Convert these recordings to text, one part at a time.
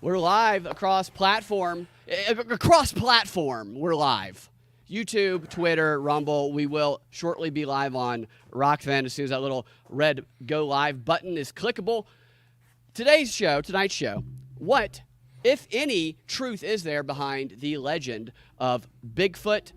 We're live across platform. We're live. YouTube, Twitter, Rumble. We will shortly be live on Lochman as soon as that little red go live button is clickable. Tonight's show, what, if any, truth is there behind the legend of Bigfoot?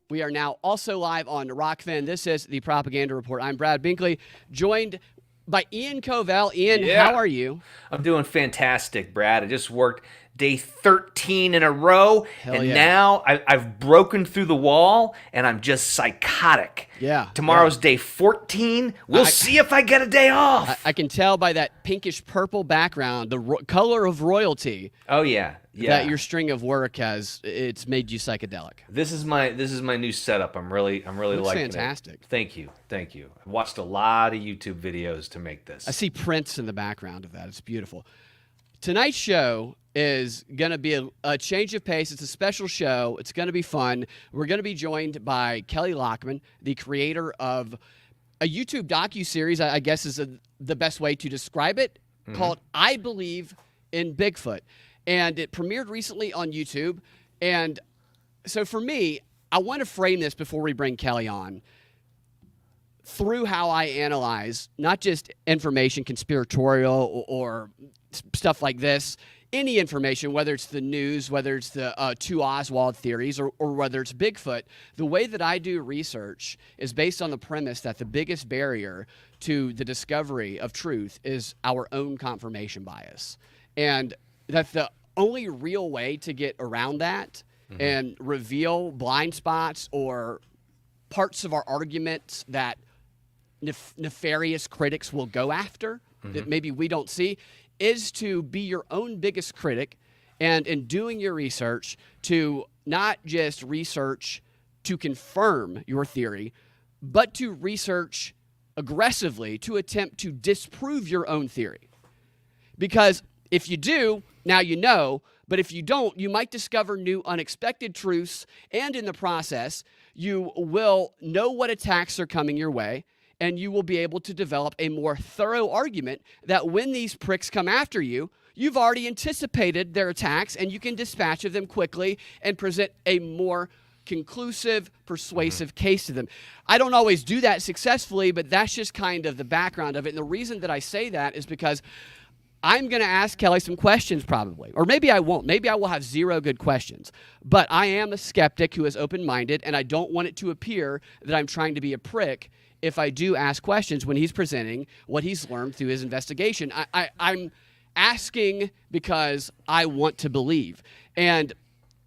We are now also live on Lochman. This is the Propaganda Report. I'm Brad Binkley, joined by Ian Covell. Ian, how are you? I'm doing fantastic, Brad. I just worked day 13 in a row, now I've broken through the wall, and I'm just psychotic. Yeah. Tomorrow's day 14. We'll see if I get a day off. I can tell by that pinkish purple background, the color of royalty. Oh yeah, that your string of work it's made you psychedelic. This is my new setup. I'm really liking fantastic. it. Thank you. I watched a lot of YouTube videos to make this. I see prints in the background of that. It's beautiful. Tonight's show is going to be a change of pace. It's a special show. It's going to be fun. We're going to be joined by Kelley Lockman, the creator of a YouTube docuseries, I guess is the best way to describe it, called I Believe in Bigfoot. And it premiered recently on YouTube. And so for me, I want to frame this before we bring Kelley on through how I analyze not just information, conspiratorial or stuff like this, any information, whether it's the news, whether it's the two Oswald theories, or whether it's Bigfoot. The way that I do research is based on the premise that the biggest barrier to the discovery of truth is our own confirmation bias. And that the only real way to get around that and reveal blind spots or parts of our arguments that nefarious critics will go after that maybe we don't see is to be your own biggest critic, and in doing your research, to not just research to confirm your theory, but to research aggressively to attempt to disprove your own theory. Because if you do, now you know, but if you don't, you might discover new unexpected truths, and in the process, you will know what attacks are coming your way, and you will be able to develop a more thorough argument that when these pricks come after you, you've already anticipated their attacks, and you can dispatch of them quickly and present a more conclusive, persuasive case to them. I don't always do that successfully, but that's just kind of the background of it. And the reason that I say that is because I'm going to ask Kelley some questions probably, or maybe I won't. Maybe I will have zero good questions. But I am a skeptic who is open-minded, and I don't want it to appear that I'm trying to be a prick if I do ask questions when he's presenting what he's learned through his investigation. I'm asking because I want to believe. And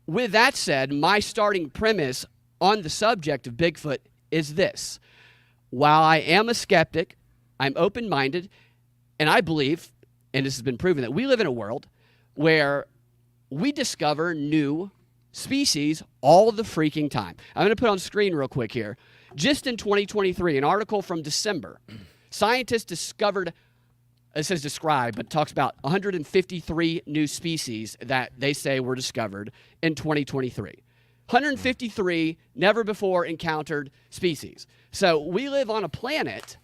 with that said, my starting premise on the subject of Bigfoot is this. While I am a skeptic, I'm open-minded, and I believe, and this has been proven, that we live in a world where we discover new species all the freaking time. I'm going to put on screen real quick here. Just in 2023, an article from December, scientists discovered, it says described, but talks about 153 new species that they say were discovered in 2023. 153 never before encountered species. So we live on a planet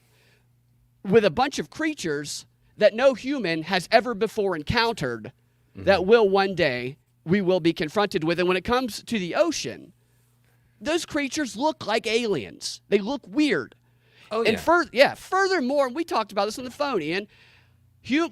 with a bunch of creatures that no human has ever before encountered that will one day we will be confronted with. And when it comes to the ocean, those creatures look like aliens. They look weird. Oh, and furthermore, we talked about this on the phone, Ian,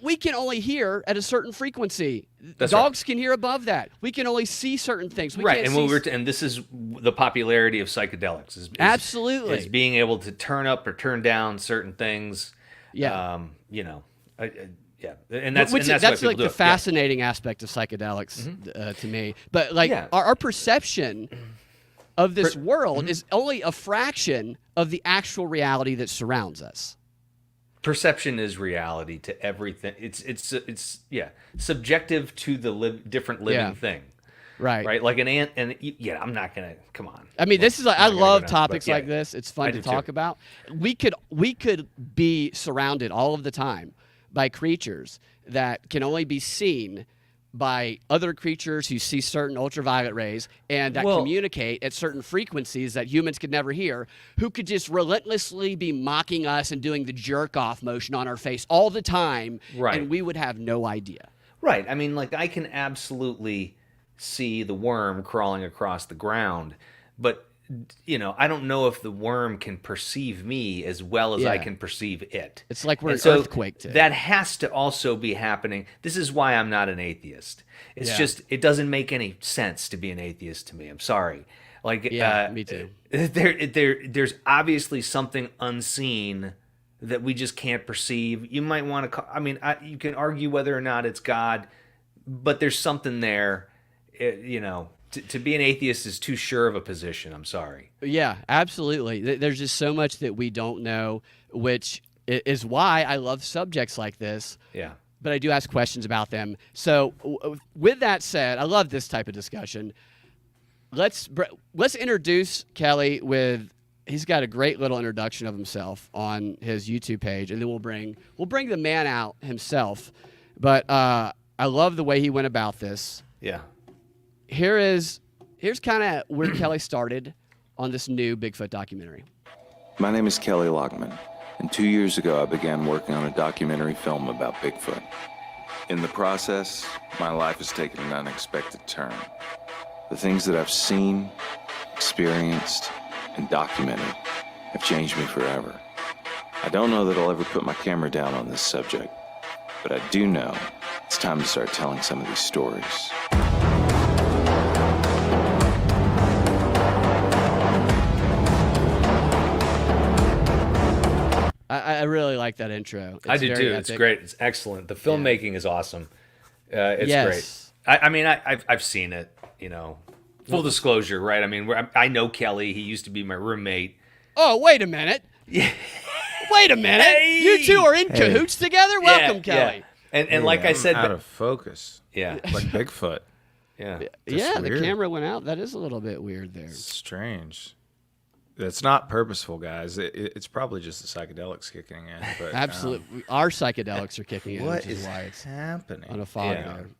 we can only hear at a certain frequency. Dogs can hear above that. We can only see certain things. And this is the popularity of psychedelics. Absolutely. Is being able to turn up or turn down certain things. Yeah. And that's like the fascinating aspect of psychedelics to me. But our perception of this world is only a fraction of the actual reality that surrounds us. Perception is reality to everything. It's subjective to the different living thing. Right. Like an ant, and I'm not gonna come on. I mean, this is I love topics like this. It's fun to talk about. We could be surrounded all of the time by creatures that can only be seen by other creatures who see certain ultraviolet rays and that communicate at certain frequencies that humans could never hear, who could just relentlessly be mocking us and doing the jerk-off motion on our face all the time, and we would have no idea. Right. I mean, like I can absolutely see the worm crawling across the ground, but I don't know if the worm can perceive me as well as I can perceive it. It's like we're an earthquake to it. That has to also be happening. This is why I'm not an atheist. It's just it doesn't make any sense to be an atheist to me. I'm sorry. Like me too. There's obviously something unseen that we just can't perceive. You might want to you can argue whether or not it's God, but there's something there, To be an atheist is too sure of a position. I'm sorry. Yeah, absolutely. There's just so much that we don't know, which is why I love subjects like this. Yeah. But I do ask questions about them. So with that said, I love this type of discussion. Let's introduce Kelley with. He's got a great little introduction of himself on his YouTube page, and then we'll bring the man out himself. But I love the way he went about this. Yeah. Here's kind of where Kelley started on this new Bigfoot documentary. My name is Kelley Lockman, and 2 years ago I began working on a documentary film about Bigfoot. In the process, my life has taken an unexpected turn. The things that I've seen, experienced, and documented have changed me forever. I don't know that I'll ever put my camera down on this subject, but I do know it's time to start telling some of these stories. I really like that intro. I do too. Epic. It's great. It's excellent. The filmmaking is awesome. It's great. I've seen it. Full disclosure, right? I mean, I know Kelley. He used to be my roommate. Oh, wait a minute. Yeah. Wait a minute. Hey. You two are in cahoots together? Welcome, Kelley. Yeah. And like I said, out of focus. Yeah. Like Bigfoot. Yeah. The camera went out. That is a little bit weird there. It's strange. It's not purposeful, guys. It's probably just the psychedelics kicking in. But, absolutely. Our psychedelics are kicking in, what which is why it's happening? on a fog there.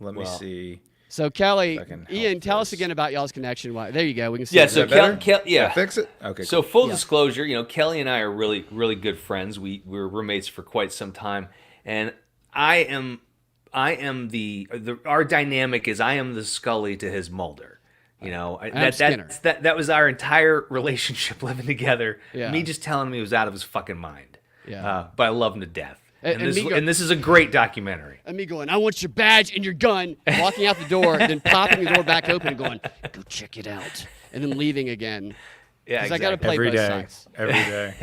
Let me see. So, Kelley, Ian, tell us again about y'all's connection. There you go. We can see. Yeah, so Kelley, Can I fix it? Okay. So full disclosure, Kelley and I are really, really good friends. We were roommates for quite some time, and I am our dynamic is I am the Scully to his Mulder. That was our entire relationship living together. Yeah. Me just telling him he was out of his fucking mind. Yeah. But I love him to death. And this is a great documentary. And me going, I want your badge and your gun, walking out the door, then popping the door back open and going, go check it out, and then leaving again. Yeah, because I got to play both sides. Every day.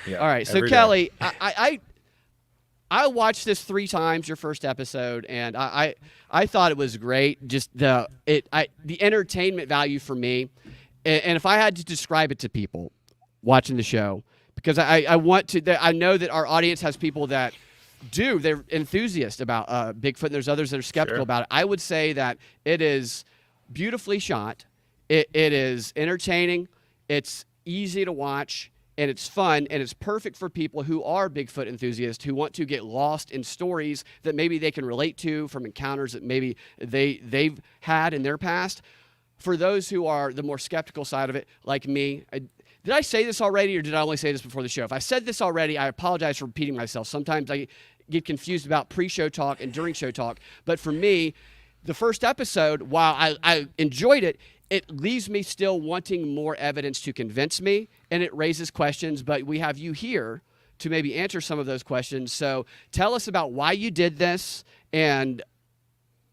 Yeah. All right, so Kelley, I watched this 3 times, your first episode, and I thought it was great. Just the entertainment value for me, and if I had to describe it to people watching the show, because I want to, I know that our audience has people that they're enthusiasts about Bigfoot, and there's others that are skeptical about it. I would say that it is beautifully shot, it is entertaining, it's easy to watch, and it's fun, and it's perfect for people who are Bigfoot enthusiasts who want to get lost in stories that maybe they can relate to from encounters that maybe they've had in their past. For those who are the more skeptical side of it, like me, did I say this already, or did I only say this before the show? If I said this already, I apologize for repeating myself. Sometimes I get confused about pre-show talk and during show talk. But for me, the first episode, while I enjoyed it, it leaves me still wanting more evidence to convince me, and it raises questions. But we have you here to maybe answer some of those questions. So tell us about why you did this and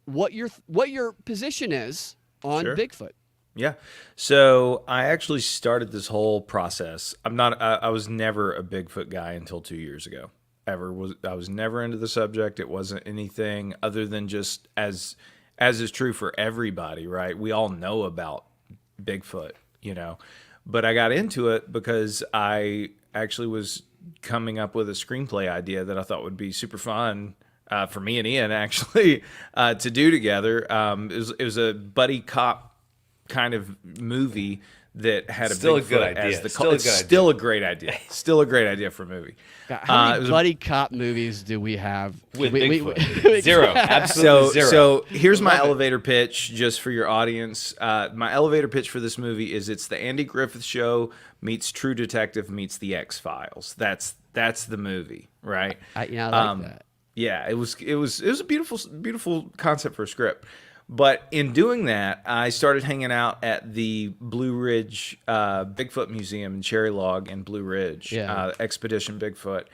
what your position is on Bigfoot. Yeah. So I actually started this whole process. I was never a Bigfoot guy until 2 years ago. I was never into the subject. It wasn't anything other than just as is true for everybody, right? We all know about Bigfoot, but I got into it because I actually was coming up with a screenplay idea that I thought would be super fun for me and Ian actually to do together. It was a buddy cop kind of movie that had still a Bigfoot as the call. It's still a great idea. Still a great idea for a movie. God, how many buddy cop movies do we have with Bigfoot? Zero. Absolutely zero. So here's my elevator pitch just for your audience. My elevator pitch for this movie is it's the Andy Griffith Show meets True Detective meets the X-Files. That's the movie, right? I like that. Yeah, it was a beautiful concept for a script. But in doing that, I started hanging out at the Blue Ridge Bigfoot Museum in Cherry Log in Blue Ridge, Expedition Bigfoot.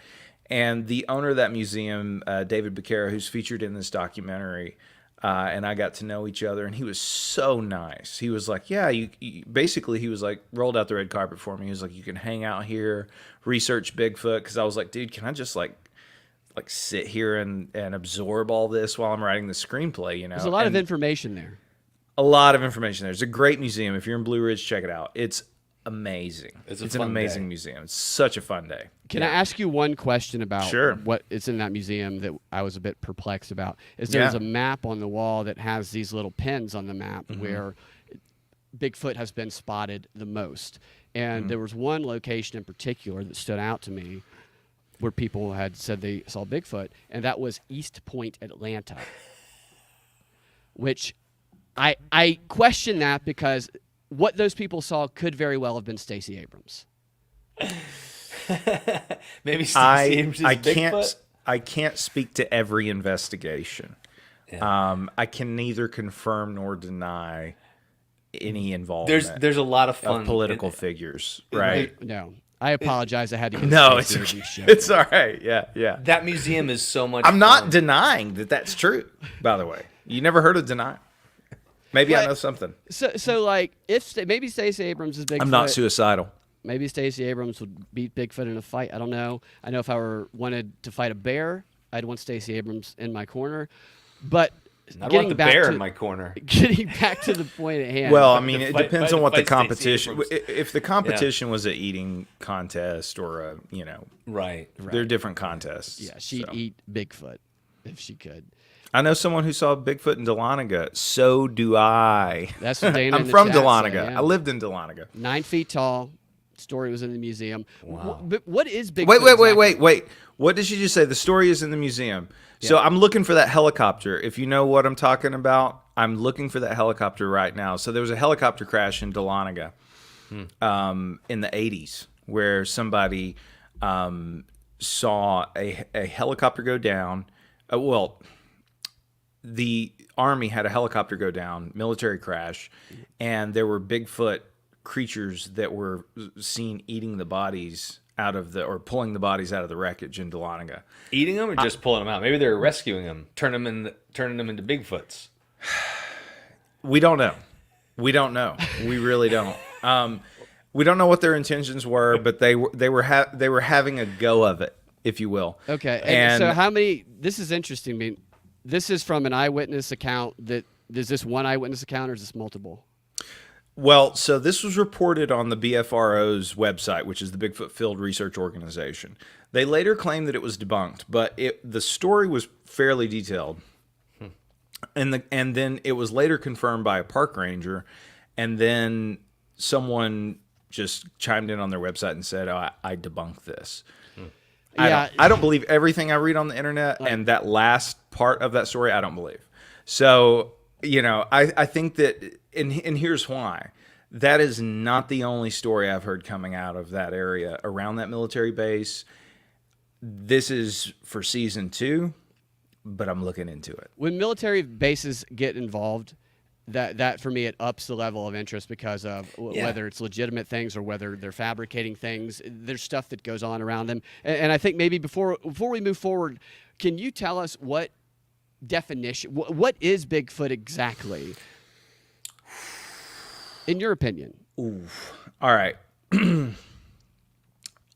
And the owner of that museum, David Becerra, who's featured in this documentary, and I got to know each other, and he was so nice. He was like, yeah, basically, he was like, rolled out the red carpet for me. He was like, you can hang out here, research Bigfoot, because I was like, dude, can I just like sit here and absorb all this while I'm writing the screenplay, you know? There's a lot of information there. A lot of information there. It's a great museum. If you're in Blue Ridge, check it out. It's amazing. It's an amazing museum. It's such a fun day. Can I ask you one question about Sure. what is in that museum that I was a bit perplexed about? There's a map on the wall that has these little pins on the map where Bigfoot has been spotted the most. And there was one location in particular that stood out to me where people had said they saw Bigfoot, and that was East Point, Atlanta, which I question that because what those people saw could very well have been Stacey Abrams. Maybe Stacey Abrams is Bigfoot? I can't speak to every investigation. Yeah. I can neither confirm nor deny any involvement. There's a lot of fun political figures, right? No, I apologize. I had to get no, Stacey it's Abrams show. it's all right. Yeah. That museum is so much. I'm not denying that that's true. By the way, you never heard of denial. Maybe I know something. So like, maybe Stacey Abrams is Bigfoot. I'm not suicidal. Maybe Stacey Abrams would beat Bigfoot in a fight. I don't know. I know if I wanted to fight a bear, I'd want Stacey Abrams in my corner. But I want the bear in my corner. Getting back to the point at hand. Well, I mean, it depends on what the competition. If the competition was an eating contest or a, right, they're different contests. Yeah, she'd eat Bigfoot if she could. I know someone who saw Bigfoot in Dahlonega. So do I. That's what Dana. I'm from Dahlonega. I lived in Dahlonega. 9 feet tall. Story was in the museum. Wow. But what is Bigfoot? Wait. What did she just say? The story is in the museum. Yeah. So I'm looking for that helicopter. If you know what I'm talking about, I'm looking for that helicopter right now. So there was a helicopter crash in Dahlonega in the 80s where somebody saw a helicopter go down. The Army had a helicopter go down, military crash, and there were Bigfoot creatures that were seen eating the bodies or pulling the bodies out of the wreckage in Dahlonega. Eating them or just pulling them out? Maybe they were rescuing them, turning them into Bigfoots. We don't know. We really don't. We don't know what their intentions were, but they were having a go of it, if you will. Okay. And so how many? This is interesting. I mean, this is from an eyewitness account. Is this one eyewitness account or is this multiple? Well, so this was reported on the BFRO's website, which is the Bigfoot Field Research Organization. They later claimed that it was debunked, but the story was fairly detailed. And then it was later confirmed by a park ranger, and then someone just chimed in on their website and said, "Oh, I debunked this." Yeah. I don't believe everything I read on the internet, and that last part of that story I don't believe. So, I think that, and here's why. That is not the only story I've heard coming out of that area around that military base. This is for season 2, but I'm looking into it. When military bases get involved, that for me, it ups the level of interest because of whether it's legitimate things or whether they're fabricating things. There's stuff that goes on around them. And I think maybe before we move forward, can you tell us what definition, what is Bigfoot exactly, in your opinion? Ooh. All right.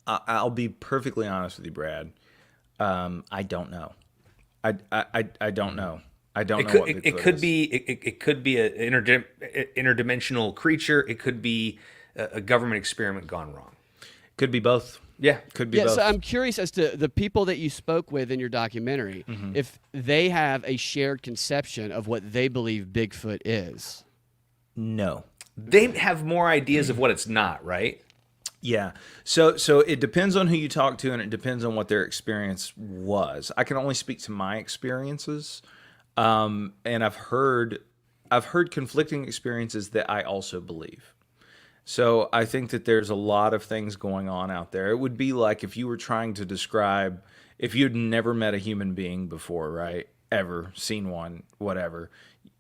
I'll be perfectly honest with you, Brad. I don't know. I don't know. I don't know what Bigfoot it could is. It could be an interdimensional creature. It could be a government experiment gone wrong. Could be both. Yeah, could be both. So I'm curious as to the people that you spoke with in your documentary, if they have a shared conception of what they believe Bigfoot is. No. They have more ideas of what it's not, right? Yeah. So it depends on who you talk to, and it depends on what their experience was. I can only speak to my experiences, and I've heard conflicting experiences that I also believe. So I think that there's a lot of things going on out there. It would be like if you were trying to describe, if you'd never met a human being before, right? Ever seen one, whatever,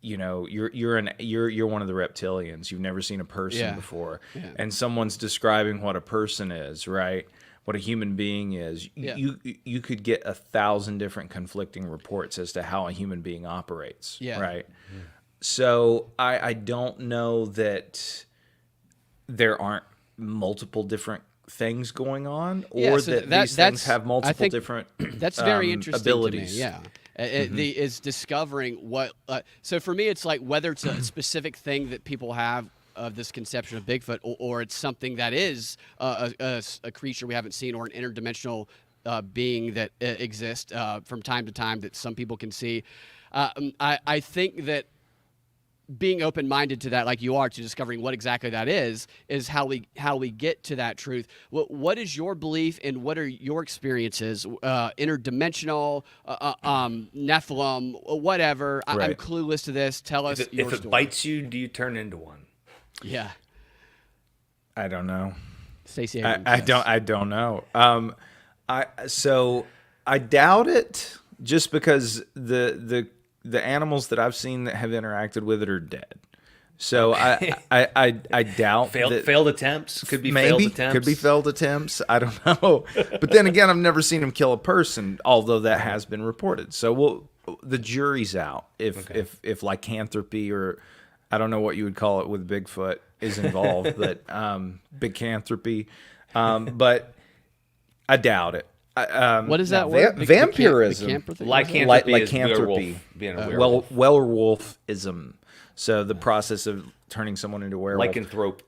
you know, you're one of the reptilians. You've never seen a person before, and someone's describing what a person is, right? What a human being is. You could get 1,000 different conflicting reports as to how a human being operates, right? So I don't know that there aren't multiple different things going on, or that these things have multiple different that's very interesting abilities. To me, is discovering what. So for me, it's like whether it's a specific thing that people have of this conception of Bigfoot, or it's something that is a creature we haven't seen, or an interdimensional being that exists from time to time that some people can see. I think that being open-minded to that, like you are, to discovering what exactly that is how we get to that truth. What is your belief, and what are your experiences? Interdimensional, Nephilim, whatever. I'm clueless to this. Tell us your story. If it bites you, do you turn into one? Yeah. I don't know. Stacey, I don't know. I doubt it, just because the animals that I've seen that have interacted with it are dead. So I doubt failed attempts. Could be maybe failed attempts. Could be failed attempps. I don't know. But then again, I've never seen him kill a person, although that has been reported. So the jury's out if lycanthropy, or I don't know what you would call it with Bigfoot, is involved, but bigcanthropy. But I doubt it. What is that word? Vampirism. Lycanthropy. Being a werewolf. Werewolfism. So the process of turning someone into a werewolf. Lycanthrope.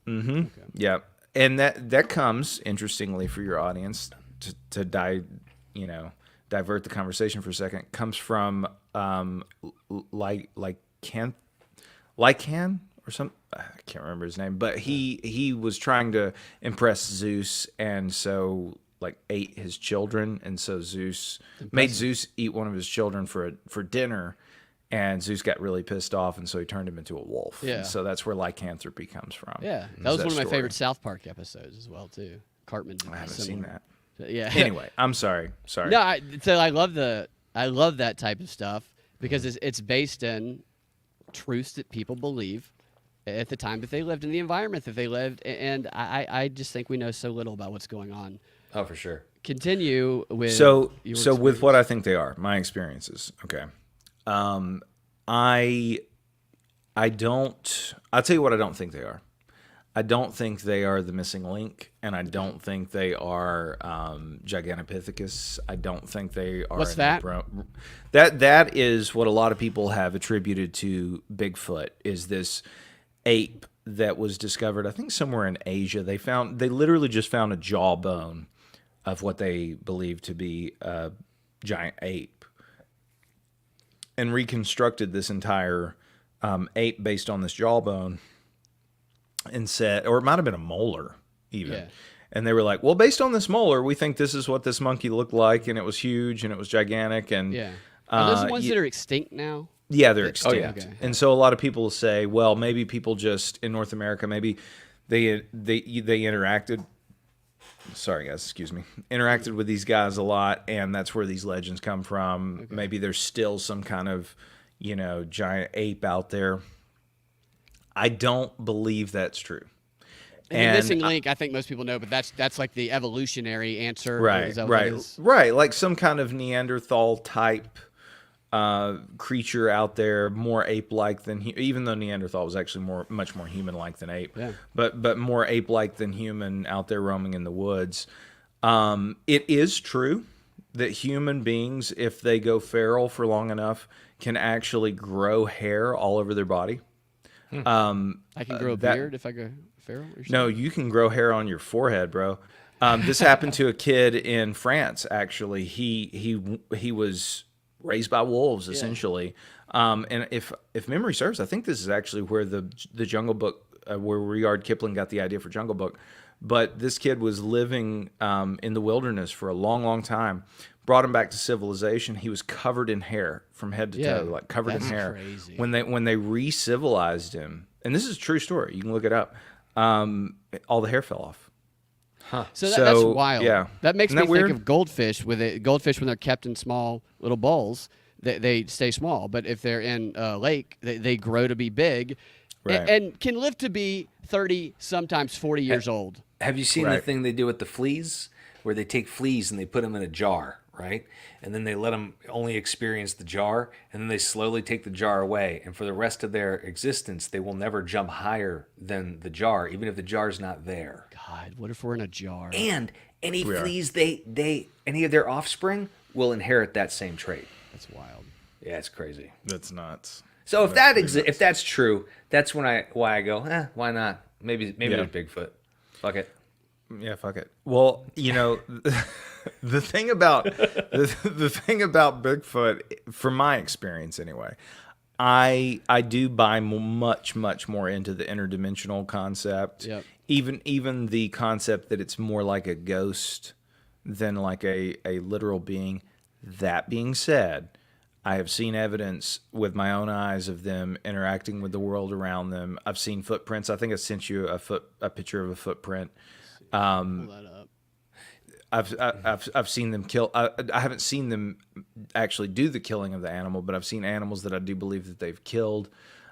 Mm-hmm. Okay. Yeah. And that comes, interestingly for your audience, to divert the conversation for a second, comes from Lycan or some, I can't remember his name, but he was trying to impress Zeus, and so ate his children, and so Zeus made Zeus eat one of his children for dinner, and Zeus got really pissed off, and so he turned him into a wolf. Yeah. And so that's where lycanthropy comes from. Yeah, that was one of my favorite South Park episodes as well too. Cartman did I haven't seen that. Yeah. Anyway, I'm sorry. No, I love that type of stuff because it's based in truths that people believe at the time that they lived, in the environment that they lived, and I just think we know so little about what's going on. Oh, for sure. Continue with so with what I think they are, my experiences. Okay, I'll tell you what I don't think they are. I don't think they are the missing link, and I don't think they are Gigantopithecus. I don't think they are. What's that? That is what a lot of people have attributed to Bigfoot, is this ape that was discovered, I think, somewhere in Asia. They literally just found a jawbone of what they believe to be a giant ape, and reconstructed this entire ape based on this jawbone, and said, or it might have been a molar even. Yeah. And they were like, well, based on this molar, we think this is what this monkey looked like, and it was huge, and it was gigantic. And are those the ones that are extinct now? Yeah, they're extinct. Oh, yeah. Okay. And so a lot of people say, well, maybe people just in North America, maybe they interacted. Sorry, guys, excuse me. Interacted with these guys a lot, and that's where these legends come from. Okay. Maybe there's still some kind of, giant ape out there. I don't believe that's true. And the missing link, I think most people know, but that's like the evolutionary answer. Right, right. Like some kind of Neanderthal type creature out there, more ape-like than even though Neanderthal was actually much more human-like than ape, but more ape-like than human out there roaming in the woods. It is true that human beings, if they go feral for long enough, can actually grow hair all over their body. I can grow a beard if I go feral? No, you can grow hair on your forehead, bro. This happened to a kid in France, actually. He was raised by wolves, essentially. And if memory serves, I think this is actually where the Jungle Book, where Rudyard Kipling got the idea for Jungle Book. But this kid was living in the wilderness for a long, long time. Brought him back to civilization. He was covered in hair from head to toe, like covered in hair. Crazy. When they re-civilized him, and this is a true story, you can look it up. All the hair fell off. So that's So, wild. yeah. That makes Isn't me that think weird? of goldfish. Goldfish, when they're kept in small little bowls, they stay small. But if they're in a lake, they grow to be big, Right. and can live to be 30, sometimes 40 years old. Have you seen the Right. thing they do with the fleas, where they take fleas and they put them in a jar, right? And then they let them only experience the jar, and then they slowly take the jar away. And for the rest of their existence, they will never jump higher than the jar, even if the jar's not there. God, what if we're in a jar? And any We are. fleas, any of their offspring will inherit that same trait. That's wild. Yeah, it's crazy. That's nuts. So if if that's true, that's why I go, why not? Maybe Yeah. there's Bigfoot. Fuck it. Yeah, fuck it. Well, the thing about the thing about Bigfoot, from my experience anyway, I do buy much more into the interdimensional concept. Yep. Even the concept that it's more like a ghost than like a literal being. That being said, I have seen evidence with my own eyes of them interacting with the world around them. I've seen footprints. I think I sent you a picture of a footprint. Pull that up. I've seen them kill. I haven't seen them actually do the killing of the animal, but I've seen animals that I do believe that they've killed.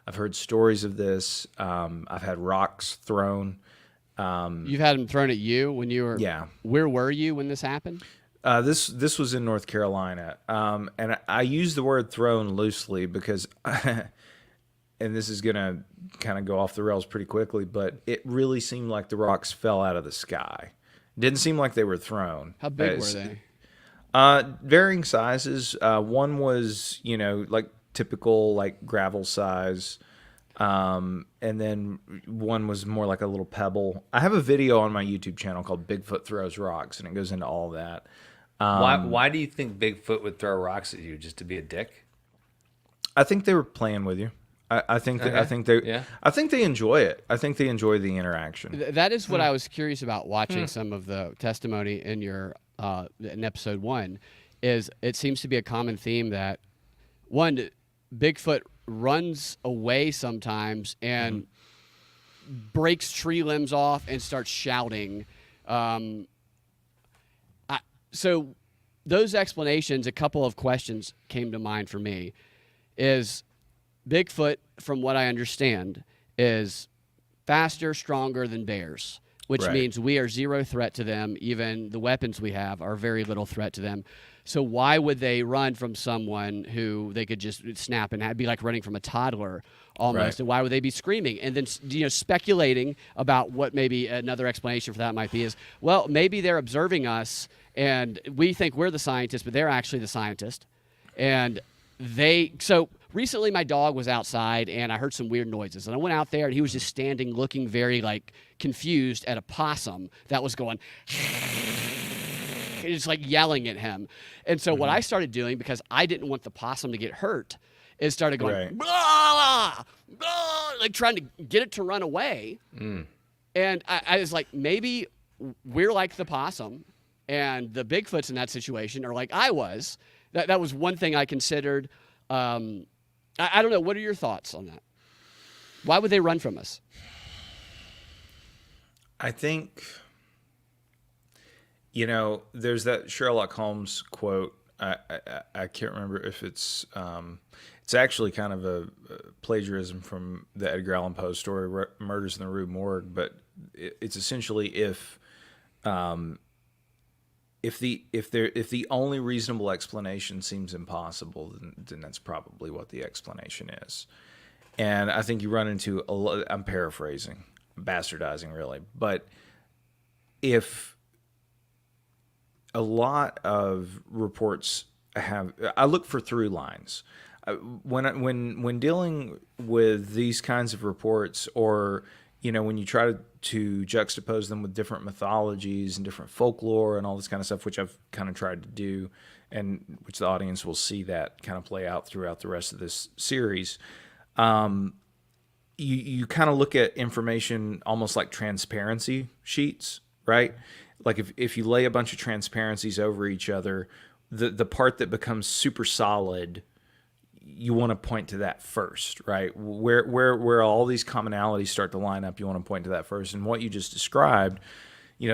I've heard stories of this. I've had rocks thrown. You've had them thrown at you when you were. Yeah. Where were you when this happened? This was in North Carolina, and I use the word thrown loosely because, and this is gonna kind of go off the rails pretty quickly, but it really seemed like the rocks fell out of the sky. Didn't seem like they were thrown. How big were they? Varying sizes. One was, like typical like gravel size. And then one was more like a little pebble. I have a video on my YouTube channel called Bigfoot Throws Rocks, and it goes into all that. Why do you think Bigfoot would throw rocks at you, just to be a dick? I think they were playing with you. I think Okay. I think they Yeah. I think they enjoy it. I think they enjoy the interaction. That is what I was curious about watching some of the testimony in your in episode 1. Is it seems to be a common theme that one, Bigfoot runs away sometimes and breaks tree limbs off and starts shouting. So those explanations, a couple of questions came to mind for me. Is Bigfoot, from what I understand, is faster, stronger than bears, which Right. means we are zero threat to them. Even the weapons we have are very little threat to them. So why would they run from someone who they could just snap and be like running from a toddler almost? Right. And why would they be screaming? And then speculating about what maybe another explanation for that might be is, well, maybe they're observing us and we think we're the scientists, but they're actually the scientist. And so recently my dog was outside and I heard some weird noises, and I went out there and he was just standing looking very like confused at a possum that was going it's like yelling at him. And so what I started doing, because I didn't want the possum to get hurt, is started going Right. blah, blah, like trying to get it to run away. And I was like, maybe we're like the possum and the Bigfoots in that situation are like I was. That was one thing I considered. I don't know. What are your thoughts on that? Why would they run from us? I think, there's that Sherlock Holmes quote. I can't remember if it's actually kind of a plagiarism from the Edgar Allan Poe story, Murders in the Rue Morgue. But it's essentially if the only reasonable explanation seems impossible, then that's probably what the explanation is. And I think you run into I'm paraphrasing, bastardizing really, but if a lot of reports I look for through lines. When dealing with these kinds of reports, or when you try to juxtapose them with different mythologies and different folklore and all this kind of stuff, which I've kind of tried to do, and which the audience will see that kind of play out throughout the rest of this series, you kind of look at information almost like transparency sheets, right? Like if you lay a bunch of transparencies over each other, the part that becomes super solid, you want to point to that first, right? Where all these commonalities start to line up, you want to point to that first. And what you just described,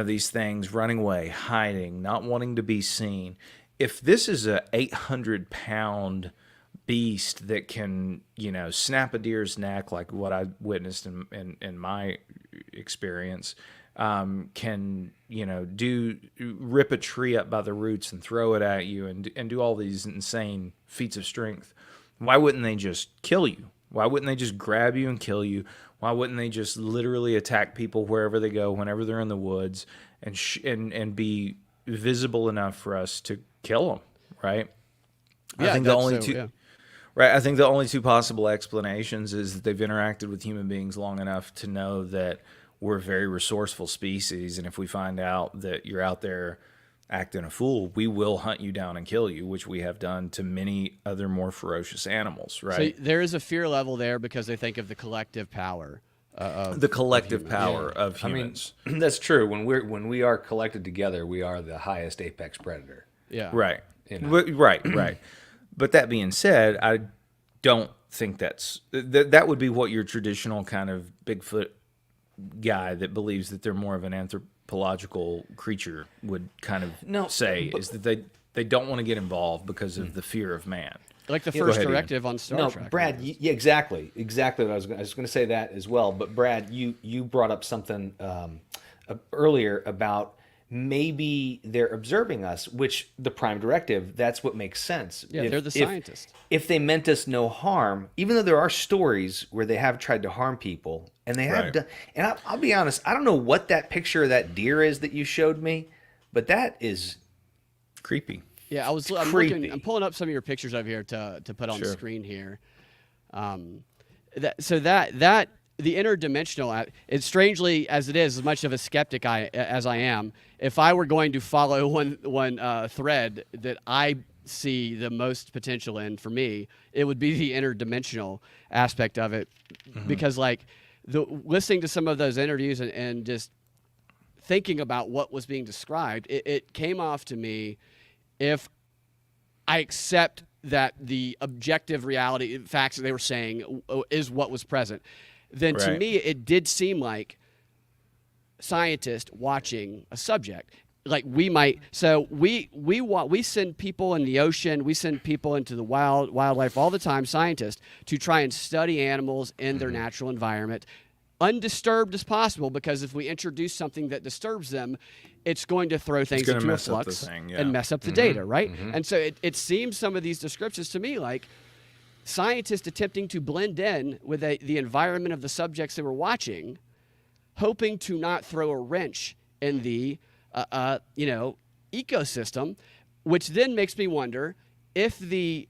these things running away, hiding, not wanting to be seen. If this is a 800-pound beast that can, snap a deer's neck, like what I witnessed in my experience, can, rip a tree up by the roots and throw it at you and do all these insane feats of strength, why wouldn't they just kill you? Why wouldn't they just grab you and kill you? Why wouldn't they just literally attack people wherever they go, whenever they're in the woods, and be visible enough for us to kill them, right? Yeah, I think I think the only two possible explanations is that they've interacted with human beings long enough to know that we're a very resourceful species, and if we find out that you're out there acting a fool, we will hunt you down and kill you, which we have done to many other more ferocious animals, right? So there is a fear level there because they think of the collective power. The collective power of humans. I mean, that's true. When we are collected together, we are the highest apex predator. Yeah. Right. Right. But that being said, I don't think that would be what your traditional kind of Bigfoot guy that believes that they're more of an anthropological creature would kind of say, is that they don't want to get involved because of the fear of man. Like the first directive on Star Trek. No, Brad, yeah, exactly what I was going to say that as well. But Brad, you brought up something earlier about maybe they're observing us, which the prime directive, that's what makes sense. Yeah, they're the scientists. If they meant us no harm, even though there are stories where they have tried to harm people, and they have done, and I'll be honest, I don't know what that picture of that deer is that you showed me, but that is creepy. Yeah, I'm pulling up some of your pictures over here to put on the screen here. The interdimensional, it's strangely as it is, as much of a skeptic as I am, if I were going to follow one thread that I see the most potential in, for me, it would be the interdimensional aspect of it. Because like listening to some of those interviews and just thinking about what was being described, it came off to me, if I accept that the objective reality, facts that they were saying is what was present, then to me it did seem like scientists watching a subject. Like we might, so we send people in the ocean, we send people into the wildlife all the time, scientists, to try and study animals in their natural environment, undisturbed as possible, because if we introduce something that disturbs them, it's going to throw things into a flux and mess up the data, right? And so it seems some of these descriptions to me like scientists attempting to blend in with the environment of the subjects they were watching, hoping to not throw a wrench in the ecosystem, which then makes me wonder if the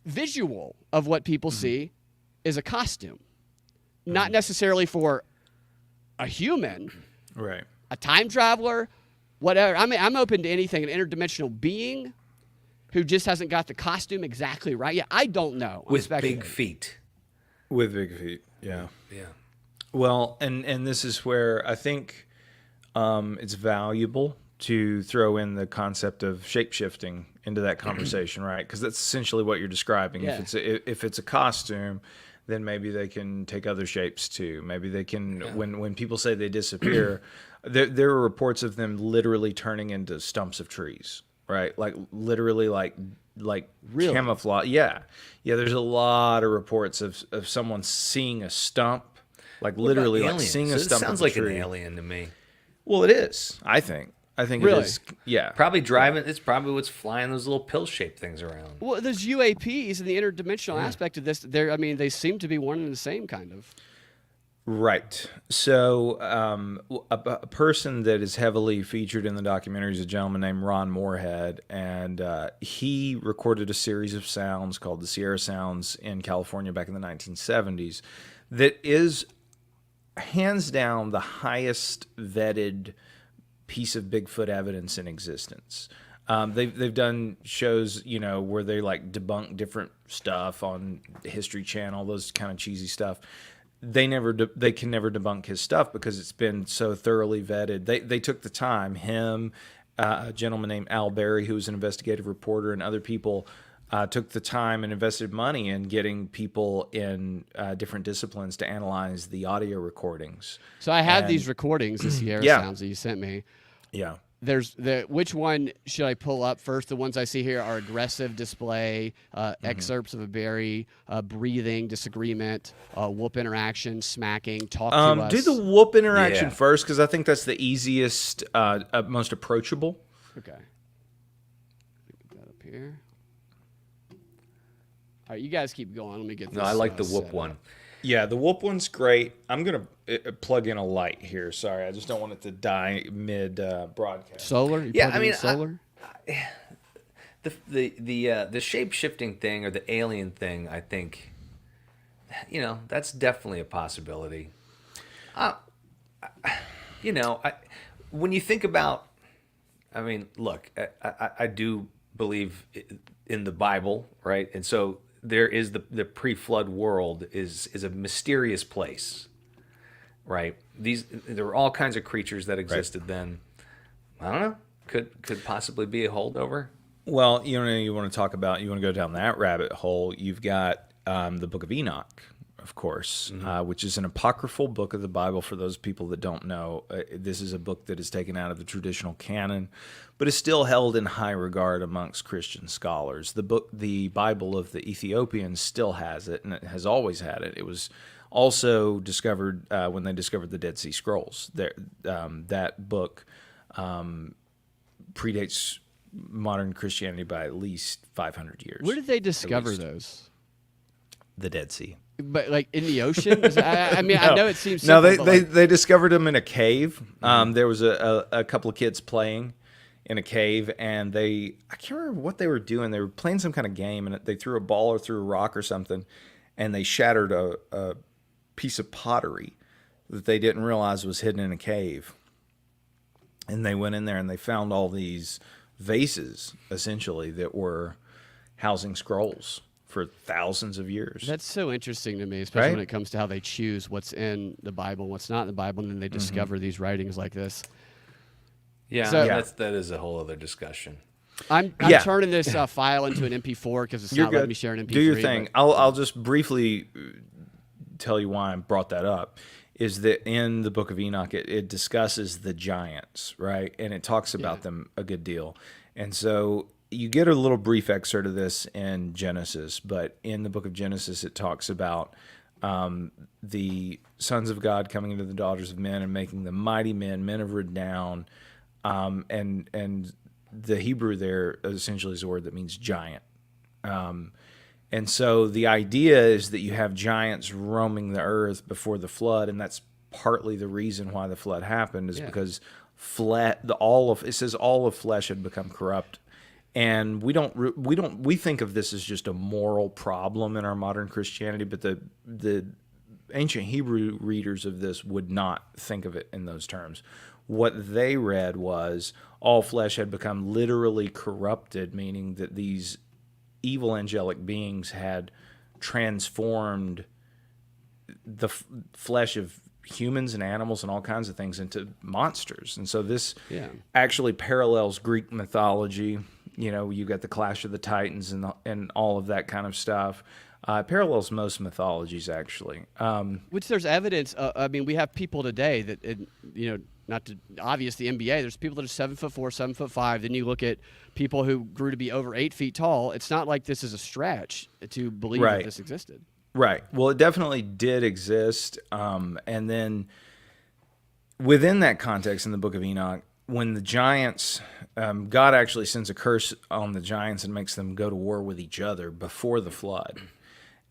visual of what people see is a costume, not necessarily for a human, a time traveler, whatever. I mean, I'm open to anything, an interdimensional being who just hasn't got the costume exactly right. Yeah, I don't know. With big feet. With big feet, yeah. Yeah. Well, and this is where I think it's valuable to throw in the concept of shape-shifting into that conversation, right? Because that's essentially what you're describing. Yeah. If it's a costume, then maybe they can take other shapes too. Maybe they can, when people say they disappear, there are reports of them literally turning into stumps of trees, right? Like literally like really? Camouflage. Yeah. There's a lot of reports of someone seeing a stump, like literally like seeing a stump of a tree. It sounds like an alien to me. Well, it is, I think. Really? It is. Yeah. Probably driving. It's probably what's flying those little pill-shaped things around. Well, there's UAPs and the interdimensional aspect of this. They seem to be one and the same kind of. Right. So a person that is heavily featured in the documentary is a gentleman named Ron Moorhead, and he recorded a series of sounds called the Sierra Sounds in California back in the 1970s that is hands down the highest vetted piece of Bigfoot evidence in existence. They've done shows, where they like debunk different stuff on the History Channel, those kind of cheesy stuff. They can never debunk his stuff because it's been so thoroughly vetted. They took the time, him, a gentleman named Al Berry, who was an investigative reporter, and other people took the time and invested money in getting people in different disciplines to analyze the audio recordings. So I have these recordings, the Sierra Yeah. sounds that you sent me. Yeah. There's which one should I pull up first? The ones I see here are aggressive display, excerpts of a berry, breathing, disagreement, whoop interaction, smacking, talk to us. Do the whoop interaction Yeah. first, because I think that's the easiest, most approachable. Okay. Put that up here. All right, you guys keep going. Let me get this. No, I like the whoop set one. up. Yeah, the whoop one's great. I'm going to plug in a light here. Sorry, I just don't want it to die mid broadcast. Solar? You Yeah, plugging I mean, in solar? The shape shifting thing or the alien thing, I think, that's definitely a possibility. When you think about, I mean, look, I do believe in the Bible, right? And so there is the pre-flood world is a mysterious place, right? There were all kinds of creatures that existed then. I don't know. Could possibly be a holdover. Well, you want to go down that rabbit hole. You've got the Book of Enoch, of course, which is an apocryphal book of the Bible. For those people that don't know, this is a book that is taken out of the traditional canon, but is still held in high regard amongst Christian scholars. The Bible of the Ethiopians still has it, and it has always had it. It was also discovered when they discovered the Dead Sea Scrolls. That book predates modern Christianity by at least 500 years. Where did they discover those? The Dead Sea. But like in the ocean? I mean, I know it seems No, simple, they discovered them in a cave. There was a couple of kids playing in a cave, and I can't remember what they were doing. They were playing some kind of game, and they threw a ball or threw a rock or something, and they shattered a piece of pottery that they didn't realize was hidden in a cave. And they went in there and they found all these vases, essentially, that were housing scrolls for thousands of years. That's so interesting to me, especially Right? when it comes to how they choose what's in the Bible and what's not in the Bible, and then they discover these writings like this. Yeah, So- that is a whole other discussion. I'm Yeah. turning this file into an MP4 because it's You're not letting good. me share an MP3. Do your thing. I'll just briefly tell you why I brought that up. Is that in the Book of Enoch, it discusses the giants, right? And it talks about them a good deal. And so you get a little brief excerpt of this in Genesis, but in the Book of Genesis, it talks about the sons of God coming into the daughters of men and making them mighty men of renown. And the Hebrew there essentially is a word that means giant. And so the idea is that you have giants roaming the earth before the flood, and that's partly the reason why the flood happened is because it says all of flesh had become corrupt. And we think of this as just a moral problem in our modern Christianity, but the ancient Hebrew readers of this would not think of it in those terms. What they read was all flesh had become literally corrupted, meaning that these evil angelic beings had transformed the flesh of humans and animals and all kinds of things into monsters. And so this actually parallels Greek mythology. You got the Clash of the Titans and all of that kind of stuff. It parallels most mythologies, actually. Which there's evidence. I mean, we have people today that, not to obvious the NBA. There's people that are 7'4", 7'5". Then you look at people who grew to be over 8 feet tall. It's not like this is a stretch to believe that this existed. Right. Well, it definitely did exist. And then within that context in the Book of Enoch, when the giants, God actually sends a curse on the giants and makes them go to war with each other before the flood.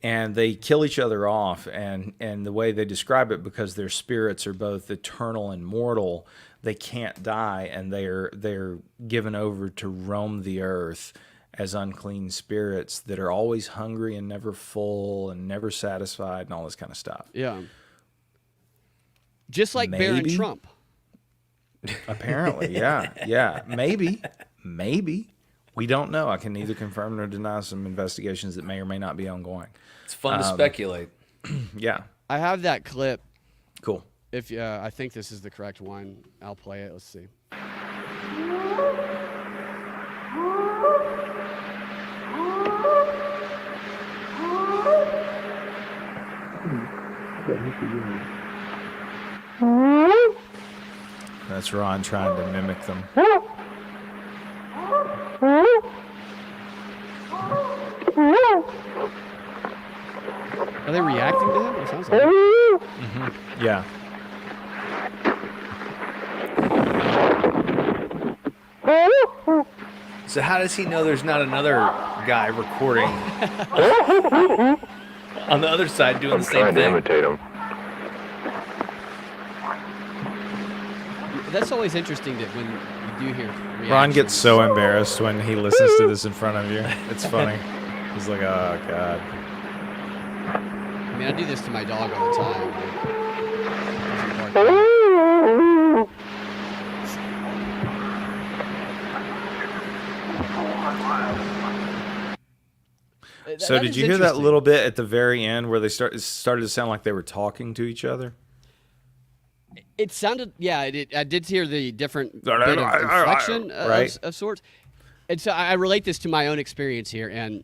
And they kill each other off, and the way they describe it, because their spirits are both eternal and mortal, they can't die, and they're given over to roam the earth as unclean spirits that are always hungry and never full and never satisfied and all this kind of stuff. Yeah. Just like Baron Maybe. Trump. Apparently, yeah. Maybe. We don't know. I can neither confirm nor deny some investigations that may or may not be ongoing. It's fun to speculate. Yeah. I have that clip. Cool. If I think this is the correct one, I'll play it. Let's see. That's Ron trying to mimic them. Are they reacting to him? It sounds like. Yeah. So how does he know there's not another guy recording on the other side doing the same trying to thing? imitate him. That's always interesting that when you do hear reactions. Ron gets so embarrassed when he listens to this in front of you. It's funny. He's like, oh, God. I mean, I do this to my dog all the time. Doesn't bark. So did is you hear that interesting. little bit at the very end where they started to sound like they were talking to each other? It sounded, yeah. I did hear the different bit of inflection Right. of sorts, and so I relate this to my own experience here. And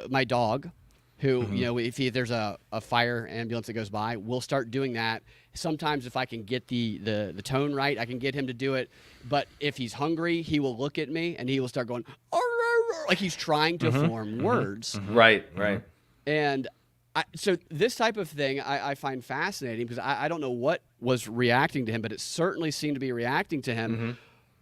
my dog, who if there's a fire ambulance that goes by, we'll start doing that. Sometimes if I can get the tone right, I can get him to do it. But if he's hungry, he will look at me and he will start going like he's trying to form words. Right. And so this type of thing I find fascinating because I don't know what was reacting to him, but it certainly seemed to be reacting to him.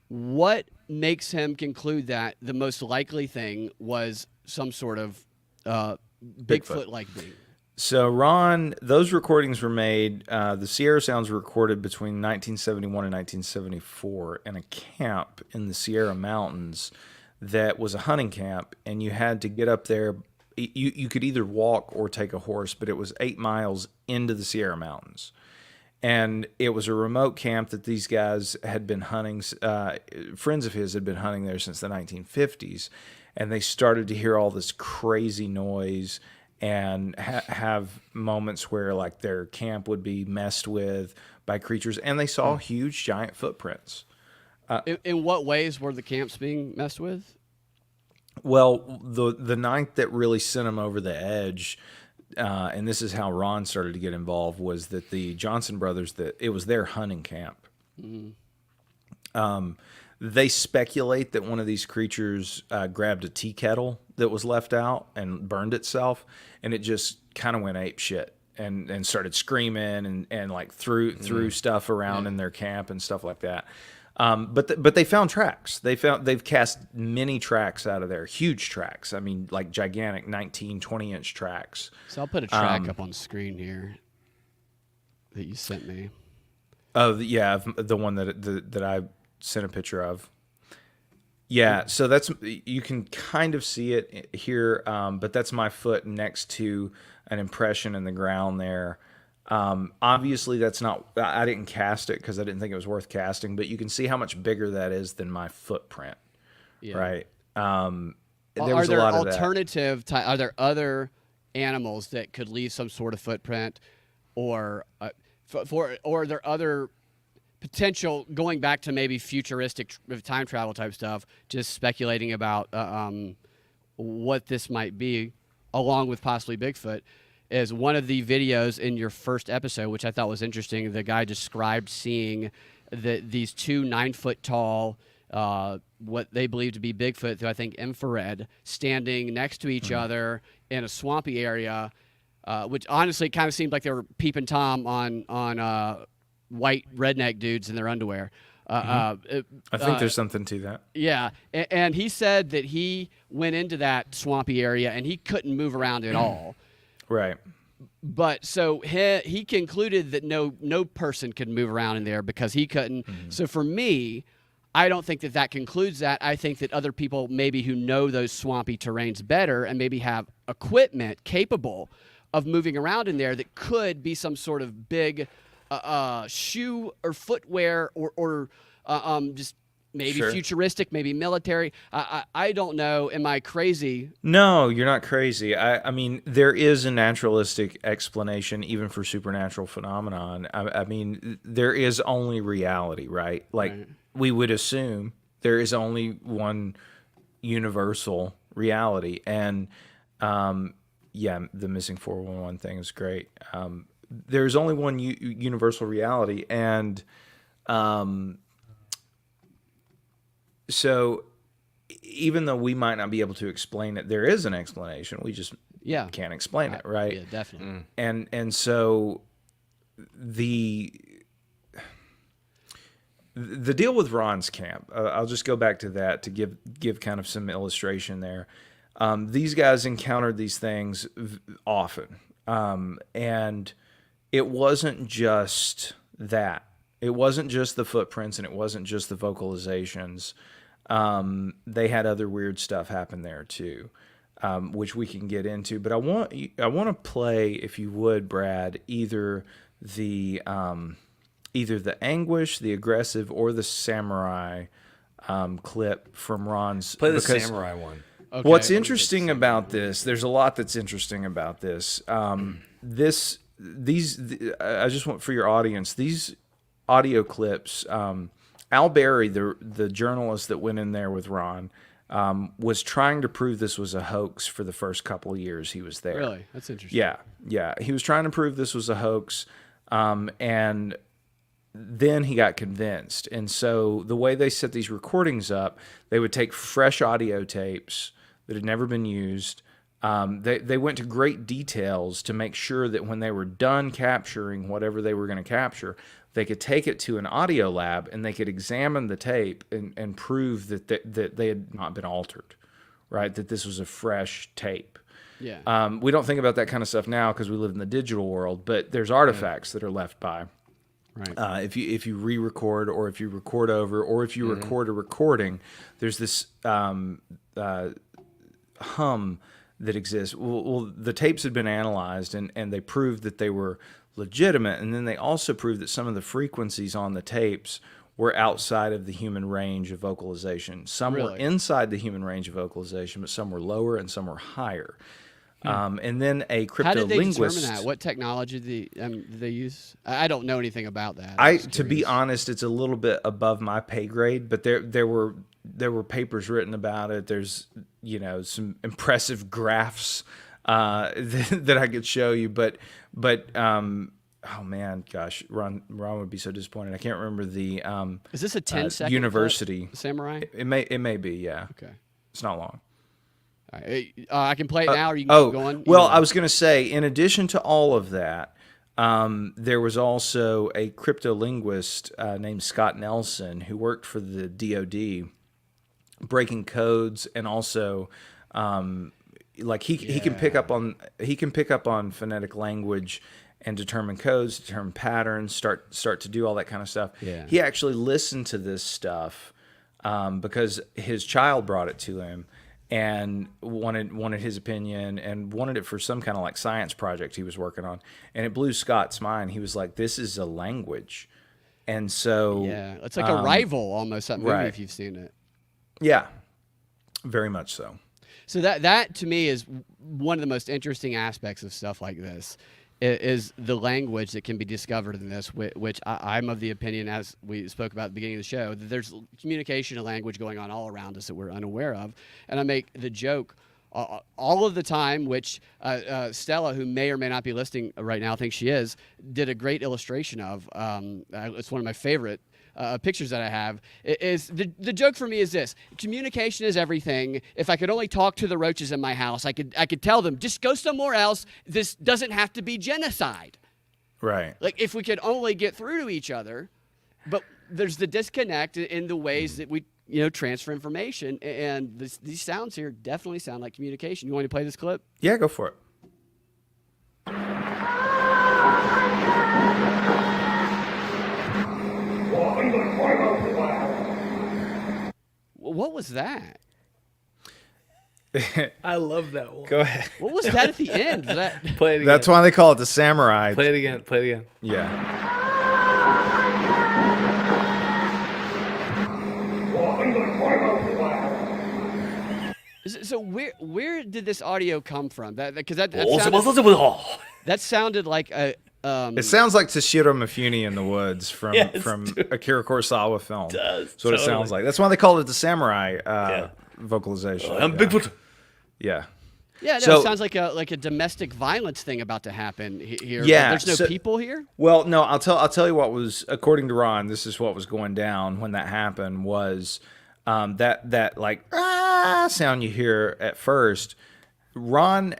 What makes him conclude that the most likely thing was some sort of Bigfoot-like being? So, Ron, those recordings were made, the Sierra sounds were recorded between 1971 and 1974 in a camp in the Sierra Mountains that was a hunting camp, and you had to get up there. You could either walk or take a horse, but it was 8 miles into the Sierra Mountains. And it was a remote camp that these guys had been hunting. Friends of his had been hunting there since the 1950s. And they started to hear all this crazy noise and have moments where like their camp would be messed with by creatures. And they saw huge, giant footprints. In what ways were the camps being messed with? Well, the night that really sent them over the edge, and this is how Ron started to get involved, was that the Johnson brothers, that it was their hunting camp. They speculate that one of these creatures grabbed a tea kettle that was left out and burned itself, and it just kind of went ape shit and started screaming and like threw stuff around in their camp and stuff like that. But they found tracks. They've cast many tracks out of there, huge tracks. I mean, like gigantic 19, 20-inch tracks. So I'll put a track up on the screen here that you sent me. Oh, yeah, the one that I sent a picture of. Yeah, so that's, you can kind of see it here, but that's my foot next to an impression in the ground there. Obviously that's not, I didn't cast it because I didn't think it was worth casting, but you can see how much bigger that is than my footprint. Yeah. Right. There was a lot of alternative are there other animals that could leave some sort of footprint or are there other potential, going back to maybe futuristic time travel type stuff, just speculating about what this might be along with possibly Bigfoot? Is one of the videos in your first episode, which I thought was interesting. The guy described seeing these two 9-foot tall, what they believe to be Bigfoot through, I think, infrared, standing next to each other in a swampy area, which honestly kind of seemed like they were peeping Tom on white redneck dudes in their underwear. I think there's something to that. Yeah, and he said that he went into that swampy area and he couldn't move around at all. Right. But so he concluded that no person could move around in there because he couldn't. So for me, I don't think that concludes that. I think that other people maybe who know those swampy terrains better and maybe have equipment capable of moving around in there that could be some sort of big shoe or footwear or just maybe futuristic, maybe military. I don't know. Am I crazy? No, you're not crazy. I mean, there is a naturalistic explanation even for supernatural phenomenon. I mean, there is only reality, right? Like we would assume there is only one universal reality. And yeah, the missing 411 thing is great. there's only one universal reality, and so even though we might not be able to explain it, there is an explanation. We just can't explain it, right? Yeah, definitely. And so the deal with Ron's camp, I'll just go back to that to give kind of some illustration there. These guys encountered these things often, and it wasn't just that. It wasn't just the footprints, and it wasn't just the vocalizations. They had other weird stuff happen there too, which we can get into. But I want to play, if you would, Brad, either the anguish, the aggressive, or the samurai clip from Ron's. Play the samurai one. Okay. What's interesting about this? There's a lot that's interesting about this. I just want for your audience these audio clips. Al Berry, the journalist that went in there with Ron, was trying to prove this was a hoax for the first couple of years he was there. Really? That's interesting. Yeah. He was trying to prove this was a hoax, and then he got convinced. And so the way they set these recordings up, they would take fresh audio tapes that had never been used. They went to great details to make sure that when they were done capturing whatever they were going to capture, they could take it to an audio lab and they could examine the tape and prove that they had not been altered, right? That this was a fresh tape. Yeah. We don't think about that kind of stuff now because we live in the digital world, but there's artifacts that are left by. Right. If you re-record, or if you record over, or if you record a recording, there's this hum that exists. Well, the tapes had been analyzed, and they proved that they were legitimate, and then they also proved that some of the frequencies on the tapes were outside of the human range of vocalization. Some were inside the human range of vocalization, but some were lower and some were higher. And then a cryptolinguist. How did they determine that? What technology did they use? I don't know anything about that. To be honest, it's a little bit above my pay grade, but there were papers written about it. There's some impressive graphs that I could show you, but oh man, gosh, Ron would be so disappointed. I can't remember the Is this a 10-second university samurai? It may be, yeah. Okay. It's not long. All right. I can play it now, or you can keep going. Well, I was going to say, in addition to all of that, there was also a cryptolinguist named Scott Nelson who worked for the DoD, breaking codes, and also he can pick up on phonetic language and determine codes, determine patterns, start to do all that kind of stuff. Yeah. He actually listened to this stuff because his child brought it to him and wanted his opinion and wanted it for some kind of like science project he was working on. And it blew Scott's mind. He was like, this is a language. And so yeah, it's like a rival almost, that movie, right. if you've seen it. Yeah, very much so. So that to me is one of the most interesting aspects of stuff like this, is the language that can be discovered in this, which I'm of the opinion, as we spoke about at the beginning of the show, that there's communication and language going on all around us that we're unaware of. And I make the joke all of the time, which Stella, who may or may not be listening right now, thinks she is, did a great illustration of. It's one of my favorite pictures that I have. Is the joke for me is this: communication is everything. If I could only talk to the roaches in my house, I could tell them, just go somewhere else. This doesn't have to be genocide. Right. Like, if we could only get through to each other, but there's the disconnect in the ways that we transfer information, and these sounds here definitely sound like communication. You want me to play this clip? Yeah, go for it. What was that? I love that one. Go ahead. What was that at the end? Was that... Play it again. That's why they call it the samurai. Play it again. Play it again. Yeah. So where did this audio come from? Because that sounded like a. It sounds like Toshiro Mifune in the woods from Akira Kurosawa film. It does. That's what it sounds like. That's why they called it the samurai vocalization. I'm Bigfoot. Yeah. Yeah, no, So- it sounds like a domestic violence thing about to happen here. but Yeah, there's no so- people here. Well, no, I'll tell you what was, according to Ron, this is what was going down when that happened was that like sound you hear at first. Ron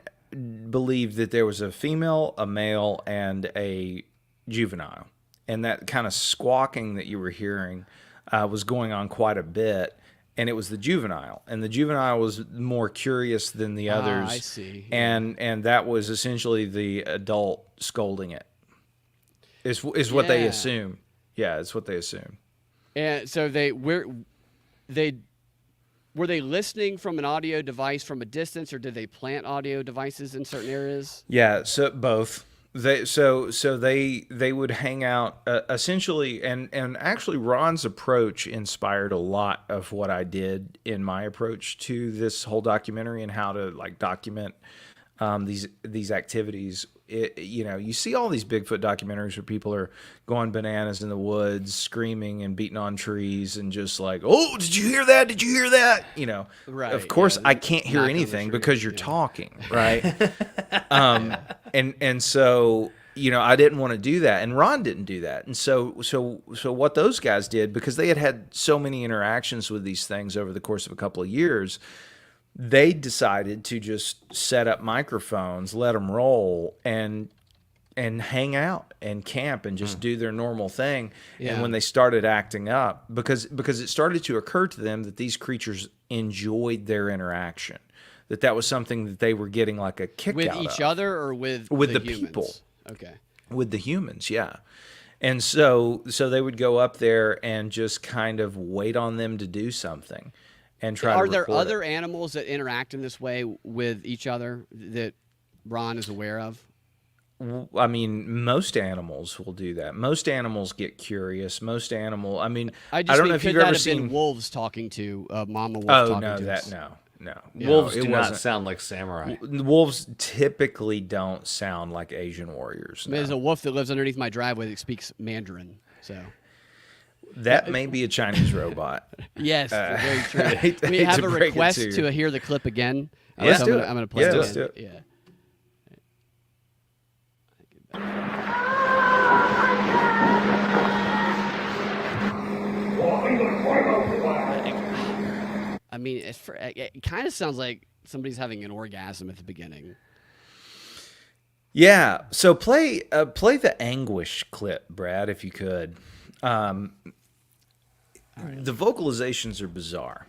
believed that there was a female, a male, and a juvenile, and that kind of squawking that you were hearing was going on quite a bit. And it was the juvenile, and the juvenile was more curious than the others. I see. And that was essentially the adult scolding it. Is what they Yeah. assume. Yeah, it's what they assume. And so were they listening from an audio device from a distance, or did they plant audio devices in certain areas? Yeah, so both. They would hang out essentially, and actually Ron's approach inspired a lot of what I did in my approach to this whole documentary and how to like document these activities. You see all these Bigfoot documentaries where people are going bananas in the woods, screaming and beating on trees, and just like, oh, did you hear that? Did you hear that? Right, Of course, yeah, I can't hear knock on the anything tree, because you're yeah. talking, right? And so I didn't want to do that, and Ron didn't do that, and so what those guys did, because they had so many interactions with these things over the course of a couple of years, they decided to just set up microphones, let them roll, and hang out and camp and just do their normal thing. Yeah. And when they started acting up, because it started to occur to them that these creatures enjoyed their interaction, that was something that they were getting like a kick With out each of. other or with the humans? people. Okay. With the humans, yeah. And so they would go up there and just kind of wait on them to do something and try to Are there record other it. animals that interact in this way with each other that Ron is aware of? I mean, most animals will do that. Most animals get curious. I just don't mean, know if could you've that ever have seen been wolves talking to mama wolf Oh, talking no, to us? no. Wolves it do not wasn't. sound like samurai. Wolves typically don't sound like Asian warriors. I mean, there's No. a wolf that lives underneath my driveway that speaks Mandarin. So That may be a Chinese robot. yes, very true. I hate We to have a break it request to you. to hear the clip again. Let's So do I'm it. gonna- I'm going to play Yeah, it let's again. do it. Yeah. I mean, it kind of sounds like somebody's having an orgasm at the beginning. Yeah. So play the anguish clip, Brad, if you could. The vocalizations are bizarre.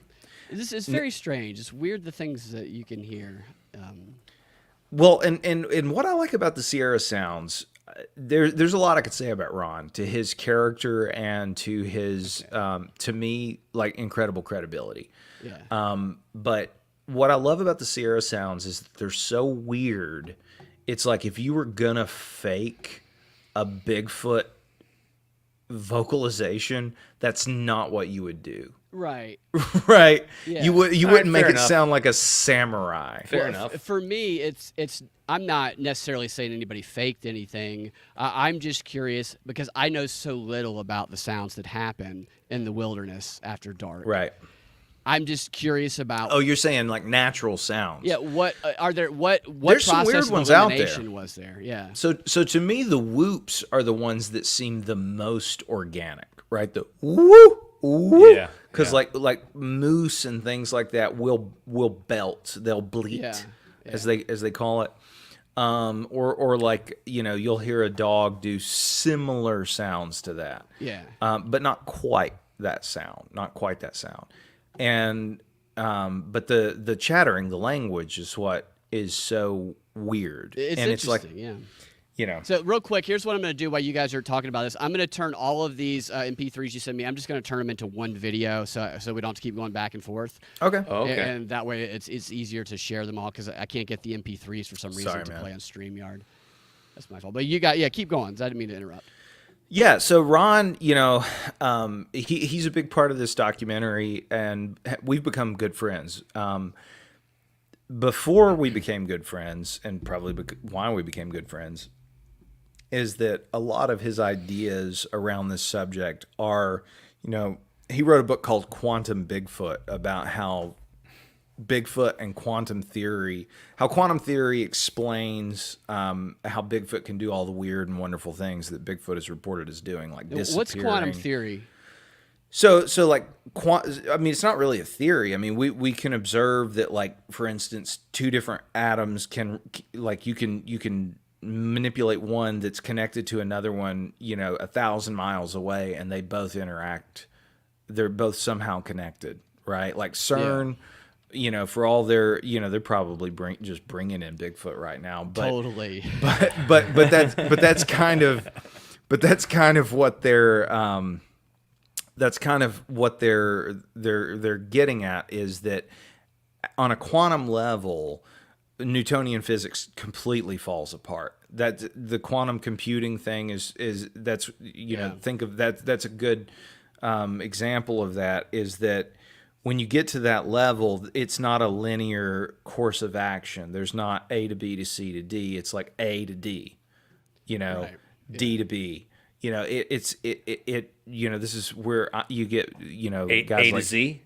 This is very strange. It's weird the things that you can hear. Well, and what I like about the Sierra sounds, there's a lot I could say about Ron, to his character and to his to me, like, incredible credibility. Yeah. But what I love about the Sierra sounds is that they're so weird. It's like if you were gonna fake a Bigfoot vocalization, that's not what you would do. Right. Right? Yeah. You right, wouldn't make fair it enough. sound like a samurai. Fair enough. For me, it's. I'm not necessarily saying anybody faked anything. I'm just curious because I know so little about the sounds that happen in the wilderness after dark. Right. I'm just curious about. Oh, you're saying like natural sounds. Yeah. What are there? What There's some process weird of ones out there. elimination was there? Yeah. So to me, the whoops are the ones that seem the most organic, right? The whoop, whoop. Yeah, Because yeah. like moose and things like that will belt, they'll bleat, Yeah, as they call it. Or like, you'll hear a dog do similar sounds to that. Yeah. But not quite that sound. And but the chattering, the language is what is so weird. It's and interesting. it's like, yeah. So real quick, here's what I'm going to do while you guys are talking about this. I'm going to turn all of these MP3s you send me. I'm just going to turn them into one video, so we don't have to keep going back and forth. okay. Oh, okay. And that way, it's easier to share them all because I can't get the MP3s for some reason Sorry, to man. play on StreamYard. That's my fault. But keep going. I didn't mean to interrupt. Yeah, so Ron, he's a big part of this documentary, and we've become good friends. Before we became good friends, and probably why we became good friends, is that a lot of his ideas around this subject are, he wrote a book called Quantum Bigfoot about how Bigfoot and quantum theory, how quantum theory explains how Bigfoot can do all the weird and wonderful things that Bigfoot is reported as doing, like disappearing. What's quantum theory? So like, I mean, it's not really a theory. I mean, we can observe that, like, for instance, two different atoms can, like, you can manipulate one that's connected to another one, 1,000 miles away, and they both interact. They're both somehow connected, right? Like CERN. Yeah. For all their, they're probably just bringing in Bigfoot right now. But, Totally. But that's kind of what they're they're getting at, is that on a quantum level, Newtonian physics completely falls apart. That the quantum computing thing think of that. That's a good example of that. Is that when you get to that level, it's not a linear course of action. There's not A to B to C to D. It's like A to D, Right. D to B. This is where you get, guys A to like Z.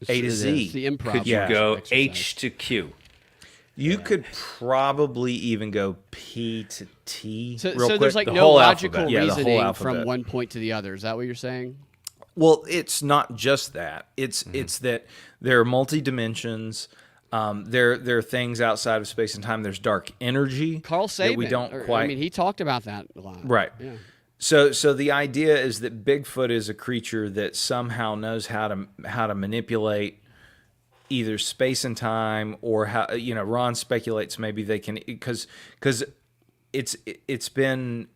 A to Z. It's the improv. Could you Yeah. go exercise. H to Q? You could probably even go P to T. So, real so quick. there's like The no whole logical alphabet. Yeah, the whole reasoning alphabet. from one point to the other. Is that what you're saying? Well, it's not just that. It's that there are multi dimensions. There are things outside of space and time. There's dark energy Carl Sagan. that we don't quite. he talked about that a lot. Right. Yeah. So the idea is that Bigfoot is a creature that somehow knows how to manipulate either space and time, or how, Ron speculates maybe they can, because it's been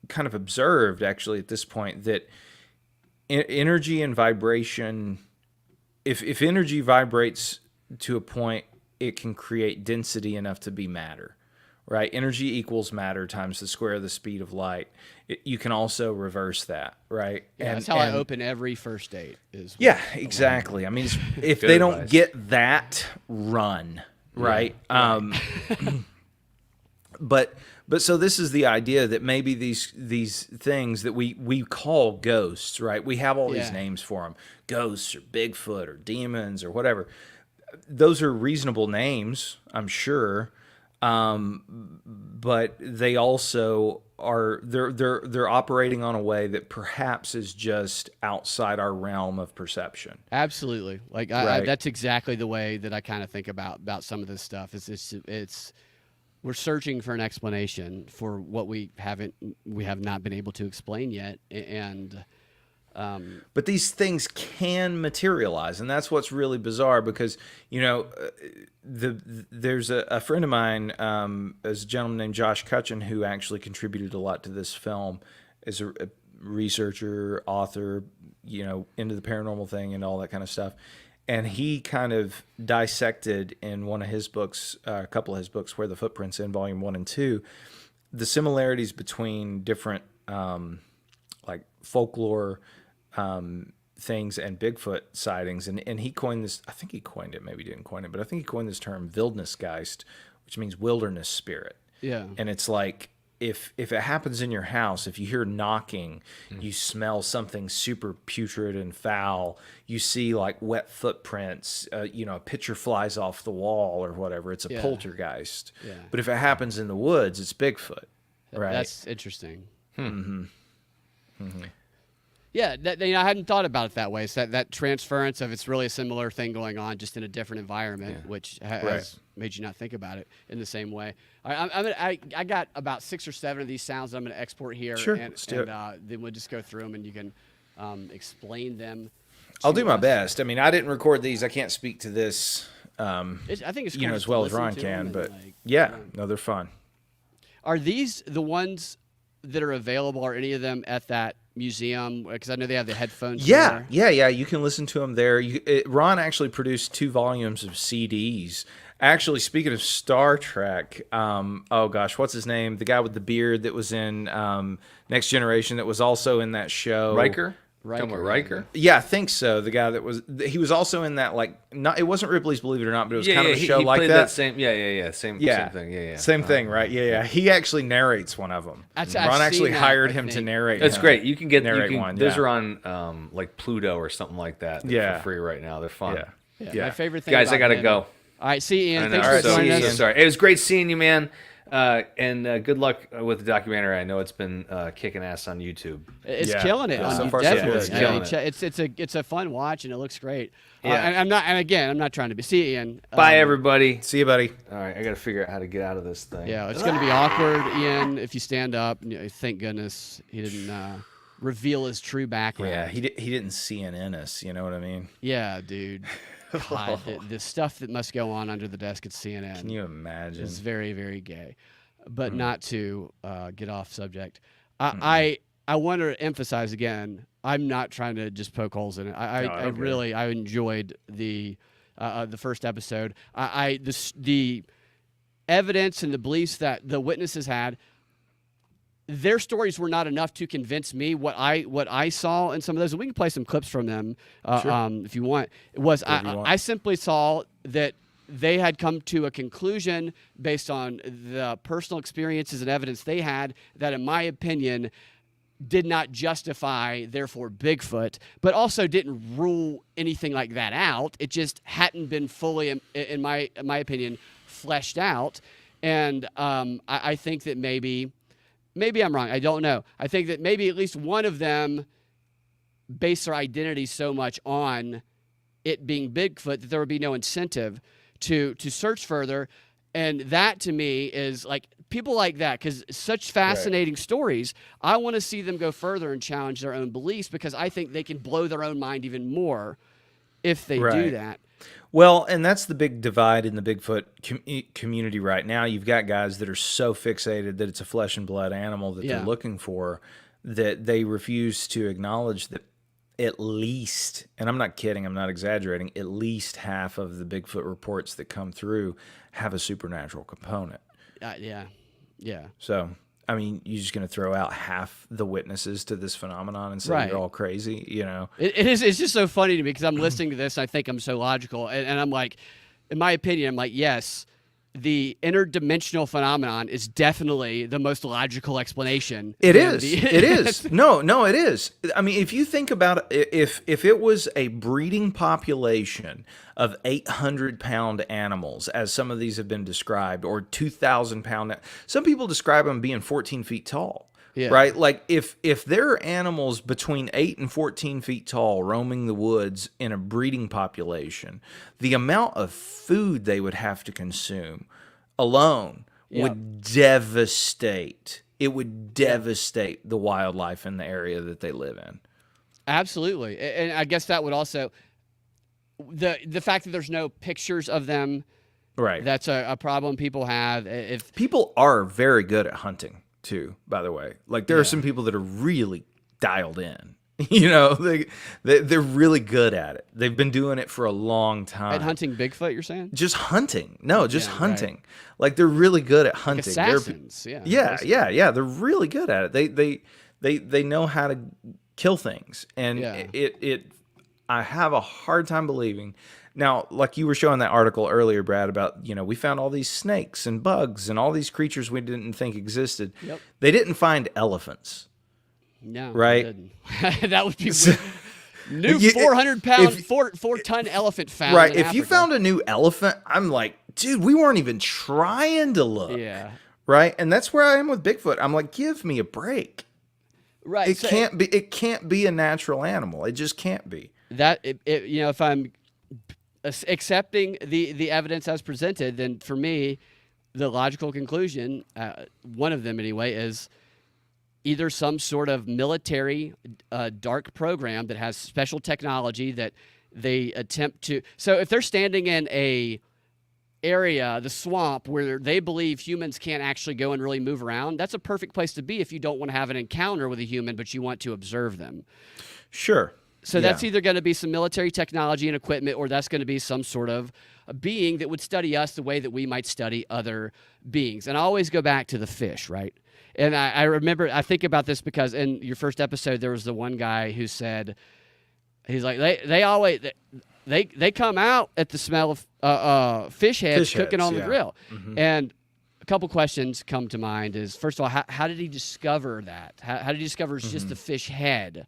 kind of observed actually at this point that energy and vibration, if energy vibrates to a point, it can create density enough to be matter. Right, energy equals matter times the square of the speed of light. You can also reverse that, right? Yeah, that's how I open every first date. Yeah, exactly. I mean, if they don't advice. get that, run, right? But so this is the idea that maybe these things that we call ghosts, right? We have all these Yeah. names for them, ghosts or Bigfoot or demons or whatever. Those are reasonable names, I'm sure. But they also are they're operating on a way that perhaps is just outside our realm of perception. Absolutely. Like Right. that's exactly the way that I kind of think about some of this stuff. It's we're searching for an explanation for what we have not been able to explain yet, and But these things can materialize, and that's what's really bizarre, because there's a friend of mine, is a gentleman named Josh Cutchin, who actually contributed a lot to this film as a researcher, author, into the paranormal thing and all that kind of stuff. And he kind of dissected in one of his books, a couple of his books, Where the Footprints In, Volume 1 and 2, the similarities between different like folklore things and Bigfoot sightings. And he coined this, I think he coined it, maybe he didn't coin it, but I think he coined this term Wildnisgeist, which means wilderness spirit. yeah. And it's like, if it happens in your house, if you hear knocking, you smell something super putrid and foul, you see like wet footprints, a picture flies off the wall or whatever, it's a Yeah. poltergeist. Yeah. But if it happens in the woods, it's Bigfoot, right? That's interesting. Yeah, I hadn't thought about it that way. So that transference of it's really a similar thing going on, just in a different environment, which has made you not think about it in the same way. All right, I got about 6 or 7 of these sounds that I'm going to export here, Sure, and, let's do it. then we'll just go through them, and you can explain them. I'll to do my us. best. I mean, I didn't record these. I can't speak to this, I think it's cool as just well to as listen Ron to can, them but and, no, they're fun. Are these the ones that are available? Are any of them at that museum? Because I know they have the headphones. Yeah, there. yeah. You can listen to them there. Ron actually produced 2 volumes of CDs. Actually, speaking of Star Trek, oh gosh, what's his name? The guy with the beard that was in Next Generation, that was also in that show. Riker? Riker, Talking about Riker? Yeah, I think so. The guy he was also in that, like, not, it wasn't Ripley's Believe It or Not, but it was kind of a show he like played that. Same thing. Yeah. Same thing, right? Yeah. He actually narrates one of them. I've Ron actually seen that, hired I him to think. narrate. That's great. narrate one. Those yeah. are on like Pluto or something like that. Yeah. For free right now. They're fun. Yeah. Yeah. My favorite thing, guys, about I gotta him- go. All right, see you, Ian. I know. Thanks All for right, joining so us. sorry. It was great seeing you, man. And good luck with the documentary. I know it's been kicking ass on YouTube. It's Yeah. killing it. Yeah. on So you, far, so good. definitely. It's killing it. It's a fun watch and it looks great. Yeah. And I'm not trying to be. See you, Ian. Bye, everybody. See you, buddy. All right, I got to figure out how to get out of this thing. Yeah, it's going to be awkward, Ian, if you stand up. Thank goodness he didn't reveal his true background. Yeah, he didn't CNN us. You know what I mean? Yeah, dude. God, the stuff that must go on under the desk at CNN. Can you imagine? Is very, very gay. But not to get off subject. I want to emphasize again, I'm not trying to just poke holes in it. I really enjoyed the first episode. The evidence and the beliefs that the witnesses had, their stories were not enough to convince me. What I saw in some of those, and we can play some clips from them if you want. I simply saw that they had come to a conclusion based on the personal experiences and evidence they had that, in my opinion, did not justify, therefore, Bigfoot, but also didn't rule anything like that out. It just hadn't been fully, in my opinion, fleshed out. And I think that maybe I'm wrong. I don't know. I think that maybe at least one of them based their identity so much on it being Bigfoot that there would be no incentive to search further. And that, to me, is like people like that, because such fascinating stories, I want to see them go further and challenge their own beliefs, because I think they can blow their own mind even more if they do that. Well, and that's the big divide in the Bigfoot community right now. You've got guys that are so fixated that it's a flesh and blood animal that they're looking for, that they refuse to acknowledge that at least, and I'm not kidding, I'm not exaggerating, at least half of the Bigfoot reports that come through have a supernatural component. Yeah. So, I mean, you're just going to throw out half the witnesses to this phenomenon and say you're all crazy, you know? It's just so funny to me, because I'm listening to this and I think I'm so logical. And I'm like, in my opinion, I'm like, yes, the interdimensional phenomenon is definitely the most logical explanation. It is. It is. No, it is. I mean, if you think about it, if it was a breeding population of 800-pound animals, as some of these have been described, or 2,000-pound, some people describe them being 14 feet tall. Yeah. Right? Like if there are animals between 8 and 14 feet tall roaming the woods in a breeding population, the amount of food they would have to consume alone would devastate. It would devastate the wildlife in the area that they live in. Absolutely. And I guess that would also, the fact that there's no pictures of them, right? That's a problem people have. If people are very good at hunting too, by the way. Like there are some people that are really dialed in. You know, they're really good at it. They've been doing it for a long time. At hunting Bigfoot, you're saying? Just hunting. No, just hunting. Right. Like they're really good at hunting. Like assassins. Yeah. They're really good at it. They know how to kill things. And I have a hard time believing. Now, like you were showing that article earlier, Brad, about, we found all these snakes and bugs and all these creatures we didn't think existed. Yep. They didn't find elephants. No, right? That would be weird. New 400-pound, 4-ton elephant found. Right. In if Africa. You found a new elephant, I'm like, dude, we weren't even trying to look. Yeah. Right. And that's where I am with Bigfoot. I'm like, give me a break. Right. It can't be a natural animal. It just can't be. If I'm accepting the evidence as presented, then for me, the logical conclusion, one of them anyway, is either some sort of military dark program that has special technology that they attempt to. So if they're standing in a area, the swamp, where they believe humans can't actually go and really move around, that's a perfect place to be if you don't want to have an encounter with a human, but you want to observe them. Sure. So that's either going to be some military technology and equipment, or that's going to be some sort of a being that would study us the way that we might study other beings. And I always go back to the fish, right? And I remember, I think about this because in your first episode, there was the one guy who said, he's like, they come out at the smell of fish heads cooking on the grill. Mm-hmm. And a couple questions come to mind is, first of all, how did he discover that? How did he discover it's just the fish head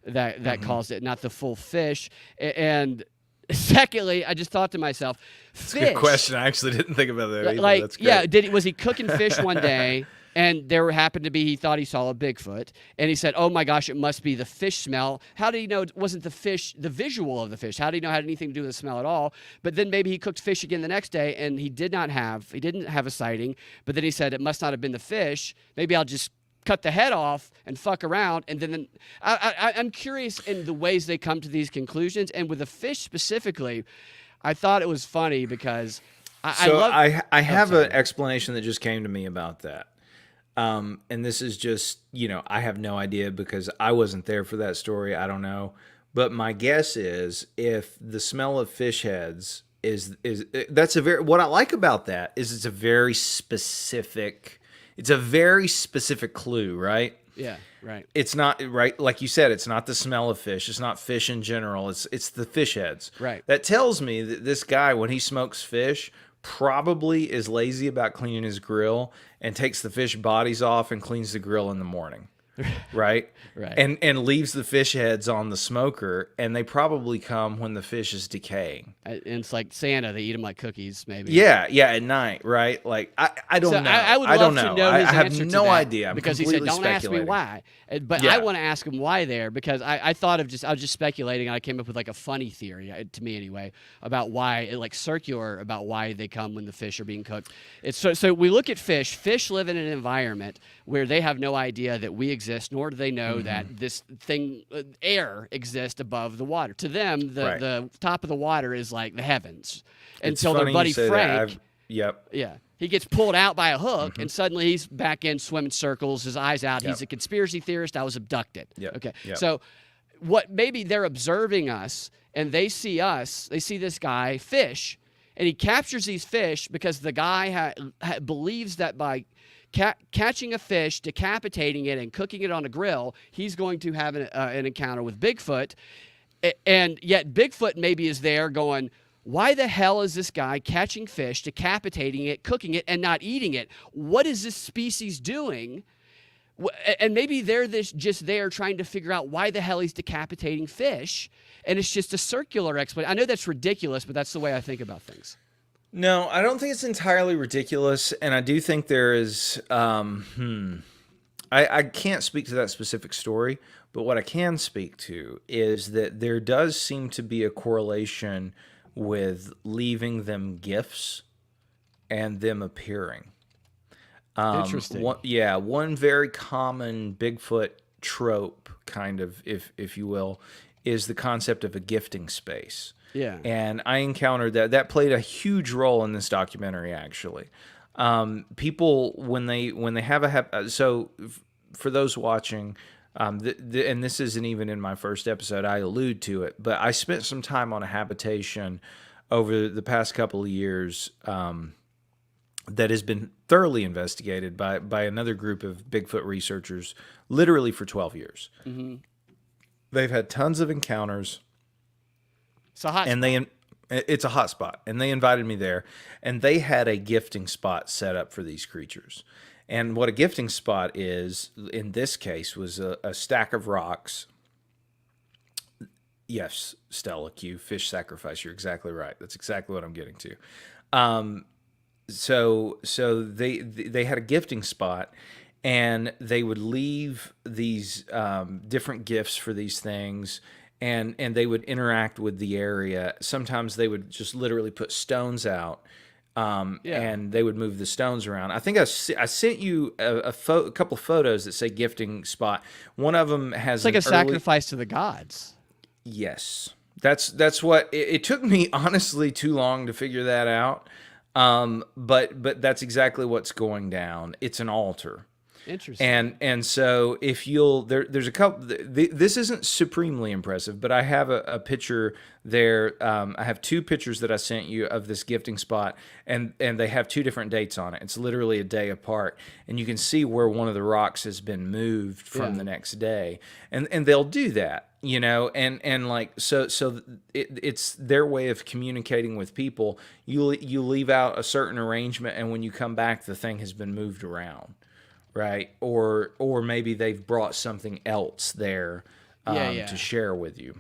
that caused it, not the full fish? And Secondly, I just thought to myself, That's a good question. I actually didn't think about that either. Like, That's great. was he cooking fish one day, and there happened to be, he thought he saw a Bigfoot, and he said, "Oh my gosh, it must be the fish smell." How did he know it wasn't the fish, the visual of the fish? How did he know it had anything to do with the smell at all? But then maybe he cooked fish again the next day, and he didn't have a sighting. But then he said it must not have been the fish. Maybe I'll just cut the head off and fuck around. And then I'm curious in the ways they come to these conclusions. And with the fish specifically, I thought it was funny because I have an explanation that just came to me about that. And this is just, I have no idea because I wasn't there for that story. I don't know. But my guess is if the smell of fish heads what I like about that is it's a very specific clue, right? Yeah, right. It's not, right, like you said, it's not the smell of fish. It's not fish in general. It's the fish heads. Right. That tells me that this guy, when he smokes fish, probably is lazy about cleaning his grill and takes the fish bodies off and cleans the grill in the morning. Right? Right. And leaves the fish heads on the smoker, and they probably come when the fish is decaying. And it's like Santa, they eat them like cookies, maybe. Yeah, at night, right? Like, I don't know. I would love to know his I have answer to no that, idea. I'm because he said, "Don't ask me speculating. why." But Yeah. I want to ask him why there, because I was just speculating, and I came up with like a funny theory, to me anyway, about why, like circular, about why they come when the fish are being cooked. It's so we look at fish. Fish live in an environment where they have no idea that we exist, nor do they know that this thing, air, exists above the water. To them, the top of the water is like the heavens. Until their buddy Frank, Yep. he gets pulled out by a hook, and suddenly he's back in swimming circles, his eyes out. Yep. He's a conspiracy theorist. I was abducted. Yep. Okay. Yep. So what maybe they're observing us, and they see this guy fish, and he captures these fish because the guy believes that by catching a fish, decapitating it, and cooking it on a grill, he's going to have an encounter with Bigfoot. And yet Bigfoot maybe is there going, why the hell is this guy catching fish, decapitating it, cooking it, and not eating it? What is this species doing? And maybe they're just there trying to figure out why the hell he's decapitating fish, and it's just a circular explanation. I know that's ridiculous, but that's the way I think about things. No, I don't think it's entirely ridiculous, and I do think there is. I can't speak to that specific story, but what I can speak to is that there does seem to be a correlation with leaving them gifts and them appearing. Interesting. One very common Bigfoot trope, kind of, if you will, is the concept of a gifting space. Yeah. And I encountered that. That played a huge role in this documentary, actually. People, when they have so for those watching, and this isn't even in my first episode, I allude to it, but I spent some time on a habitation over the past couple of years that has been thoroughly investigated by another group of Bigfoot researchers, literally for 12 years. Mm-hmm. They've had tons of encounters. It's a hot spot. It's a hot spot, and they invited me there, and they had a gifting spot set up for these creatures. And what a gifting spot is, in this case, was a stack of rocks. Yes, Stella Q, fish sacrifice. You're exactly right. That's exactly what I'm getting to. So they had a gifting spot, and they would leave these different gifts for these things. And they would interact with the area. Sometimes they would just literally put stones out, and they would move the stones around. I think I sent you a couple of photos that say gifting spot. One of them has it's like a sacrifice to the gods. Yes, that's what it took me, honestly, too long to figure that out. But that's exactly what's going down. It's an altar. Interesting. And so if there's a couple. This isn't supremely impressive, but I have a picture there. I have two pictures that I sent you of this gifting spot, and they have two different dates on it. It's literally a day apart, and you can see where one of the rocks has been moved from the next day, and they'll do that, and like so it's their way of communicating with people. You leave out a certain arrangement, and when you come back, the thing has been moved around. Right, or maybe they've brought something else there to share with you.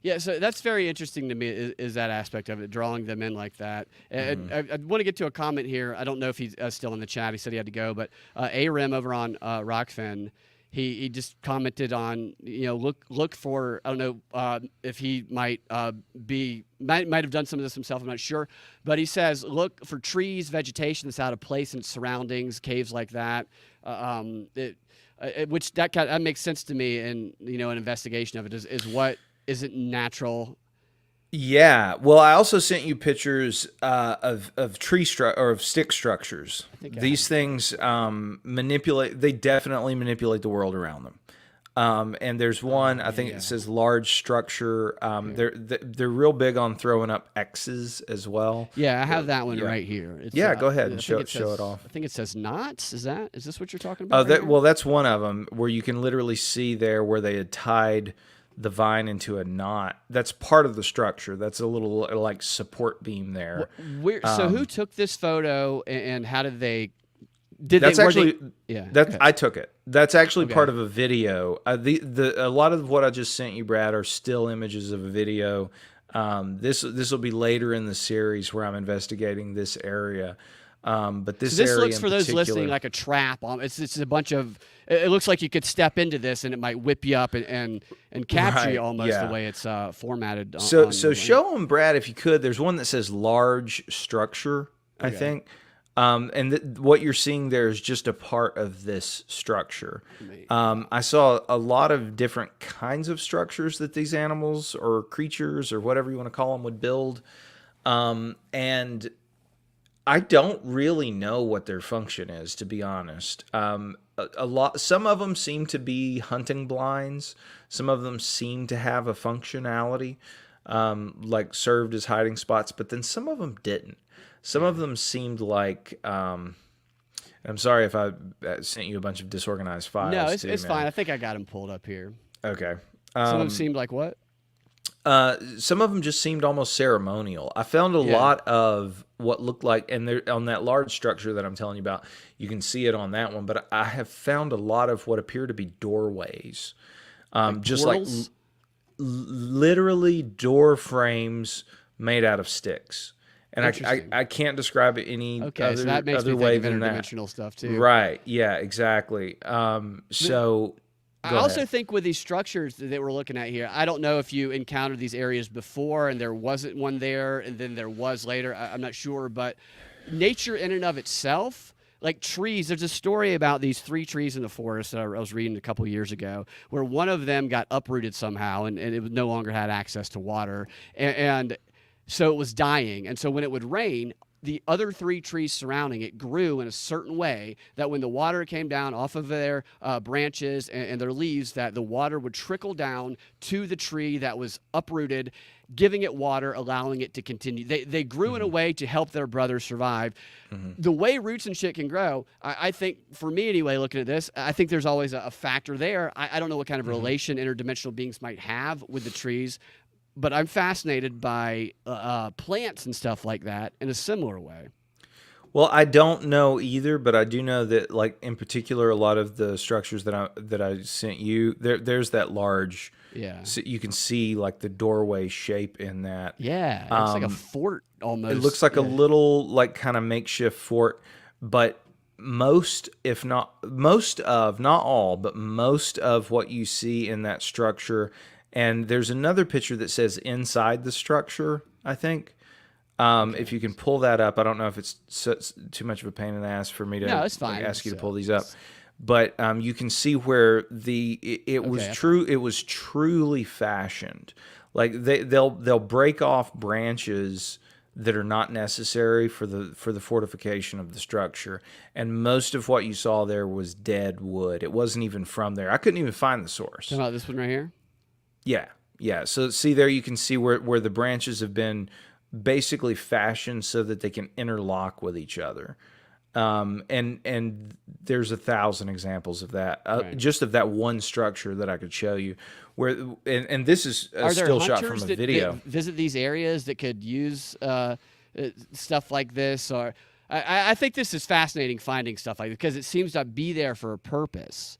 Yeah, so that's very interesting to me is that aspect of it, drawing them in like that. And I want to get to a comment here. I don't know if he's still in the chat. He said he had to go, but A-Rim over on Rockfin, he just commented on, look for, I don't know if he might have done some of this himself, I'm not sure, but he says, look for trees, vegetation that's out of place in its surroundings, caves like that. Which that makes sense to me, and an investigation of it is what isn't natural. Yeah. Well, I also sent you pictures of tree or of stick structures. These things They definitely manipulate the world around them. And there's one, I think it says large structure. They're real big on throwing up X's as well. Yeah, I have that one right here. It's, go ahead and show it off. I think it says knots. Is this what you're talking about? Well, that's one of them where you can literally see there where they had tied the vine into a knot. That's part of the structure. That's a little like support beam there. So who took this photo and how did they? I took it. That's actually part of a video. A lot of what I just sent you, Brad, are still images of a video. This will be later in the series where I'm investigating this area. But this area looks for those listening like a trap. It's a bunch of. It looks like you could step into this and it might whip you up and capture you almost the way it's formatted. So show them, Brad, if you could. There's one that says large structure, I think. And what you're seeing there is just a part of this structure. I saw a lot of different kinds of structures that these animals or creatures or whatever you want to call them would build. And I don't really know what their function is, to be honest. Some of them seem to be hunting blinds. Some of them seem to have a functionality, like served as hiding spots, but then some of them didn't. Some of them seemed like, I'm sorry if I sent you a bunch of disorganized files. No, it's fine. I think I got them pulled up here. Okay. Some of them seemed like what? Some of them just seemed almost ceremonial. I found a lot of what looked like, and on that large structure that I'm telling you about, you can see it on that one, but I have found a lot of what appear to be doorways. Just portals? Like literally door frames made out of sticks. And I can't describe it any other, so that makes other me way think of than interdimensional that. Stuff too. Right. Yeah, exactly. I also think with these structures that we're looking at here, I don't know if you encountered these areas before and there wasn't one there and then there was later. I'm not sure, but nature in and of itself, like trees, there's a story about these 3 trees in the forest that I was reading a couple years ago where one of them got uprooted somehow and it no longer had access to water. And so it was dying. And so when it would rain, the other 3 trees surrounding it grew in a certain way that when the water came down off of their branches and their leaves, that the water would trickle down to the tree that was uprooted, giving it water, allowing it to continue. They grew in a way to help their brothers survive. The way roots and shit can grow, I think, for me anyway, looking at this, I think there's always a factor there. I don't know what kind of relation interdimensional beings might have with the trees, but I'm fascinated by plants and stuff like that in a similar way. Well, I don't know either, but I do know that, like in particular, a lot of the structures that I sent you, there's that large. Yeah. So you can see like the doorway shape in that. Yeah, it looks like a fort almost. It looks like a little like kind of makeshift fort, but not all, but most of what you see in that structure. And there's another picture that says inside the structure, I think. If you can pull that up, I don't know if it's too much of a pain in the ass for me to ask you to pull these up. But you can see where it was truly fashioned. Like they'll break off branches that are not necessary for the fortification of the structure. And most of what you saw there was dead wood. It wasn't even from there. I couldn't even find the source. Talking about this one right here? Yeah. So see there, you can see where the branches have been basically fashioned so that they can interlock with each other. And there's 1,000 examples of that, just of that one structure that I could show you. And this is a still shot from a video. That visit these areas that could use stuff like this, or I think this is fascinating finding stuff like this because it seems to be there for a purpose.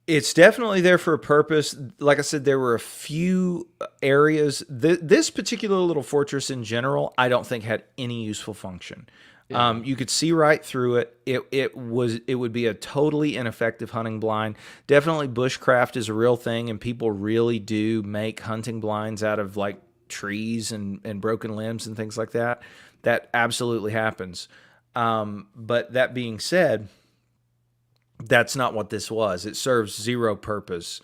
It's definitely there for a purpose. Like I said, there were a few areas. This particular little fortress in general, I don't think had any useful function. You could see right through it. It would be a totally ineffective hunting blind. Definitely bushcraft is a real thing, and people really do make hunting blinds out of like trees and broken limbs and things like that. That absolutely happens. But that being said, that's not what this was. It serves zero purpose.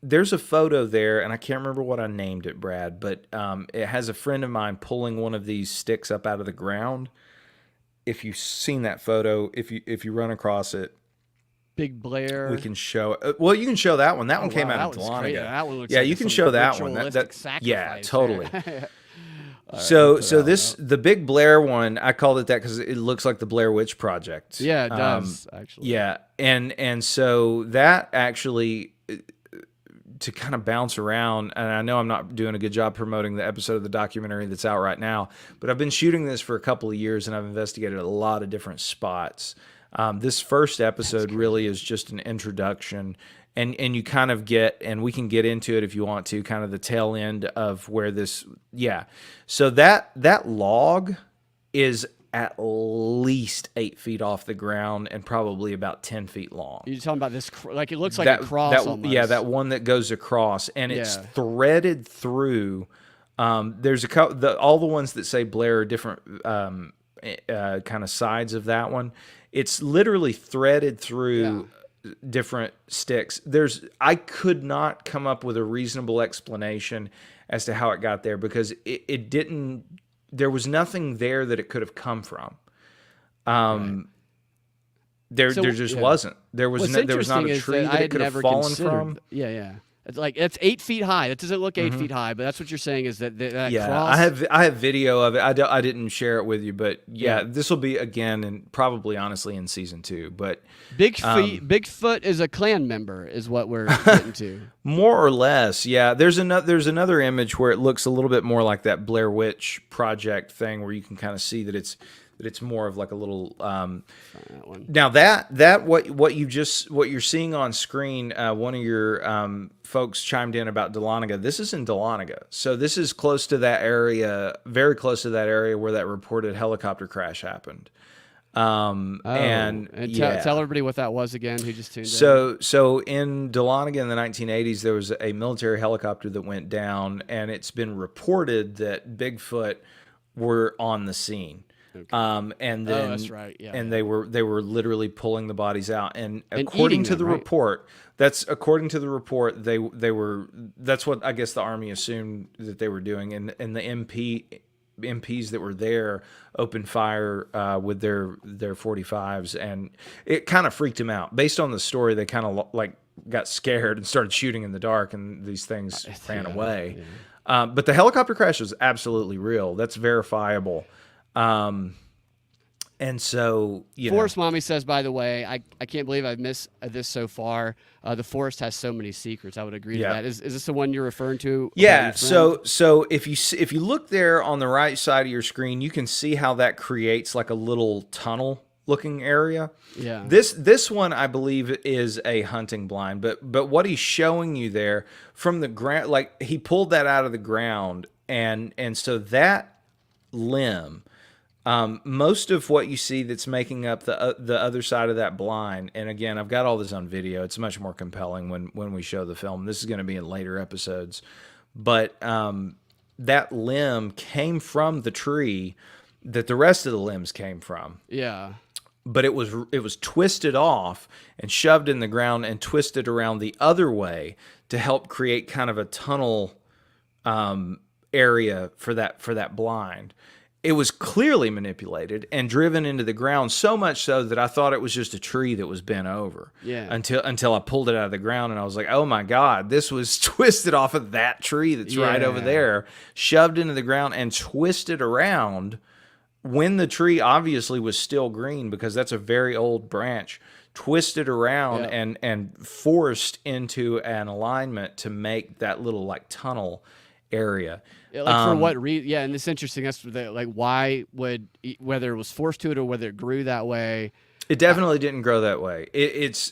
There's a photo there, and I can't remember what I named it, Brad, but it has a friend of mine pulling one of these sticks up out of the ground. If you've seen that photo, if you run across it, Big Blair. we can show it. Well, you can show that one. That one came out of Dahlonega. That one looks Yeah, like you can show that one. Yeah, sacrifice totally. there. So the Big Blair one, I called it that because it looks like the Blair Witch Project. Yeah, it does, actually. Yeah, and so that actually, to kind of bounce around, and I know I'm not doing a good job promoting the episode of the documentary that's out right now, but I've been shooting this for a couple of years, and I've investigated a lot of different spots. This first episode really is just an introduction, and you kind of get, and we can get into it if you want to, kind of the tail end of where this, yeah. So that log is at least 8 feet off the ground and probably about 10 feet long. You're talking about this, like it looks like a cross almost. Yeah, that one that goes across, and it's threaded through. There's a couple, all the ones that say Blair are different kind of sides of that one. It's literally threaded through different sticks. I could not come up with a reasonable explanation as to how it got there, because it didn't. There was nothing there that it could have come from. There just wasn't. There was not a tree that it could have fallen from. Yeah. It's like it's 8 feet high. That doesn't look 8 feet high, but that's what you're saying is that cross. I have video of it. I didn't share it with you, but Yeah. this will be again, and probably honestly in season 2. But Bigfoot is a clan member, is what we're getting to. More or less, yeah. There's another image where it looks a little bit more like that Blair Witch Project thing, where you can kind of see that it's more of like a little. Now what you're seeing on screen, one of your folks chimed in about Dahlonega. This is in Dahlonega, so this is close to that area, very close to that area where that reported helicopter crash happened. Tell everybody what that was again, who just tuned in. So in Dahlonega in the 1980s, there was a military helicopter that went down, and it's been reported that Bigfoot were on the scene. Okay. And then, that's right. Yeah. And they were literally pulling the bodies out. And eating according to them, the right? report, that's what I guess the Army assumed that they were doing. And the MPs that were there opened fire with their 45s, and it kind of freaked them out. Based on the story, they kind of like got scared and started shooting in the dark, and these things ran away. Yeah. But the helicopter crash was absolutely real. That's verifiable. And so, Forest Mommy says, by the way, I can't believe I've missed this so far. The forest has so many secrets. I would agree to that. Is this the one you're referring to? Yeah. So if you look there on the right side of your screen, you can see how that creates like a little tunnel looking area. Yeah. This one, I believe, is a hunting blind, but what he's showing you there from the ground, like he pulled that out of the ground, and so that limb, most of what you see that's making up the other side of that blind, and again, I've got all this on video. It's much more compelling when we show the film. This is going to be in later episodes, but that limb came from the tree that the rest of the limbs came from. Yeah. But it was twisted off and shoved in the ground and twisted around the other way to help create kind of a tunnel area for that blind. It was clearly manipulated and driven into the ground, so much so that I thought it was just a tree that was bent over. Yeah. Until I pulled it out of the ground, and I was like, oh my God, this was twisted off of that tree that's right over there, shoved into the ground and twisted around when the tree obviously was still green, because that's a very old branch, twisted around and forced into an alignment to make that little like tunnel area. Like for what reason? Yeah, and it's interesting. That's like why would, whether it was forced to it or whether it grew that way. It definitely didn't grow that way. It's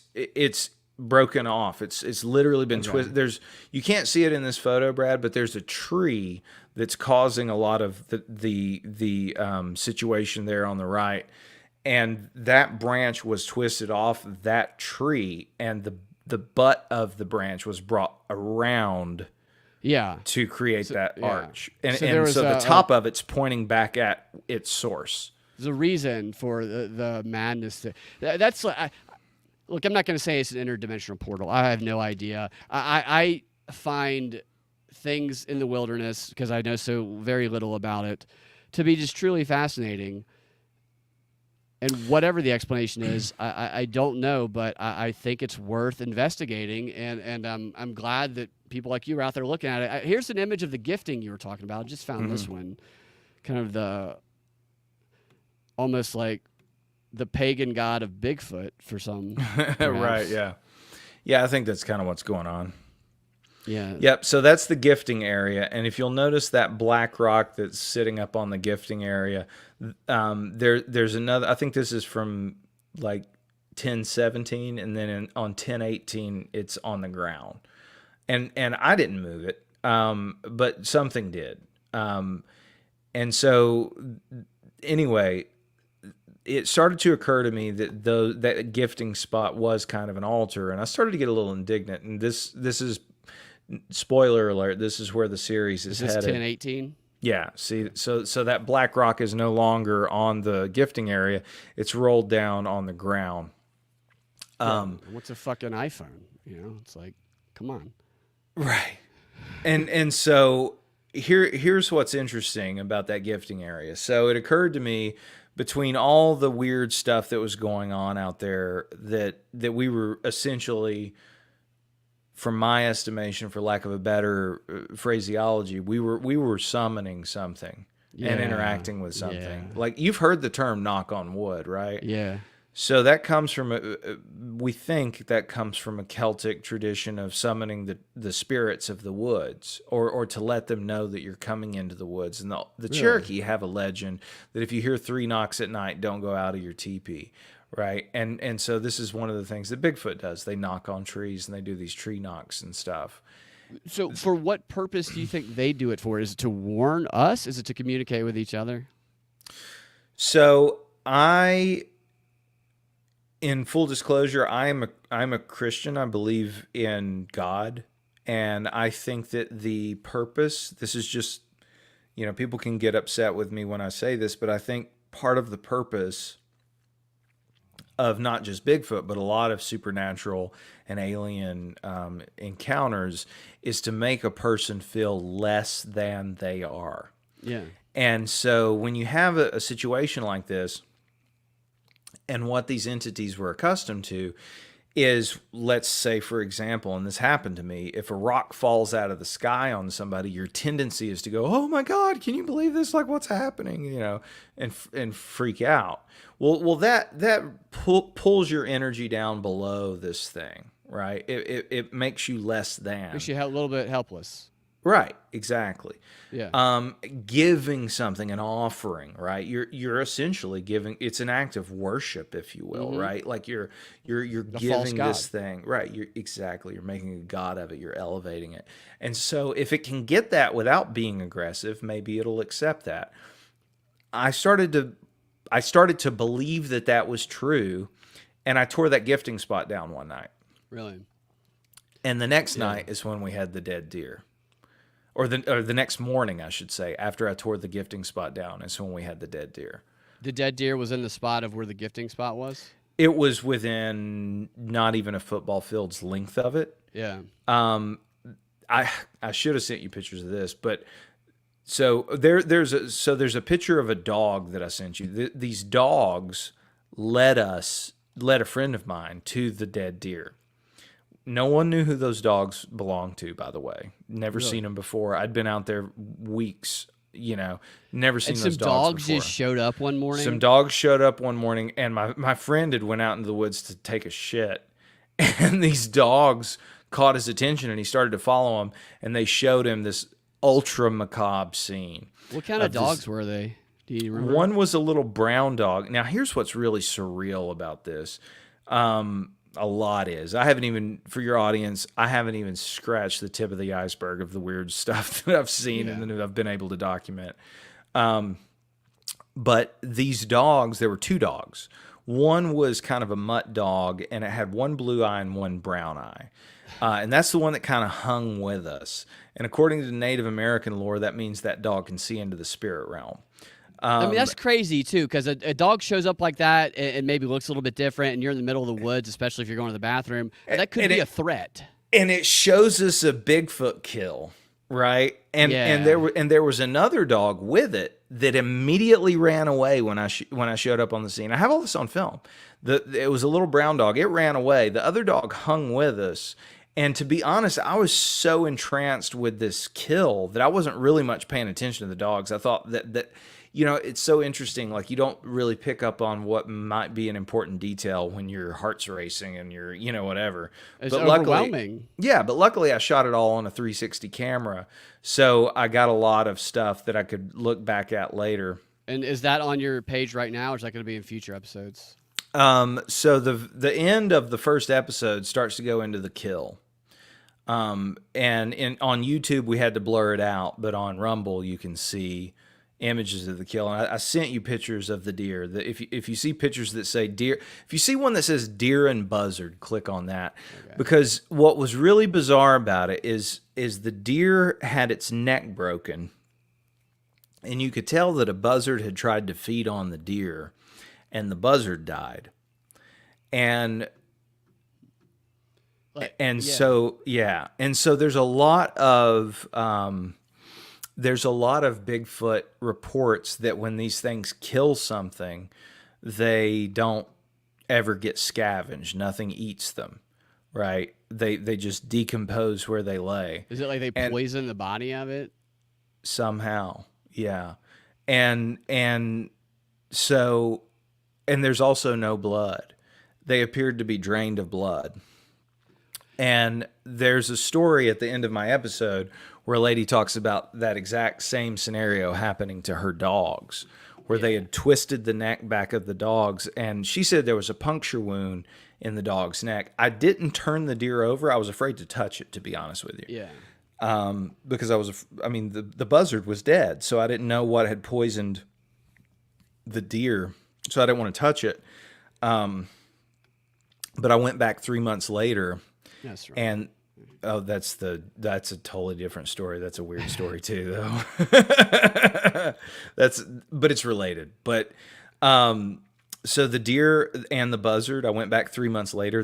broken off. It's literally been twisted. You can't see it in this photo, Brad, but there's a tree that's causing a lot of the situation there on the right, and that branch was twisted off that tree, and the butt of the branch was brought around. Yeah. To create that arch. And so, so the top of it's pointing back at its source. There's a reason for the madness. That's look, I'm not going to say it's an interdimensional portal. I have no idea. I find things in the wilderness, because I know so very little about it, to be just truly fascinating. And whatever the explanation is, I don't know, but I think it's worth investigating. And I'm glad that people like you are out there looking at it. Here's an image of the gifting you were talking about. I just found this one, kind of almost like the pagan god of Bigfoot for some. Right, yeah. Yeah, I think that's kind of what's going on. Yeah. Yep, so that's the gifting area. And if you'll notice that black rock that's sitting up on the gifting area, there's another, I think this is from like 1017, and then on 1018, it's on the ground. And I didn't move it, but something did. And so anyway, it started to occur to me that that gifting spot was kind of an altar, and I started to get a little indignant. And this is, spoiler alert, this is where the series is headed. 1018? Yeah. See, so that black rock is no longer on the gifting area; it's rolled down on the ground. What's a fucking iPhone? It's like, come on. Right. And so here's what's interesting about that gifting area. So it occurred to me, between all the weird stuff that was going on out there, that we were essentially, from my estimation, for lack of a better phraseology, we were summoning something and interacting with something. Yeah. Like, you've heard the term knock on wood, right? Yeah. So that comes from we think that comes from a Celtic tradition of summoning the spirits of the woods, or to let them know that you're coming into the woods. And the Cherokee have a legend that if you hear 3 knocks at night, don't go out of your teepee, right? And so this is one of the things that Bigfoot does. They knock on trees, and they do these tree knocks and stuff. So for what purpose do you think they do it for? Is it to warn us? Is it to communicate with each other? So in full disclosure, I'm a Christian. I believe in God, and I think that the purpose, this is just, people can get upset with me when I say this, but I think part of the purpose of not just Bigfoot, but a lot of supernatural and alien encounters is to make a person feel less than they are. Yeah. And so when you have a situation like this, and what these entities were accustomed to is, let's say, for example, and this happened to me, if a rock falls out of the sky on somebody, your tendency is to go, "Oh my God, can you believe this? Like, what's happening?" And freak out. Well, that pulls your energy down below this thing, right? It makes you less than. Makes you a little bit helpless. Right, exactly. Yeah. Giving something, an offering, right? You're essentially giving. It's an act of worship, if you will, right? Like you're giving this thing, right? You're making a god of it. You're elevating it. And so if it can get that without being aggressive, maybe it'll accept that. I started to believe that was true, and I tore that gifting spot down one night. Really? And the next night is when we had the dead deer. Or the next morning, I should say, after I tore the gifting spot down, is when we had the dead deer. The dead deer was in the spot of where the gifting spot was? It was within not even a football field's length of it. Yeah. I should have sent you pictures of this, but so there's a picture of a dog that I sent you. These dogs led a friend of mine to the dead deer. No one knew who those dogs belonged to, by the way. Never seen them before. I'd been out there weeks, never seen those dogs before. Some dogs just showed up one morning? Some dogs showed up one morning, and my friend had went out into the woods to take a shit, and these dogs caught his attention, and he started to follow them, and they showed him this ultra macabre scene. What kind of dogs were they? Do you remember? One was a little brown dog. Now, here's what's really surreal about this. A lot is. I haven't even, for your audience, I haven't even scratched the tip of the iceberg of the weird stuff that I've seen and that I've been able to document. But these dogs, there were 2 dogs. One was kind of a mutt dog, and it had one blue eye and one brown eye. And that's the one that kind of hung with us. And according to Native American lore, that means that dog can see into the spirit realm. I mean, that's crazy, too, because a dog shows up like that and maybe looks a little bit different, and you're in the middle of the woods, especially if you're going to the bathroom. That could be a threat. And it shows us a Bigfoot kill, right? And there was another dog with it that immediately ran away when I showed up on the scene. I have all this on film. It was a little brown dog. It ran away. The other dog hung with us. And to be honest, I was so entranced with this kill that I wasn't really much paying attention to the dogs. I thought that it's so interesting. Like, you don't really pick up on what might be an important detail when your heart's racing and you're, whatever. It's but overwhelming. Luckily I shot it all on a 360 camera. So I got a lot of stuff that I could look back at later. And is that on your page right now, or is that going to be in future episodes? So the end of the first episode starts to go into the kill. And on YouTube we had to blur it out, but on Rumble you can see images of the kill. And I sent you pictures of the deer. If you see pictures that say deer, if you see one that says deer and buzzard, click on that. Okay. Because what was really bizarre about it is the deer had its neck broken, and you could tell that a buzzard had tried to feed on the deer, and the buzzard died. And so there's a lot of Bigfoot reports that when these things kill something, they don't ever get scavenged. Nothing eats them, right? They just decompose where they lay. Is it like they poison the body of it? Somehow, yeah. And there's also no blood. They appeared to be drained of blood. And there's a story at the end of my episode where a lady talks about that exact same scenario happening to her dogs, where they had twisted the neck back of the dogs. And she said there was a puncture wound in the dog's neck. I didn't turn the deer over. I was afraid to touch it, to be honest with you. Yeah. Because the buzzard was dead. So I didn't know what had poisoned the deer. So I didn't want to touch it. But I went back 3 months later. That's right. And that's a totally different story. That's a weird story too, though. But it's related. But so the deer and the buzzard, I went back 3 months later.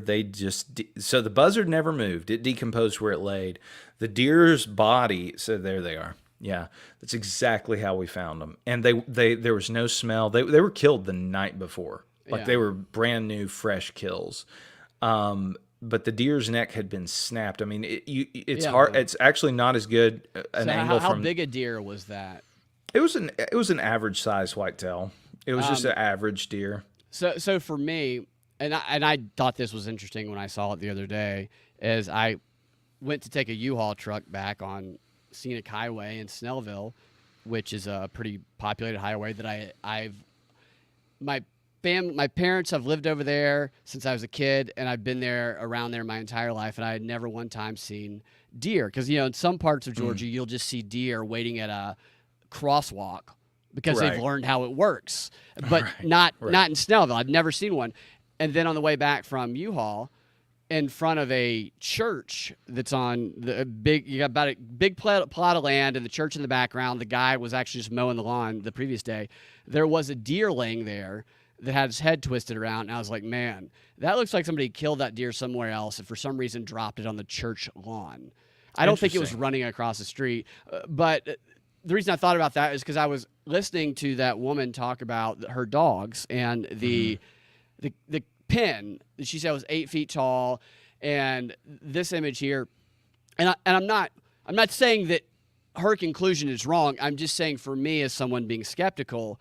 So the buzzard never moved. It decomposed where it laid. The deer's body, so there they are. Yeah, that's exactly how we found them. And there was no smell. They were killed the night before. Like they were brand new, fresh kills. But the deer's neck had been snapped. I mean, it's hard. It's actually not as good an angle. How big a deer was that? It was an average size whitetail. It was just an average deer. So for me, and I thought this was interesting when I saw it the other day, is I went to take a U-Haul truck back on Scenic Highway in Snellville, which is a pretty populated highway that my parents have lived over there since I was a kid, and I've been around there my entire life, and I had never one time seen deer. Because, in some parts of Georgia, you'll just see deer waiting at a crosswalk because they've learned how it works. But not in Snellville. I've never seen one. And then on the way back from U-Haul, in front of a church that's on you got about a big plot of land and the church in the background. The guy was actually just mowing the lawn the previous day. There was a deer laying there that had his head twisted around, and I was like, man, that looks like somebody killed that deer somewhere else and for some reason dropped it on the church lawn. I don't think it was running across the street, but the reason I thought about that is because I was listening to that woman talk about her dogs and the pen that she said was 8 feet tall, and this image here, and I'm not saying that her conclusion is wrong. I'm just saying, for me as someone being skeptical,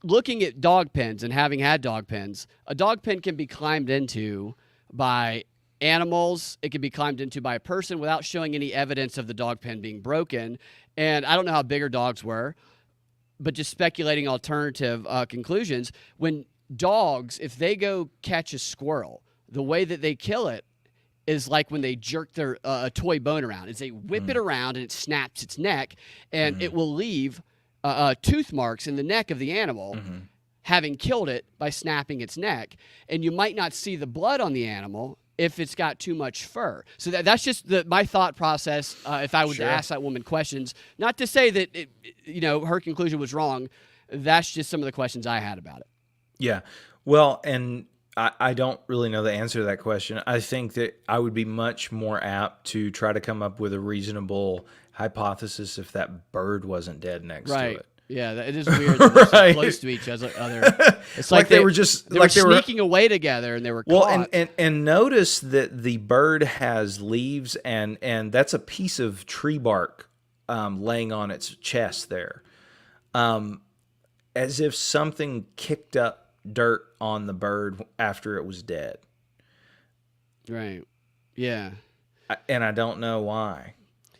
looking at dog pens and having had dog pens, a dog pen can be climbed into by animals. It can be climbed into by a person without showing any evidence of the dog pen being broken. And I don't know how big her dogs were, but just speculating alternative conclusions. When dogs, if they go catch a squirrel, the way that they kill it is like when they jerk their a toy bone around. Is they whip it around and it snaps its neck, and it will leave tooth marks in the neck of the animal, having killed it by snapping its neck. And you might not see the blood on the animal if it's got too much fur. So that's just my thought process. If I would ask that woman questions, not to say that her conclusion was wrong. That's just some of the questions I had about it. Yeah. Well, and I don't really know the answer to that question. I think that I would be much more apt to try to come up with a reasonable hypothesis if that bird wasn't dead next to it. Yeah, it is weird that they're so close to each other. It's like they were sneaking away together and they were caught. Well, and notice that the bird has leaves and that's a piece of tree bark laying on its chest there, as if something kicked up dirt on the bird after it was dead. Right. Yeah. And I don't know why.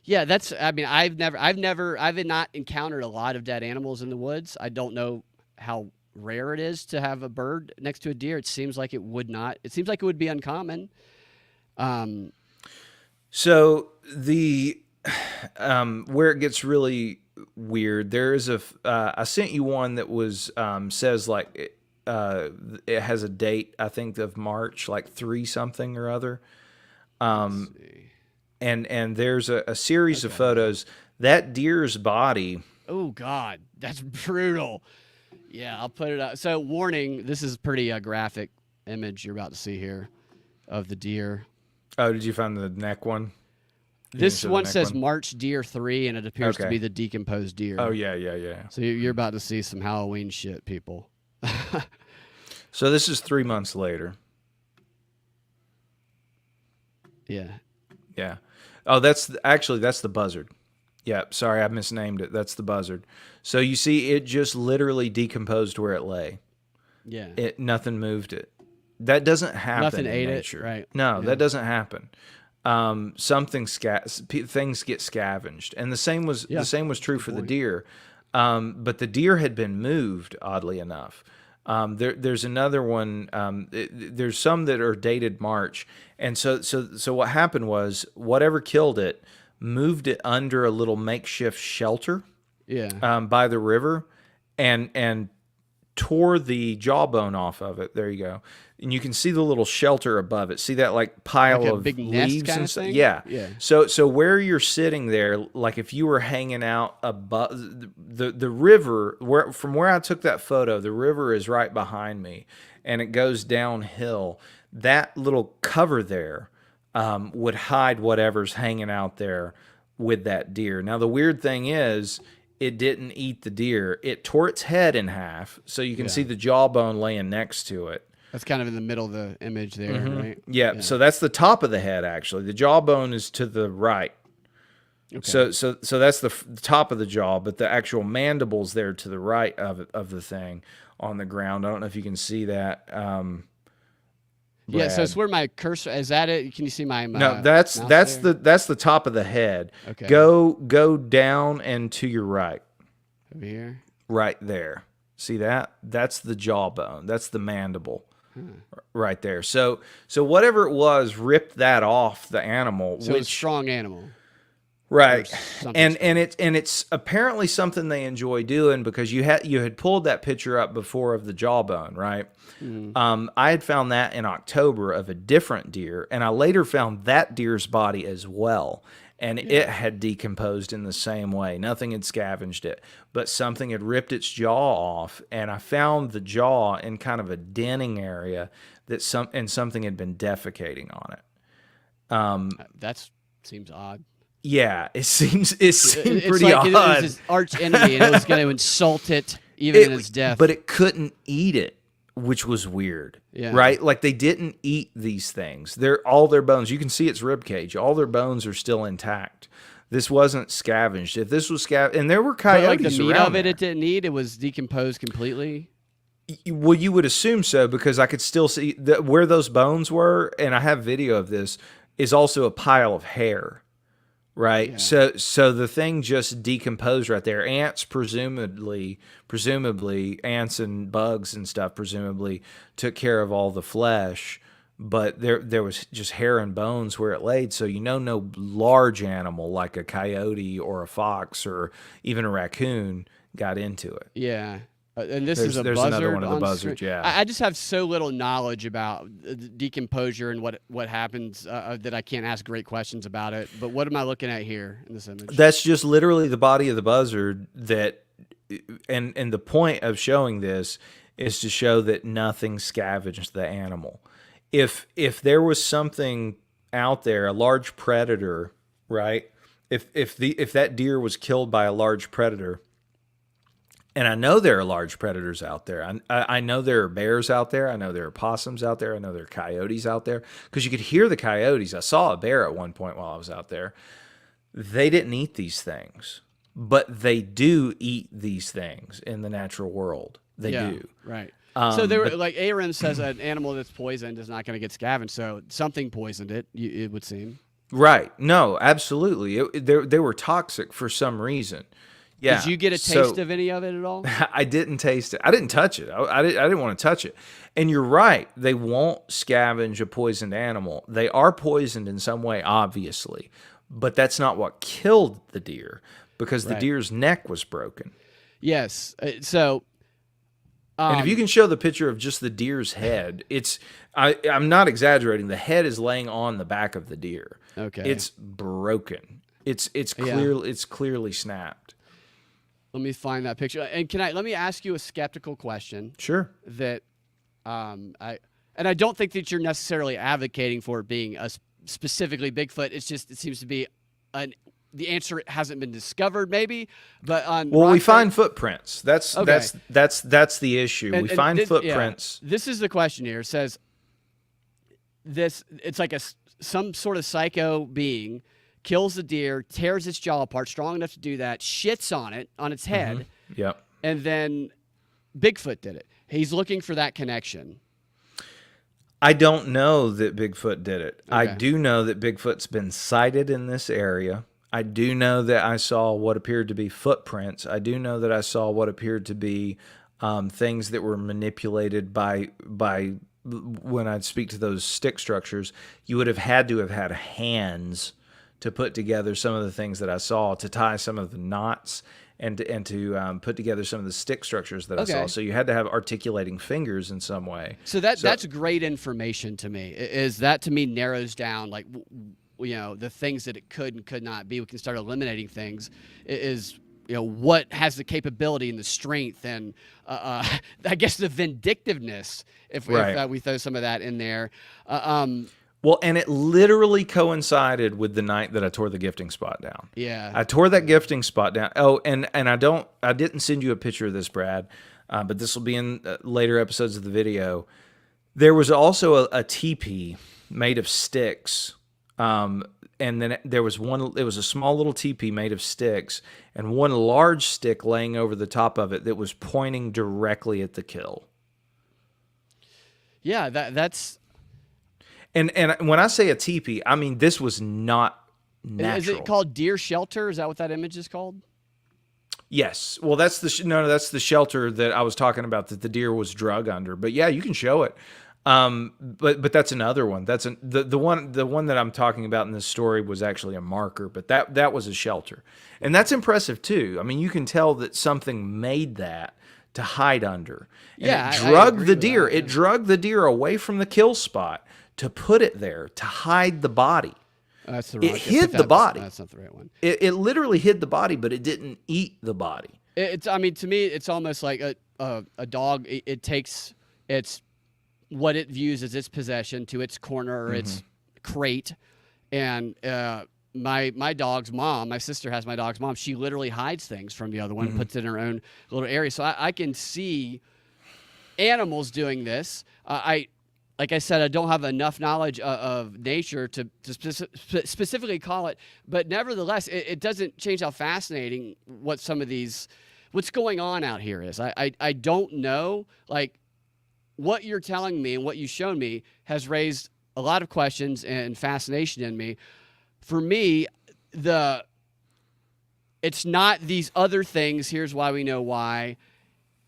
Yeah, I've not encountered a lot of dead animals in the woods. I don't know how rare it is to have a bird next to a deer. It seems like it would not. It seems like it would be uncommon. So the where it gets really weird, there is I sent you one that was says like it has a date, I think, of March, like 3 something or other. And there's a series of photos. That deer's body. Oh God, that's brutal. Yeah, I'll put it up. So warning, this is pretty graphic image you're about to see here of the deer. Oh, did you find the neck one? This one says March deer 3, and it appears to be the decomposed deer. Oh yeah. So you're about to see some Halloween shit, people. So this is 3 months later. Yeah. Yeah. Oh, that's the buzzard. Yeah, sorry, I misnamed it. That's the buzzard. So you see, it just literally decomposed where it lay. Yeah. Nothing moved it. That doesn't happen. Nothing ate nature. it, right? No, that doesn't happen. Things get scavenged, and the same was true for the deer. But the deer had been moved, oddly enough. There's another one. There's some that are dated March, and so what happened was whatever killed it moved it under a little makeshift shelter. Yeah. By the river, and tore the jawbone off of it. There you go. And you can see the little shelter above it. See that like pile like a of big nest leaves kind and of stuff? thing? Yeah. Yeah. So where you're sitting there, like if you were hanging out above the river, from where I took that photo, the river is right behind me and it goes downhill. That little cover there would hide whatever's hanging out there with that deer. Now the weird thing is, it didn't eat the deer. It tore its head in half, so you can see the jawbone laying next to it. That's kind of in the middle of the image there, right? Yeah, so that's the top of the head, actually. The jawbone is to the right. Okay. So that's the top of the jaw, but the actual mandible's there to the right of the thing on the ground. I don't know if you can see that. Yeah, so it's where my cursor is. That it? Can you see my? No, that's the top of the head. Okay. Go down and to your right. Over here. Right there. See that? That's the jawbone. That's the mandible. Right there. So whatever it was ripped that off the animal. So it's a strong animal. Right. And it's apparently something they enjoy doing because you had pulled that picture up before of the jawbone, right? Mm. I had found that in October of a different deer, and I later found that deer's body as well. And it had decomposed in the same way. Nothing had scavenged it, but something had ripped its jaw off, and I found the jaw in kind of a denning area something had been defecating on it. That seems odd. Yeah, it seems pretty like odd. It was his arch enemy, and it was going to insult it even in its death. But it couldn't eat it, which was weird. Yeah. Right? Like they didn't eat these things. All their bones. You can see its rib cage. All their bones are still intact. This wasn't scavenged. If this was scavenged, and there were coyotes like the meat around of it, there. it didn't eat. It was decomposed completely. Well, you would assume so because I could still see where those bones were, and I have video of this. Is also a pile of hair. Right. Yeah. So the thing just decomposed right there. Ants presumably ants and bugs and stuff presumably took care of all the flesh but there was just hair and bones where it laid. So no large animal like a coyote or a fox or even a raccoon got into it. Yeah. And this is a there's buzzard. another one of the on buzzards, screen. yeah. I just have so little knowledge about decomposure and what happens that I can't ask great questions about it. But what am I looking at here in this image? That's just literally the body of the buzzard and the point of showing this is to show that nothing scavenged the animal. If there was something out there, a large predator, right? If that deer was killed by a large predator, and I know there are large predators out there. I know there are bears out there. I know there are possums out there. I know there are coyotes out there because you could hear the coyotes. I saw a bear at one point while I was out there. They didn't eat these things, but they do eat these things in the natural world. They do. Right. So there, like Aaron says, an animal that's poisoned is not going to get scavenged. So something poisoned it. It would seem. Right. No, absolutely. They were toxic for some reason. Yeah. Did you get a taste of any of it at all? I didn't taste it. I didn't touch it. I didn't want to touch it. And you're right. They won't scavenge a poisoned animal. They are poisoned in some way, obviously. But that's not what killed the deer because the deer's neck was broken. Yes. So... and if you can show the picture of just the deer's head, I'm not exaggerating. The head is laying on the back of the deer. Okay. It's broken. It's clearly snapped. Let me find that picture. And let me ask you a skeptical question. Sure. That I don't think that you're necessarily advocating for it being specifically Bigfoot. It's just it seems to be the answer hasn't been discovered, maybe. But we find footprints. That's the issue. We find footprints. Yeah. This is the question here. It says it's like some sort of psycho being kills the deer, tears its jaw apart, strong enough to do that, shits on its head. Mm-hmm. Yep. And then Bigfoot did it. He's looking for that connection. I don't know that Bigfoot did it. Okay. I do know that Bigfoot's been sighted in this area. I do know that I saw what appeared to be footprints. I do know that I saw what appeared to be things that were manipulated by when I'd speak to those stick structures. You would have had to have had hands to put together some of the things that I saw, to tie some of the knots and to put together some of the stick structures that I saw. So you had to have articulating fingers in some way. So that's great information to me. Is that to me narrows down like the things that it could and could not be. We can start eliminating things. Is what has the capability and the strength and I guess the vindictiveness if we throw some of that in there. Well, and it literally coincided with the night that I tore the gifting spot down. Yeah. I tore that gifting spot down. Oh, and I didn't send you a picture of this, Brad, but this will be in later episodes of the video. There was also a teepee made of sticks. And then there was it was a small little teepee made of sticks and one large stick laying over the top of it that was pointing directly at the kill. Yeah, that's... And when I say a teepee, I mean this was not natural. Is it called deer shelter? Is that what that image is called? Yes. Well, that's that's the shelter that I was talking about that the deer was drug under. But yeah, you can show it. But that's another one. That's the one that I'm talking about in this story was actually a marker, but that was a shelter, and that's impressive too. I mean, you can tell that something made that to hide under. And it drugged the deer. It drugged the deer away from the kill spot to put it there to hide the body. That's the right. It hid the body. That's not the right one. It literally hid the body, but it didn't eat the body. I mean, to me, it's almost like a dog. It takes what it views as its possession to its corner or its crate. And my dog's mom, my sister has my dog's mom, she literally hides things from the other one and puts it in her own little area. So I can see animals doing this. Like I said, I don't have enough knowledge of nature to specifically call it, but nevertheless, it doesn't change how fascinating what's going on out here is. I don't know, like, what you're telling me and what you've shown me has raised a lot of questions and fascination in me. For me, it's not these other things. Here's why we know why.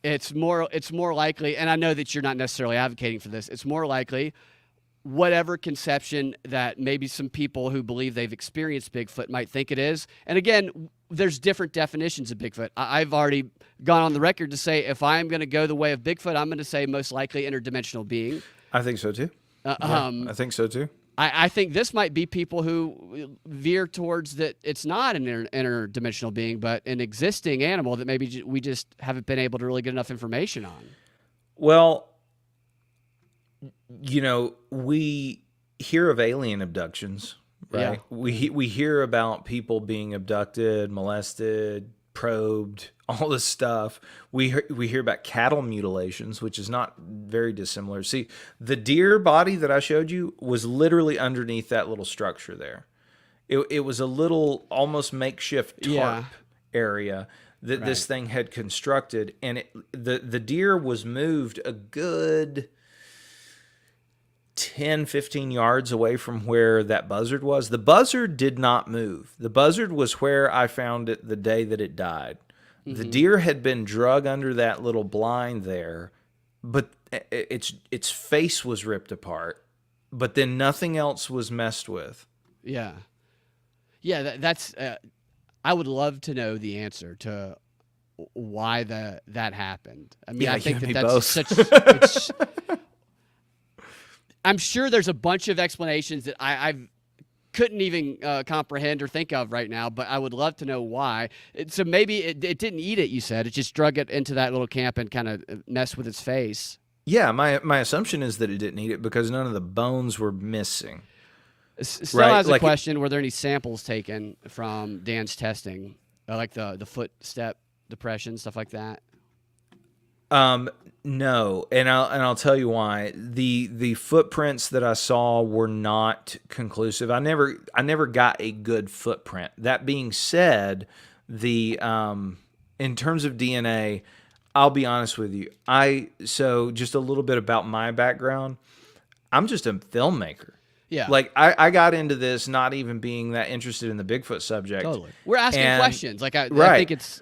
It's more likely, and I know that you're not necessarily advocating for this. It's more likely whatever conception that maybe some people who believe they've experienced Bigfoot might think it is. And again, there's different definitions of Bigfoot. I've already gone on the record to say if I'm going to go the way of Bigfoot, I'm going to say most likely interdimensional being. I think so too. I think so too. I think this might be people who veer towards that it's not an interdimensional being, but an existing animal that maybe we just haven't been able to really get enough information on. Well, we hear of alien abductions, right? Yeah. We hear about people being abducted, molested, probed, all this stuff. We hear about cattle mutilations, which is not very dissimilar. See, the deer body that I showed you was literally underneath that little structure there. It was a little almost makeshift tarp area that this thing had constructed, and the deer was moved a good 10, 15 yards away from where that buzzard was. The buzzard did not move. The buzzard was where I found it the day that it died. The deer had been drug under that little blind there, but its face was ripped apart, but then nothing else was messed with. Yeah. Yeah, that's I would love to know the answer to why that happened. I mean, I think that's such I'm sure there's a bunch of explanations that I couldn't even comprehend or think of right now, but I would love to know why. So maybe it didn't eat it, you said. It just drug it into that little camp and kind of messed with its face. Yeah, my assumption is that it didn't eat it because none of the bones were missing. Still has a question, were there any samples taken from Dan's testing, like the footstep depression, stuff like that? No, and I'll tell you why. The footprints that I saw were not conclusive. I never got a good footprint. That being said, in terms of DNA, I'll be honest with you. So just a little bit about my background. I'm just a filmmaker. Yeah. Like I got into this not even being that interested in the Bigfoot subject. Totally. We're asking questions. Like I think it's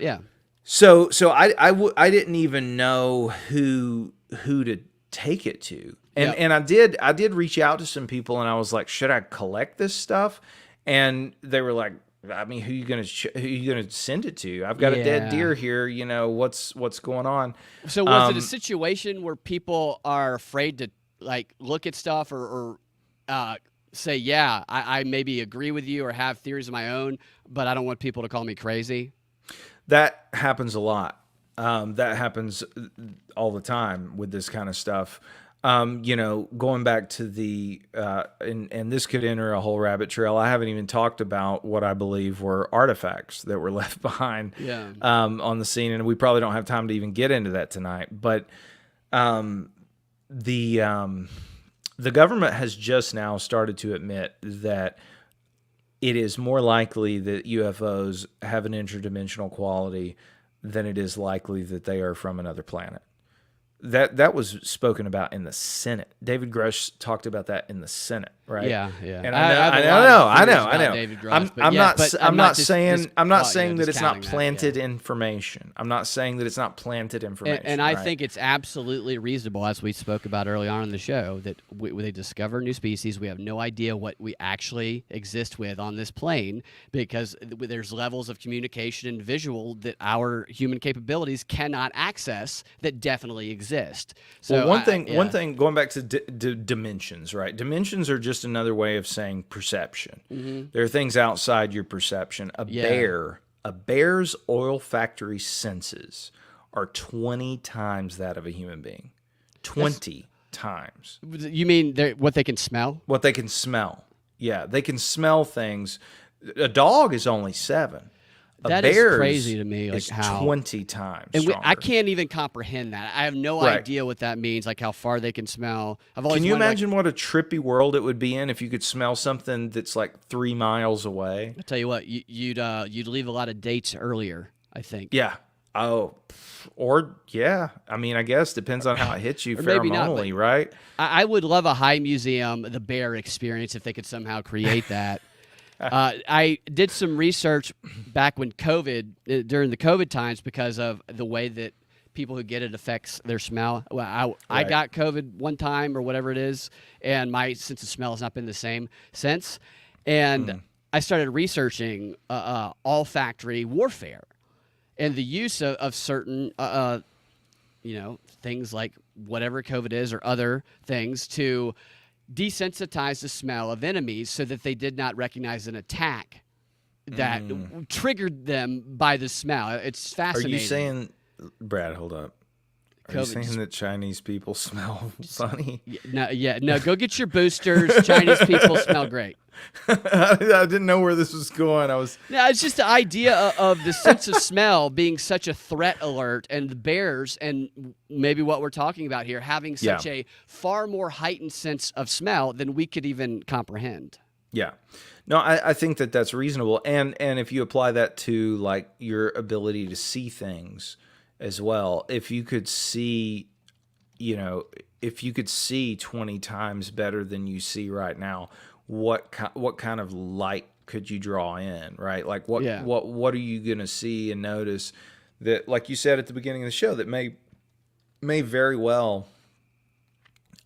So I didn't even know who to take it to, and I did reach out to some people, and I was like, should I collect this stuff? And they were like, I mean, who you gonna send it to? I've got a dead deer here. What's going on? So was it a situation where people are afraid to like look at stuff or say, I maybe agree with you or have theories of my own, but I don't want people to call me crazy? That happens a lot. That happens all the time with this kind of stuff. Going back to the, and this could enter a whole rabbit trail. I haven't even talked about what I believe were artifacts that were left behind on the scene. And we probably don't have time to even get into that tonight. But the government has just now started to admit that it is more likely that UFOs have an interdimensional quality than it is likely that they are from another planet. That was spoken about in the Senate. David Grush talked about that in the Senate, right? Yeah. And I know. David Grush, I'm not saying that it's not discounting planted information. I'm not saying that it's not planted information. And I think it's absolutely reasonable, as we spoke about early on in the show, that they discover new species. We have no idea what we actually exist with on this plane because there's levels of communication and visual that our human capabilities cannot access that definitely exist. So one thing, going back to dimensions, right? Dimensions are just another way of saying perception. Mm-hmm. There are things outside your perception. A bear's olfactory senses are 20 times that of a human being. 20 times. You mean what they can smell? What they can smell. Yeah, they can smell things. A dog is only 7. That is crazy to me. Like is how 20 times. And I can't even comprehend that. I have no idea what that means. Like how far they can smell. Can you imagine what a trippy world it would be in if you could smell something that's like 3 miles away? I tell you what, you'd leave a lot of dates earlier, I think. Yeah. Oh, or yeah. I mean, I guess depends on how it hits you pheromonally, right? I would love a high museum, the bear experience, if they could somehow create that. I did some research back when during the COVID times, because of the way that people who get it affects their smell. Well, I Right. got COVID one time or whatever it is, and my sense of smell has not been the same since. And I started researching olfactory warfare and the use of certain, things like whatever COVID is or other things to desensitize the smell of enemies so that they did not recognize an attack that triggered them by the smell. It's Are fascinating. you saying, Brad, hold up. Are you COVID saying that Chinese people smell funny? No, go get your boosters. Chinese people smell great. I didn't know where this was going. No, it's just the idea of the sense of smell being such a threat alert, and the bears, and maybe what we're talking about here, having such a far more heightened sense of smell than we could even comprehend. Yeah. No, I think that that's reasonable. And if you apply that to like your ability to see things as well, if you could see, if you could see 20 times better than you see right now, what kind of light could you draw in, right? Like what are you going to see and notice that, like you said at the beginning of the show, that may very well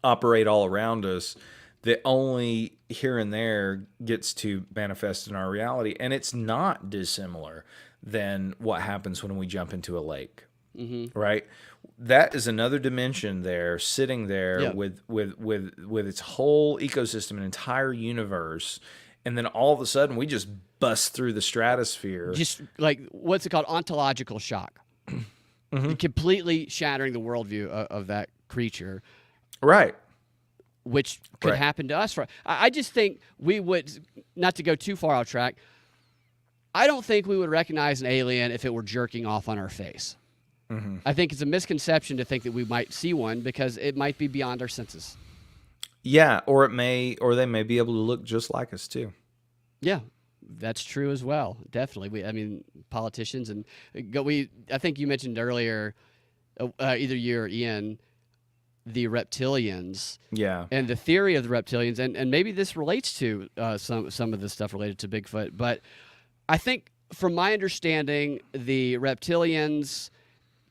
operate all around us, that only here and there gets to manifest in our reality. And it's not dissimilar than what happens when we jump into a lake, right? That is another dimension there, sitting there with its whole ecosystem, an entire universe. And then all of a sudden we just bust through the stratosphere. Just like, what's it called? Ontological shock. Completely shattering the worldview of that creature. Right. Which could happen to us. I just think we would, not to go too far off track, I don't think we would recognize an alien if it were jerking off on our face. I think it's a misconception to think that we might see one because it might be beyond our senses. Yeah, or they may be able to look just like us too. Yeah, that's true as well. Definitely. Politicians and I think you mentioned earlier, either you or Ian, the reptilians. Yeah. And the theory of the reptilians, and maybe this relates to some of the stuff related to Bigfoot, but I think from my understanding, the reptilians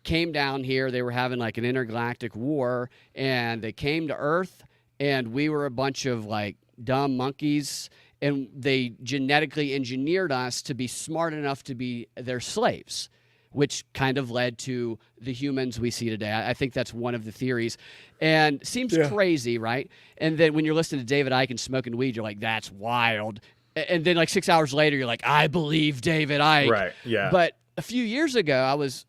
came down here. They were having like an intergalactic war, and they came to Earth, and we were a bunch of like dumb monkeys, and they genetically engineered us to be smart enough to be their slaves, which kind of led to the humans we see today. I think that's one of the theories. And seems crazy, right? And then when you're listening to David Icke smoking weed, you're like, that's wild. And then like 6 hours later, you're like, I believe David Icke. Right, yeah. But a few years ago, I was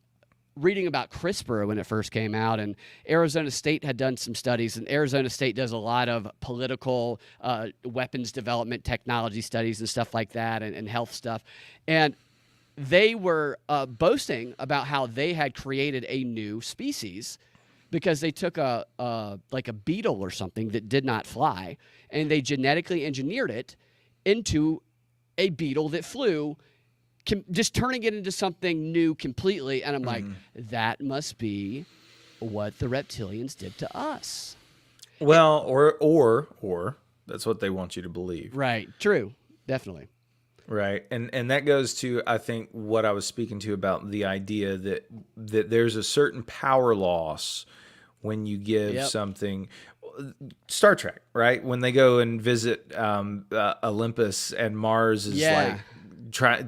reading about CRISPR when it first came out, and Arizona State had done some studies, and Arizona State does a lot of political weapons development technology studies and stuff like that, and health stuff. And they were boasting about how they had created a new species because they took a beetle or something that did not fly, and they genetically engineered it into a beetle that flew, just turning it into something new completely. And I'm like, that must be what the reptilians did to us. Well, or that's what they want you to believe. Right. True. Definitely. Right. And that goes to, I think, what I was speaking to about the idea that there's a certain power loss when you give something. Star Trek, right? When they go and visit Olympus, and Mars is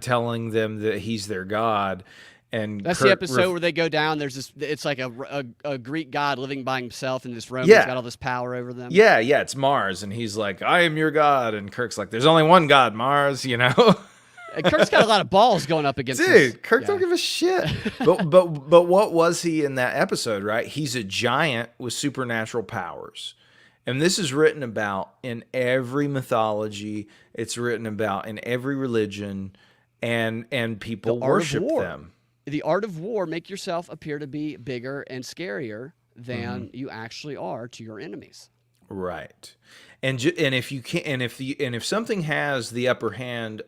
telling them that he's their god. And that's the episode where they go down. There's this. It's like a Greek god living by himself in this room. He's got all this power over them. Yeah, it's Mars, and he's like, "I am your god," and Kirk's like, "There's only one god, Mars," you know. And Kirk's got a lot of balls going up against. Dude, Kirk don't give a shit. but what was he in that episode? Right, he's a giant with supernatural powers, and this is written about in every mythology. It's written about in every religion, and people worship them. The art of war, make yourself appear to be bigger and scarier than you actually are to your enemies. Right. And if you can, and if something has the upper hand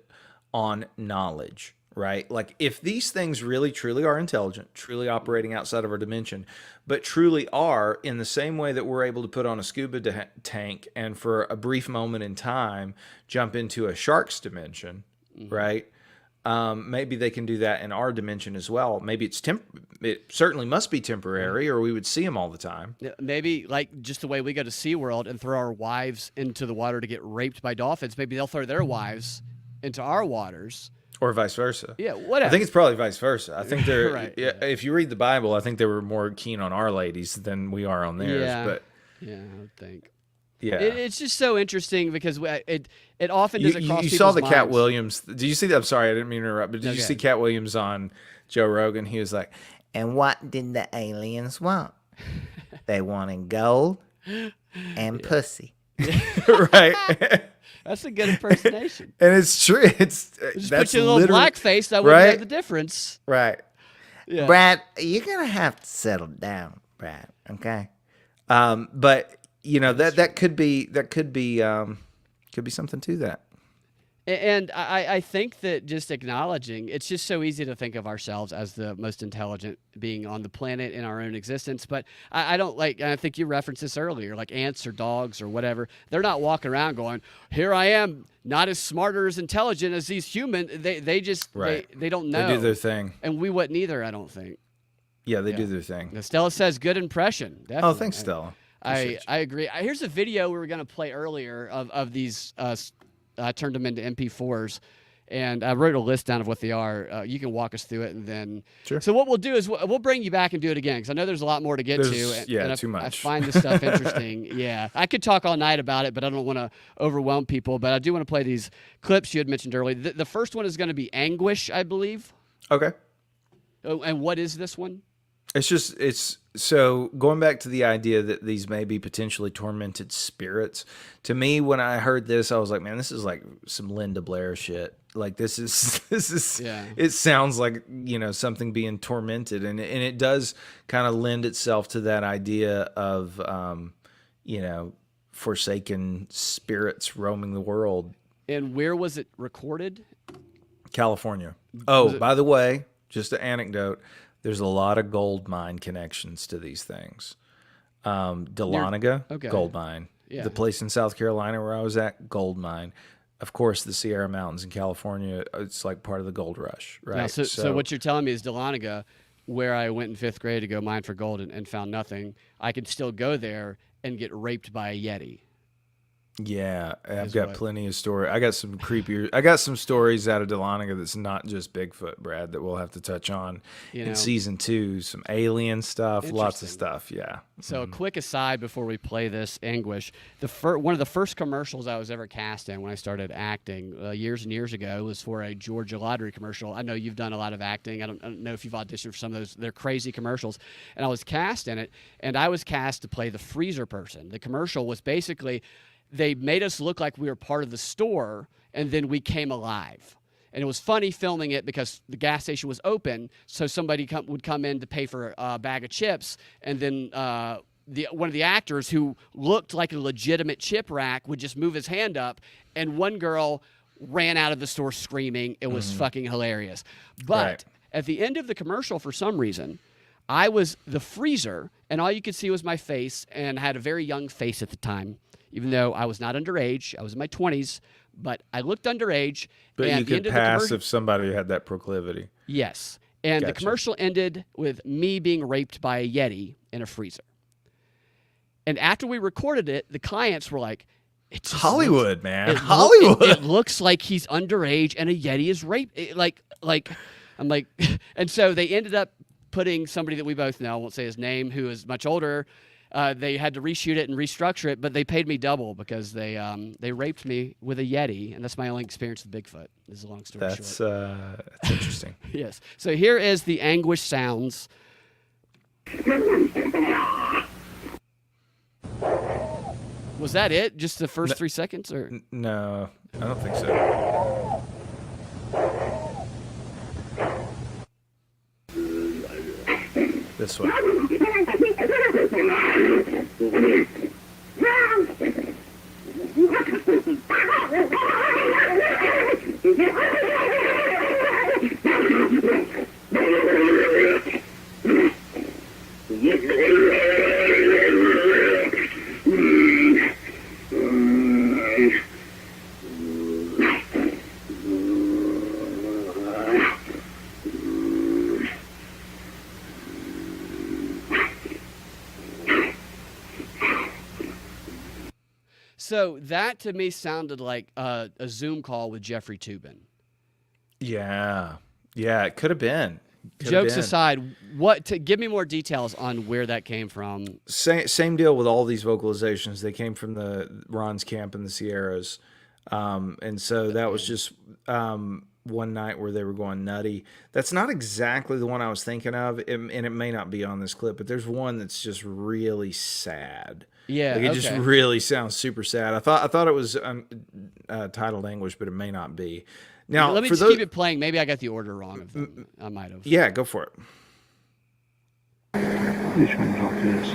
on knowledge, right? Like if these things really truly are intelligent, truly operating outside of our dimension, but truly are in the same way that we're able to put on a scuba tank and for a brief moment in time jump into a shark's dimension, right? maybe they can do that in our dimension as well. Maybe it certainly must be temporary, or we would see them all the time. Maybe like just the way we go to SeaWorld and throw our wives into the water to get raped by dolphins, maybe they'll throw their wives into our waters. Or vice versa. Yeah, whatever. I think it's probably vice versa. I think they're Right, if you read the Bible, I think they were more keen on our ladies than we are on theirs. Yeah. But Yeah, I would think. yeah, It's just so interesting because it often doesn't cross you people's saw the Cat minds. Williams. Did you see that? I'm sorry, I didn't mean to interrupt. But did you Okay. see Cat Williams on Joe Rogan? He was like, "And what did the aliens want? They wanted gold and pussy." Right. That's a good impersonation. And it's true. It's Just that's put your little literally blackface, that wouldn't right? have the difference. right. Yeah. Brad, you're gonna have to settle down, Brad. Okay. But you know that could be something to that. And I think that just acknowledging, it's just so easy to think of ourselves as the most intelligent being on the planet in our own existence. But I don't I think you referenced this earlier, like ants or dogs or whatever. They're not walking around going, here I am, not as smart or as intelligent as these humans. They just, Right. they don't know. They do their thing. And we wouldn't either, I don't think. Yeah, they do their thing. Now, Stella says, good impression. Definitely. Oh, thanks, Stella. I agree. Here's a video we were going to play earlier of these. I turned them into MP4s, and I wrote a list down of what they are. You can walk us through it, and then. Sure. So what we'll do is we'll bring you back and do it again because I know there's a lot more to get to. And too much. I find this stuff interesting. Yeah, I could talk all night about it, but I don't want to overwhelm people. But I do want to play these clips you had mentioned earlier. The first one is going to be Anguish, I believe. Okay. Oh, and what is this one? It's so going back to the idea that these may be potentially tormented spirits. To me, when I heard this, I was like, man, this is like some Linda Blair shit. Like this is Yeah. It sounds like, something being tormented, and it does kind of lend itself to that idea of forsaken spirits roaming the world. And where was it recorded? California. Oh, by the way, just an anecdote. There's a lot of gold mine connections to these things. Dahlonega, Okay. gold mine. Yeah. The place in South Carolina where I was at, gold mine. Of course, the Sierra Mountains in California, it's like part of the gold rush, right? Now, so what you're telling me is Dahlonega, where I went in 5th grade to go mine for gold and found nothing, I could still go there and get raped by a Yeti. Yeah, I've Is got what? plenty of stories. I got some creepier. I got some stories out of Dahlonega that's not just Bigfoot, Brad, that we'll have to touch on in season 2. Some alien stuff, lots of Interesting. stuff. Yeah. So a quick aside before we play this Anguish, one of the first commercials I was ever cast in when I started acting years and years ago was for a Georgia Lottery commercial. I know you've done a lot of acting. I don't know if you've auditioned for some of those. They're crazy commercials. And I was cast in it, and I was cast to play the freezer person. The commercial was basically they made us look like we were part of the store, and then we came alive. And it was funny filming it because the gas station was open, so somebody would come in to pay for a bag of chips, and then one of the actors who looked like a legitimate chip rack would just move his hand up, and one girl ran out of the store screaming. It was fucking hilarious. But Right. at the end of the commercial, for some reason, I was the freezer, and all you could see was my face, and I had a very young face at the time, even though I was not underage. I was in my 20s, but I looked underage. But and you at the could end of the pass commercial- if somebody had that proclivity. Yes. And the Gotcha. commercial ended with me being raped by a Yeti in a freezer. And after we recorded it, the clients were like, "It's just Hollywood, man. It Hollywood. It looks like he's underage and a Yeti is raped." I'm like, and so they ended up putting somebody that we both know, I won't say his name, who is much older. They had to reshoot it and restructure it, but they paid me double because they raped me with a Yeti, and that's my only experience with Bigfoot. This is a long story That's short. that's interesting. Yes. So here is the Anguish sounds. Was that it? Just the first 3 seconds, or No, I don't think so. This one. So that to me sounded like a Zoom call with Jeffrey Toobin. Yeah, it could have been. Jokes aside, give me more details on where that came from. Same deal with all these vocalizations. They came from the Ron's camp in the Sierras, and so that was just one night where they were going nutty. That's not exactly the one I was thinking of, and it may not be on this clip, but there's one that's just really sad. Yeah, like it just really sounds super sad. I thought it was titled English, but it may not be. Now, let me just keep it playing. Maybe I got the order wrong of them. I might have. Yeah, go for it. Which one's like this?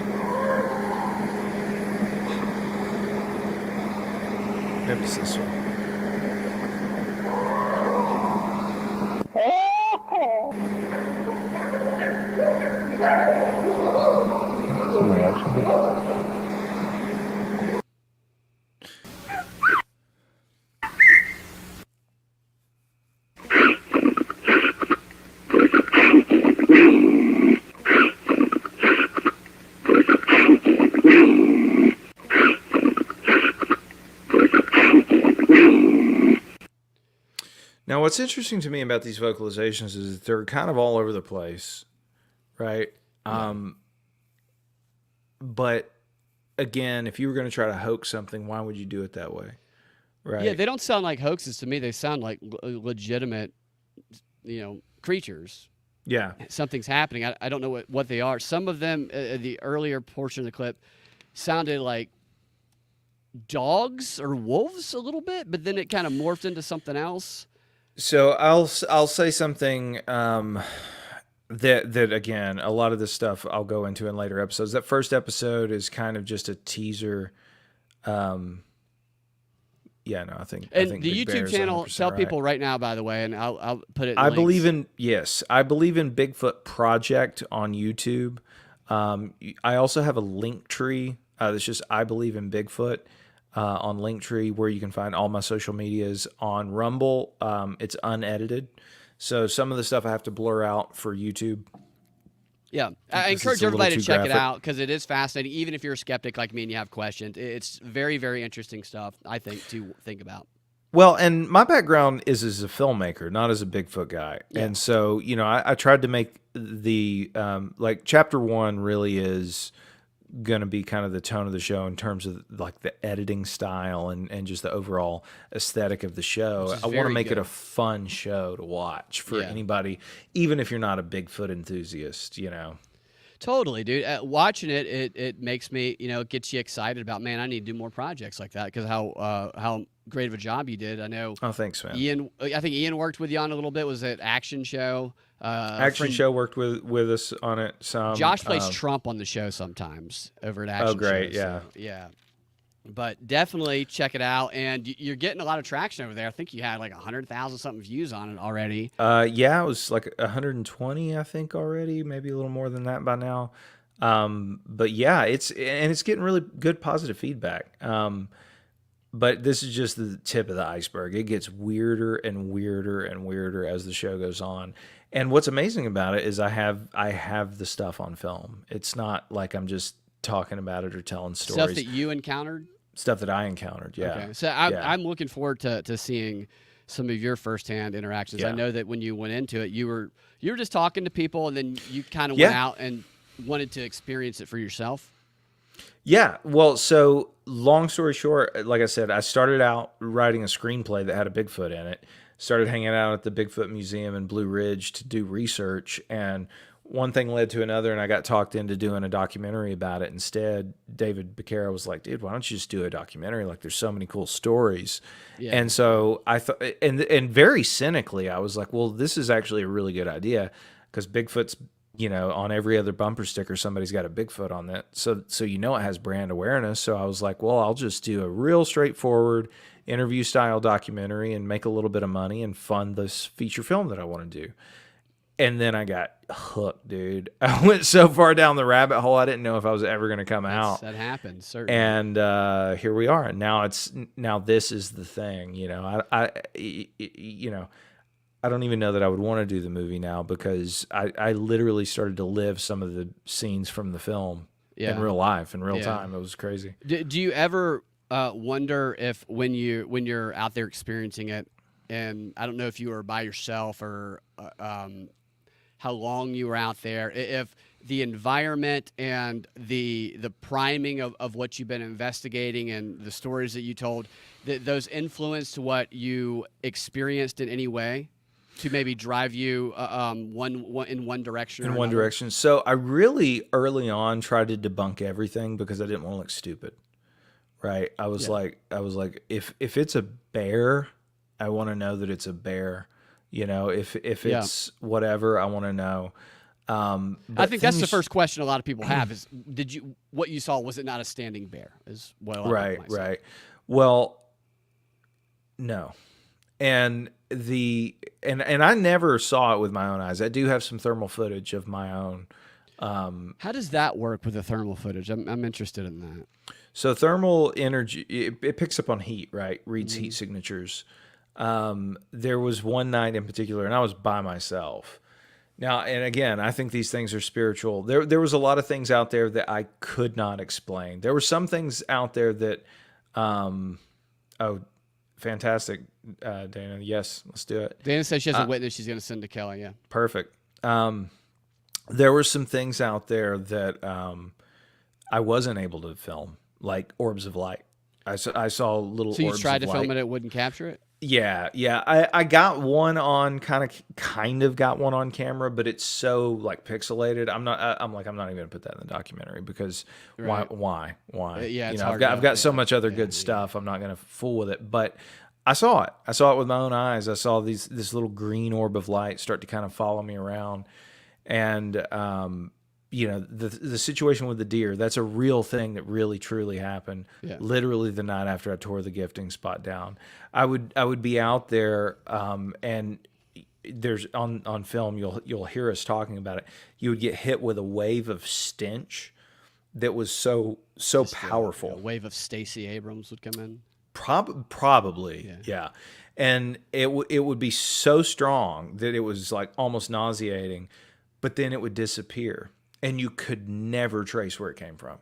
Maybe it's this one. Somebody else. Now, what's interesting to me about these vocalizations is that they're kind of all over the place, right? Yeah. But again, if you were going to try to hoax something, why would you do it that way, right? Yeah, they don't sound like hoaxes to me. They sound like legitimate, creatures. Yeah. Something's happening. I don't know what they are. Some of them, the earlier portion of the clip, sounded like dogs or wolves a little bit, but then it kind of morphed into something else. So I'll say something that again, a lot of this stuff I'll go into in later episodes. That first episode is kind of just a teaser. I think the Big YouTube Bear's channel. 100% Tell right. people right now, by the way, and I'll put it. In I links. believe in Bigfoot Project on YouTube. I also have a link tree that's just I Believe in Bigfoot. On Linktree, where you can find all my social medias. On Rumble, it's unedited, so some of the stuff I have to blur out for YouTube. Yeah, I encourage everybody to check it out because it is fascinating. Even if you're a skeptic like me and you have questions, it's very, very interesting stuff, I think, to think about. Well, and my background is as a filmmaker, not as a Bigfoot guy. Yeah. And so, I tried to make the, chapter 1 really is going to be kind of the tone of the show in terms of like the editing style and just the overall aesthetic of the show. I want to make it a fun show to watch for anybody, even if you're not a Bigfoot enthusiast, Totally, dude. Watching it makes me, it gets you excited about, man, I need to do more projects like that because how great of a job you did. I know. Oh, thanks, man. I think Ian worked with you on a little bit. Was it Action Show? Show worked with us on it some. Josh plays Trump on the show sometimes over at Action Show. Oh, great, yeah. So, yeah. But definitely check it out, and you're getting a lot of traction over there. I think you had like 100,000 something views on it already. Yeah, it was like 120, I think already, maybe a little more than that by now. But yeah, it's getting really good positive feedback. But this is just the tip of the iceberg. It gets weirder and weirder and weirder as the show goes on. And what's amazing about it is I have the stuff on film. It's not like I'm just talking about it or telling stories. Stuff that you encountered? Stuff that I encountered, yeah. Okay. So I'm looking forward to seeing some of your firsthand interactions. Yeah. I know that when you went into it, you were just talking to people, and then you kind of went out and wanted to experience it for yourself. Yeah. Well, so long story short, like I said, I started out writing a screenplay that had a Bigfoot in it. Started hanging out at the Bigfoot Museum in Blue Ridge to do research, and one thing led to another, and I got talked into doing a documentary about it instead. David Becerra was like, dude, why don't you just do a documentary? Like, there's so many cool stories. Yeah. And so I thought, and very cynically, I was like, well, this is actually a really good idea because Bigfoot's, on every other bumper sticker, somebody's got a Bigfoot on that. So it has brand awareness. So I was like, well, I'll just do a real straightforward interview style documentary and make a little bit of money and fund this feature film that I want to do. And then I got hooked, dude. I went so far down the rabbit hole, I didn't know if I was ever going to come out. That happens, certainly. And here we are. And now this is the thing. I don't even know that I would want to do the movie now because I literally started to live some of the scenes from the film in real life, in real time. It was crazy. Do you ever wonder if when you're out there experiencing it, and I don't know if you were by yourself or how long you were out there, if the environment and the priming of what you've been investigating and the stories that you told, those influenced what you experienced in any way to maybe drive you in one direction or In one another? direction. So I really early on tried to debunk everything because I didn't want to look stupid. Right? I was like, if it's a bear, I want to know that it's a bear. You know, if it's whatever, I want to know. I think that's the first question a lot of people have is, what you saw, was it not a standing bear? Is what a lot of people might say. Right. Well, no. And I never saw it with my own eyes. I do have some thermal footage of my own. How does that work with the thermal footage? I'm interested in that. So thermal energy, it picks up on heat, right? Reads heat signatures. There was one night in particular, and I was by myself. Now, and again, I think these things are spiritual. There was a lot of things out there that I could not explain. There were some things out there that, fantastic, Dana. Yes, let's do it. Dana says she has a witness she's going to send to Kelley. Yeah. Perfect. There were some things out there that I wasn't able to film, like orbs of light. I saw little orbs of light. So you tried to film it wouldn't capture it? Yeah. I got one on kind of got one on camera, but it's so like pixelated. I'm not even gonna put that in the documentary because why? Yeah, it's I've got so much other good stuff. I'm not gonna fool with it. But I saw it. I saw it with my own eyes. I saw this little green orb of light start to kind of follow me around, and the situation with the deer, that's a real thing that really truly happened. Literally the night after I tore the gifting spot down. I would be out there, and there's on film, you'll hear us talking about it. You would get hit with a wave of stench that was so powerful. A wave of Stacey Abrams would come in. Probably. Yeah. And it would be so strong that it was like almost nauseating, but then it would disappear. And you could never trace where it came from.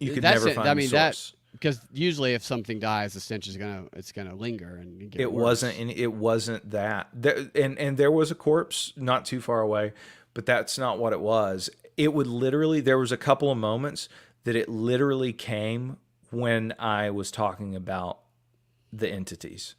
You could never find the source. Because usually, if something dies, the stench is gonna linger and get worse. It wasn't that. And there was a corpse not too far away, but that's not what it was. It would literally. There was a couple of moments that it literally came when I was talking about the entities.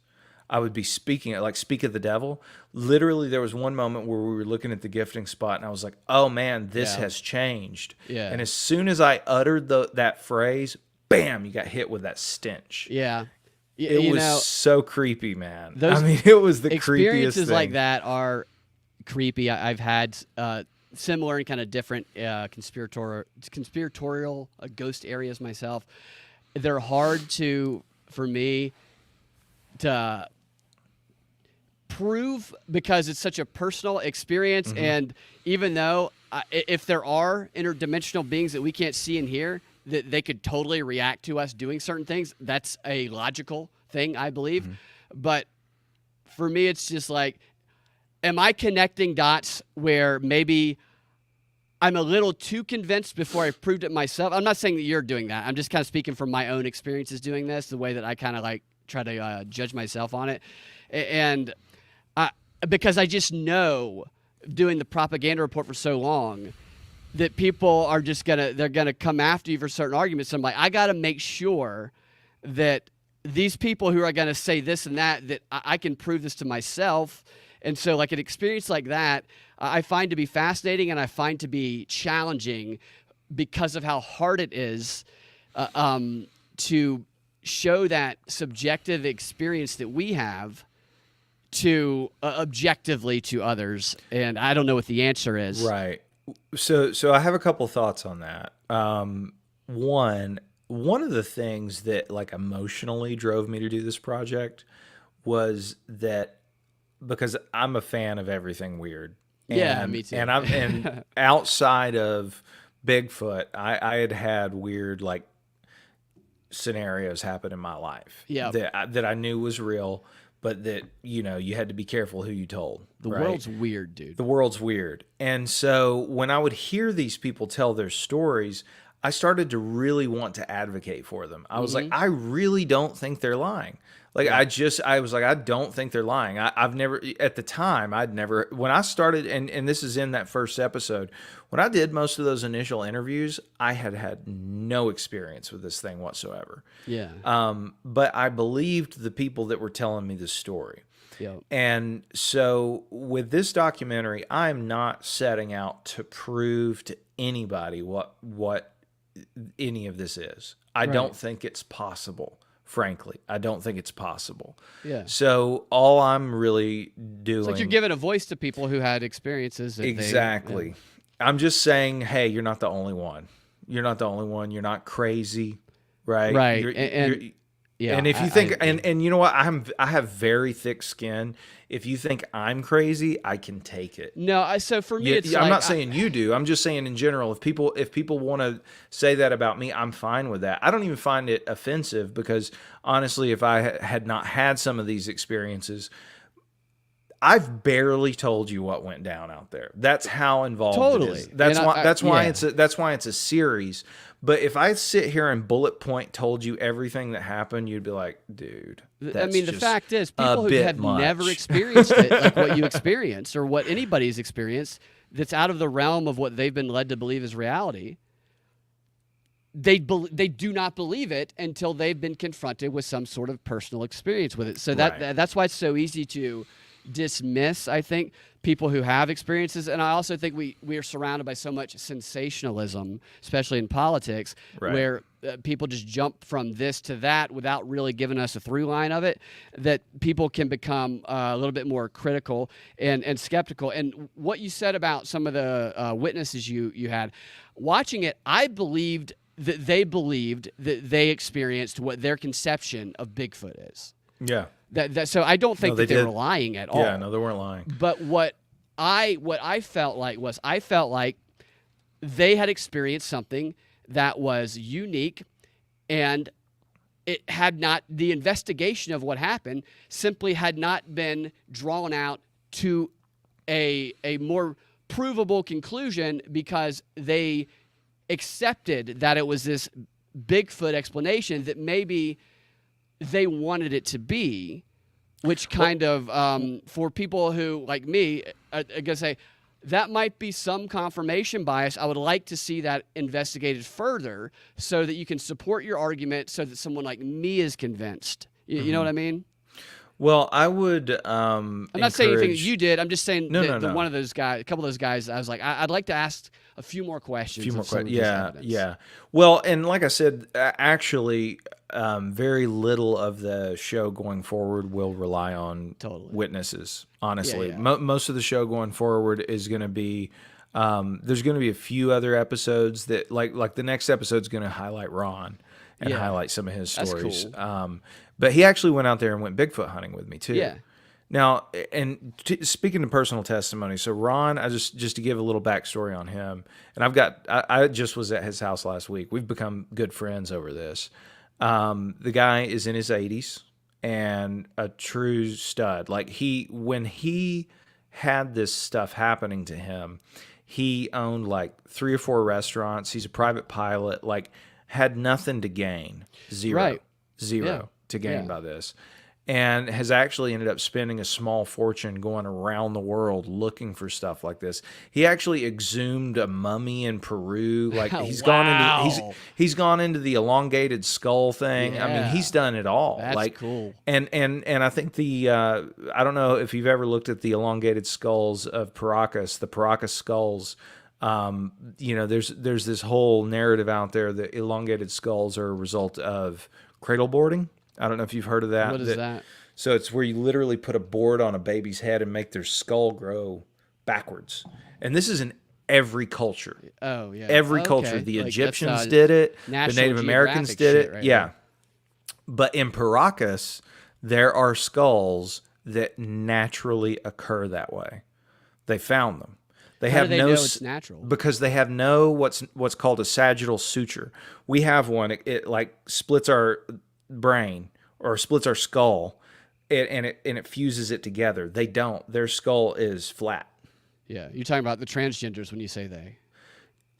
I would be speaking, like speak of the devil. Literally, there was one moment where we were looking at the gifting spot, and I was like, "Oh man, this has changed." Yeah. And as soon as I uttered that phrase, bam! You got hit with that stench. Yeah. It was so creepy, man. Those it was the creepiest experiences thing. like that are creepy. I've had similar and kind of different conspiratorial ghost areas myself. They're hard for me to prove because it's such a personal experience. And even though if there are interdimensional beings that we can't see and hear, that they could totally react to us doing certain things, that's a logical thing, I believe. But for me, it's just like, am I connecting dots where maybe I'm a little too convinced before I've proved it myself? I'm not saying that you're doing that. I'm just kind of speaking from my own experiences doing this, the way that I kind of like try to judge myself on it. And because I just know, doing the propaganda report for so long, that people are just they're gonna come after you for certain arguments. I'm like, I got to make sure that these people who are gonna say this and that I can prove this to myself. And so, like, an experience like that, I find to be fascinating and I find to be challenging because of how hard it is to show that subjective experience that we have to objectively to others. And I don't know what the answer is. Right. So I have a couple thoughts on that. One of the things that like emotionally drove me to do this project was that because I'm a fan of everything weird. Yeah, me too. And outside of Bigfoot, I had weird like scenarios happen in my life that I knew was real, but that, you had to be careful who you told. The world's weird, dude. The world's weird. And so when I would hear these people tell their stories, I started to really want to advocate for them. I was like, I really don't think they're lying. Like, I was like, I don't think they're lying. I've never, at the time, when I started, and this is in that first episode, when I did most of those initial interviews, I had no experience with this thing whatsoever. Yeah. But I believed the people that were telling me the story. Yep. And so with this documentary, I'm not setting out to prove to anybody what any of this is. I don't think it's possible. Frankly, I don't think it's possible. Yeah. So all I'm really doing, It's like you're giving a voice to people who had experiences. That exactly. I'm just saying, hey, you're not the only one. You're not the only one. You're not crazy, right? Right. You're, yeah. And if you think, and you know what, I have very thick skin. If you think I'm crazy, I can take it. No, so for me, it's I'm not saying you do. I'm just saying in general, if people want to say that about me, I'm fine with that. I don't even find it offensive because honestly, if I had not had some of these experiences, I've barely told you what went down out there. That's how involved it is. That's why it's a series. But if I sit here and bullet point told you everything that happened, you'd be like, dude. I mean, the fact is, people who have never experienced it, like what you experienced or what anybody's experienced, that's out of the realm of what they've been led to believe is reality. They do not believe it until they've been confronted with some sort of personal experience with it. So that's why it's so easy to dismiss, I think, people who have experiences. And I also think we are surrounded by so much sensationalism, especially in politics, where people just jump from this to that without really giving us a through line of it, that people can become a little bit more critical and skeptical. And what you said about some of the witnesses you had, watching it, I believed that they experienced what their conception of Bigfoot is. Yeah. So I don't think that they were lying at all. Yeah, no, they weren't lying. But what I felt like was they had experienced something that was unique, and it had not, the investigation of what happened simply had not been drawn out to a more provable conclusion, because they accepted that it was this Bigfoot explanation that maybe they wanted it to be, which kind of, for people who, like me, are going to say, that might be some confirmation bias. I would like to see that investigated further so that you can support your argument so that someone like me is convinced. You know what I mean? Well, I would. I'm not saying anything that you did. I'm just saying No. one of those guys, a couple of those guys, I was like, I'd like to ask a few more questions. Yeah. Well, and like I said, actually, very little of the show going forward will rely on witnesses. Honestly, most of the show going forward is going to be. There's going to be a few other episodes that, like the next episode's going to highlight Ron and highlight some of his stories. That's cool. But he actually went out there and went Bigfoot hunting with me too. Yeah. Now, and speaking of personal testimony, so Ron, I just to give a little backstory on him, and I just was at his house last week. We've become good friends over this. The guy is in his 80s and a true stud. Like when he had this stuff happening to him, he owned like 3 or 4 restaurants. He's a private pilot, like had nothing to gain. Zero to gain by this. And has actually ended up spending a small fortune going around the world looking for stuff like this. He actually exhumed a mummy in Peru. Like he's gone into the elongated skull thing. Yeah. I mean, he's done it all. That's cool. And I think I don't know if you've ever looked at the elongated skulls of Paracas, the Paracas skulls. There's this whole narrative out there that elongated skulls are a result of cradle boarding. I don't know if you've heard of that. What is that? So it's where you literally put a board on a baby's head and make their skull grow backwards. And this is in every culture. Oh, yeah. Every culture. The Egyptians did it. The Native Americans did it. Right yeah. But in Paracas, there are skulls that naturally occur that way. They found them. How do they know it's natural? Because they have what's called a sagittal suture. We have one. It like splits our brain or splits our skull, and it fuses it together. They don't. Their skull is flat. Yeah, you're talking about the transgenders when you say they.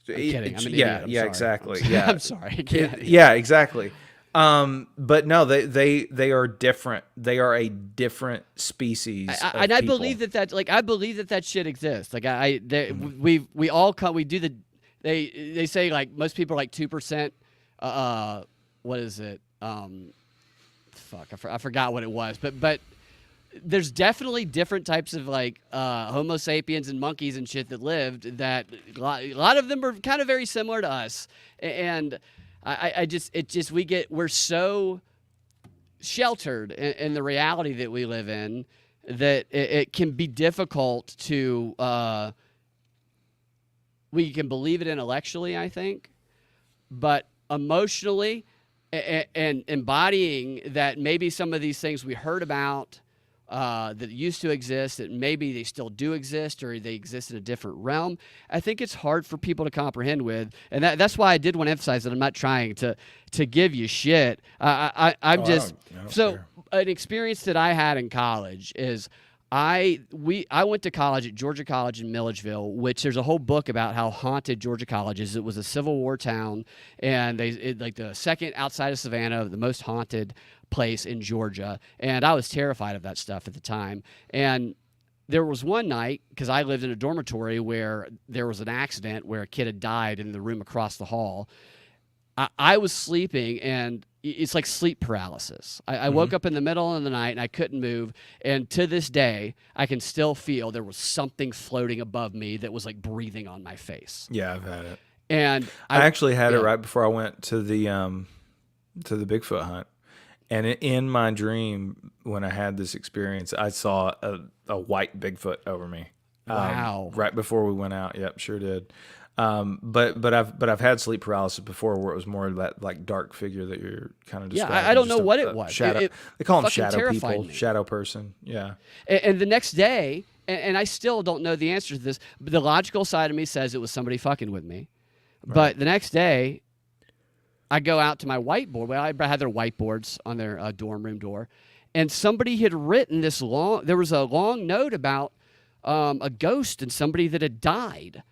I'm kidding. I'm an yeah, idiot. I'm yeah, sorry. exactly. I'm, Yeah, I'm sorry. I can't. yeah, exactly. But no, they are different. They are a different species. And I believe that I believe that shit exists. Like we all come. We do the. They say like most people are like 2%. What is it? Fuck, I forgot what it was. But there's definitely different types of like Homo sapiens and monkeys and shit that lived. That a lot of them are kind of very similar to us. And we're so sheltered in the reality that we live in that it can be difficult to. We can believe it intellectually, I think, but emotionally and embodying that maybe some of these things we heard about that used to exist, that maybe they still do exist or they exist in a different realm, I think it's hard for people to comprehend with. And that's why I did want to emphasize that I'm not trying to give you shit. I'm just... So an experience that I had in college is... I went to college at Georgia College in Milledgeville, which there's a whole book about how haunted Georgia College is. It was a Civil War town, and like the second outside of Savannah, the most haunted place in Georgia. And I was terrified of that stuff at the time. And there was one night, because I lived in a dormitory where there was an accident where a kid had died in the room across the hall. I was sleeping, and it's like sleep paralysis. I woke up in the middle of the night, and I couldn't move. And to this day, I can still feel there was something floating above me that was like breathing on my face. Yeah, I've had it. And I actually had it right before I went to the Bigfoot hunt. And in my dream, when I had this experience, I saw a white Bigfoot over me. Wow! Right before we went out. Yep, sure did. But I've had sleep paralysis before where it was more of that like dark figure that you're kind of describing. Yeah, I don't know what it was. Shadow. They call them shadow terrified people, me. shadow person. Yeah. And the next day, and I still don't know the answer to this, but the logical side of me says it was somebody fucking with me. Right. But the next day, I go out to my whiteboard. Well, I had their whiteboards on their dorm room door, and somebody had written this long. There was a long note about a ghost and somebody that had died.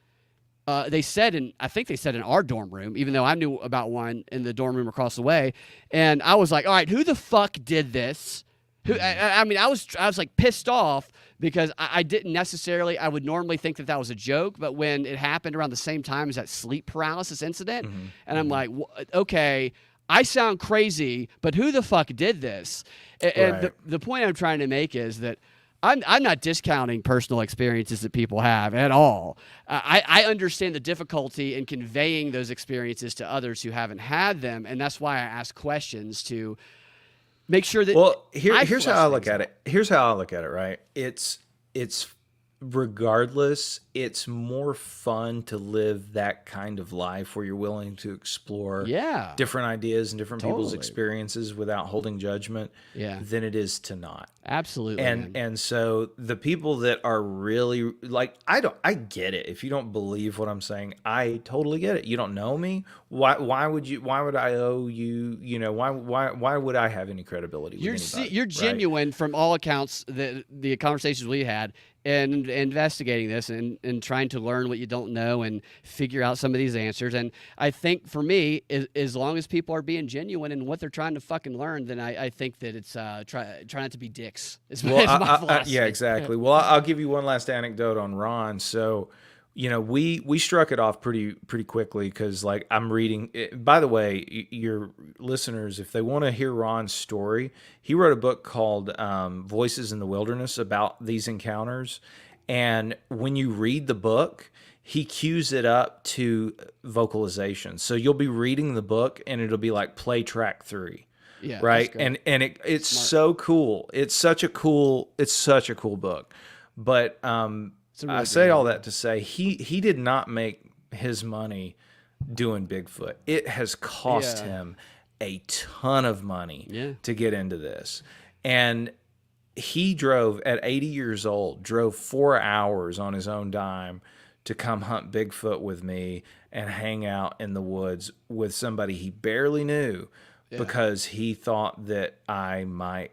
They said I think they said in our dorm room, even though I knew about one in the dorm room across the way. And I was like, all right, who the fuck did this? I mean, I was like pissed off because I didn't necessarily, I would normally think that was a joke, but when it happened around the same time as that sleep paralysis incident, and I'm like, okay, I sound crazy, but who the fuck did this? And the point I'm trying to make is that I'm not discounting personal experiences that people have at all. I understand the difficulty in conveying those experiences to others who haven't had them, and that's why I ask questions to make sure that. Well, here's how I look at it. Here's how I look at it. Right? It's regardless, it's more fun to live that kind of life where you're willing to explore different ideas and different people's experiences without holding judgment than it is to not. Absolutely. And so the people that are really like, I get it. If you don't believe what I'm saying, I totally get it. You don't know me. Why would I owe you, why would I have any credibility with anybody? You're genuine from all accounts, the conversations we had. And investigating this and trying to learn what you don't know and figure out some of these answers. And I think for me, as long as people are being genuine in what they're trying to fucking learn, then I think that it's try not to be dicks. Is my philosophy. Yeah, exactly. Well, I'll give you one last anecdote on Ron. So, we struck it off pretty quickly because, like, I'm reading. By the way, your listeners, if they want to hear Ron's story, he wrote a book called "Voices in the Wilderness" about these encounters. And when you read the book, he cues it up to vocalizations. So you'll be reading the book, and it'll be like play track 3. Yeah, right. And it's smart. So cool. It's such a cool book. But really I say all that to say he did not make his money doing Bigfoot. It has cost him a ton of money to get into this. And he drove at 80 years old, drove 4 hours on his own dime to come hunt Bigfoot with me and hang out in the woods with somebody he barely knew because he thought that I might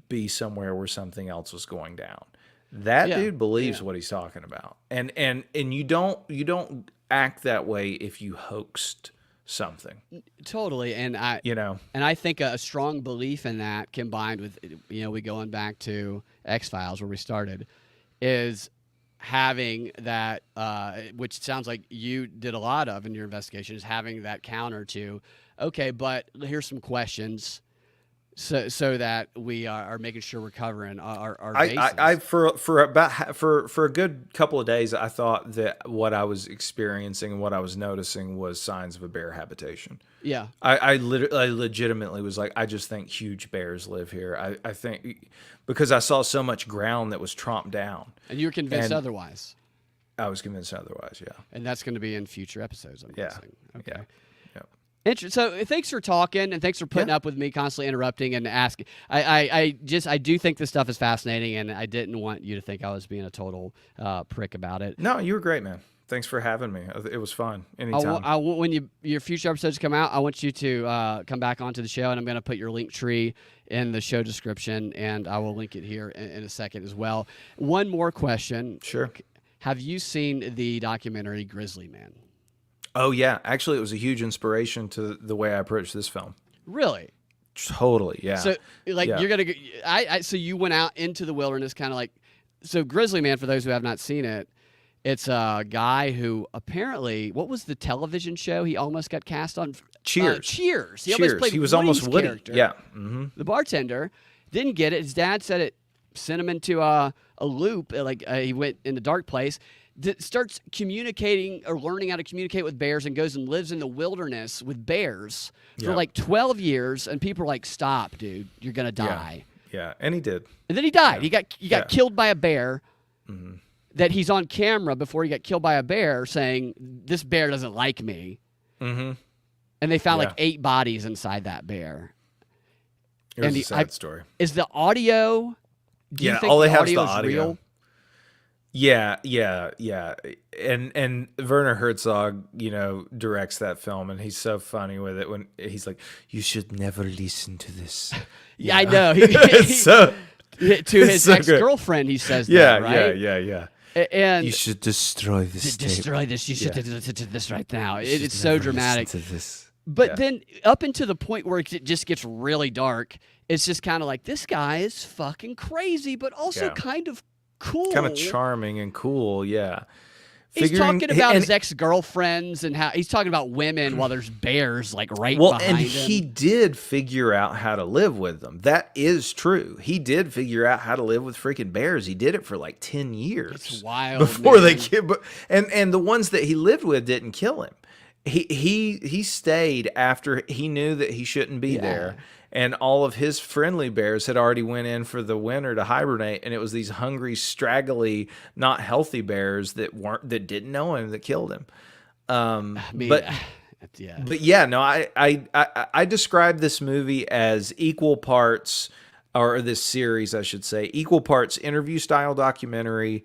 be somewhere where something else was going down. That dude believes what he's talking about. And you don't act that way if you hoaxed something. Totally, and I think a strong belief in that, combined with we going back to X-Files where we started, is having that, which sounds like you did a lot of in your investigation, is having that counter to, okay, but here's some questions. So that we are making sure we're covering our bases. For a good couple of days, I thought that what I was experiencing and what I was noticing was signs of a bear habitation. Yeah, I legitimately was like, I just think huge bears live here. I think because I saw so much ground that was tromped down. And you were convinced otherwise. I was convinced otherwise. Yeah, and that's going to be in future episodes, I'm guessing. Okay. Yeah. So thanks for talking, and thanks for putting up with me constantly interrupting and asking. I do think this stuff is fascinating, and I didn't want you to think I was being a total prick about it. No, you were great, man. Thanks for having me. It was fun. Anytime. When your future episodes come out, I want you to come back onto the show, and I'm going to put your link tree in the show description, and I will link it here in a second as well. One more question. Sure. Have you seen the documentary Grizzly Man? Oh, yeah. Actually, it was a huge inspiration to the way I approached this film. Really? Totally, yeah. So, you're going to... So you went out into the wilderness kind of like... So Grizzly Man, for those who have not seen it, it's a guy who apparently... What was the television show he almost got cast on? Cheers. Cheers. He was almost Woody. Character, yeah. Mm-hmm. The bartender didn't get it. His dad said it sent him into a loop. He went in the dark place. Starts communicating or learning how to communicate with bears and goes and lives in the wilderness with bears for 12 years. And people are like, stop, dude, you're going to die. Yeah. And he did. And then he died. Yeah. He got killed by a bear that he's on camera before he got killed by a bear saying, this bear doesn't like me. Mm-hmm. And they found 8 bodies inside that bear. It was a sad story. Is the audio... Do you think all they the have is the audio is real? Yeah. And Werner Herzog, directs that film, and he's so funny with it when he's like, "You should never listen to this." Yeah, I know. To his ex-girlfriend, he says that, right? Yeah. And you should destroy this. Destroy this. You should listen to this right now. It's so dramatic. To this. But then up into the point where it just gets really dark, it's just kind of like, this guy is fucking crazy, but also kind of cool. Kind of charming and cool, yeah. He's talking about his ex-girlfriends and how he's talking about women while there's bears right behind him. And he did figure out how to live with them. That is true. He did figure out how to live with freaking bears. He did it for 10 years. It's wild, before they killed. And the ones that he lived with didn't kill him. He stayed after he knew that he shouldn't be there, and all of his friendly bears had already went in for the winter to hibernate, and it was these hungry, straggly, not healthy bears that didn't know him that killed him. I describe this movie as equal parts, or this series, I should say, equal parts interview style documentary,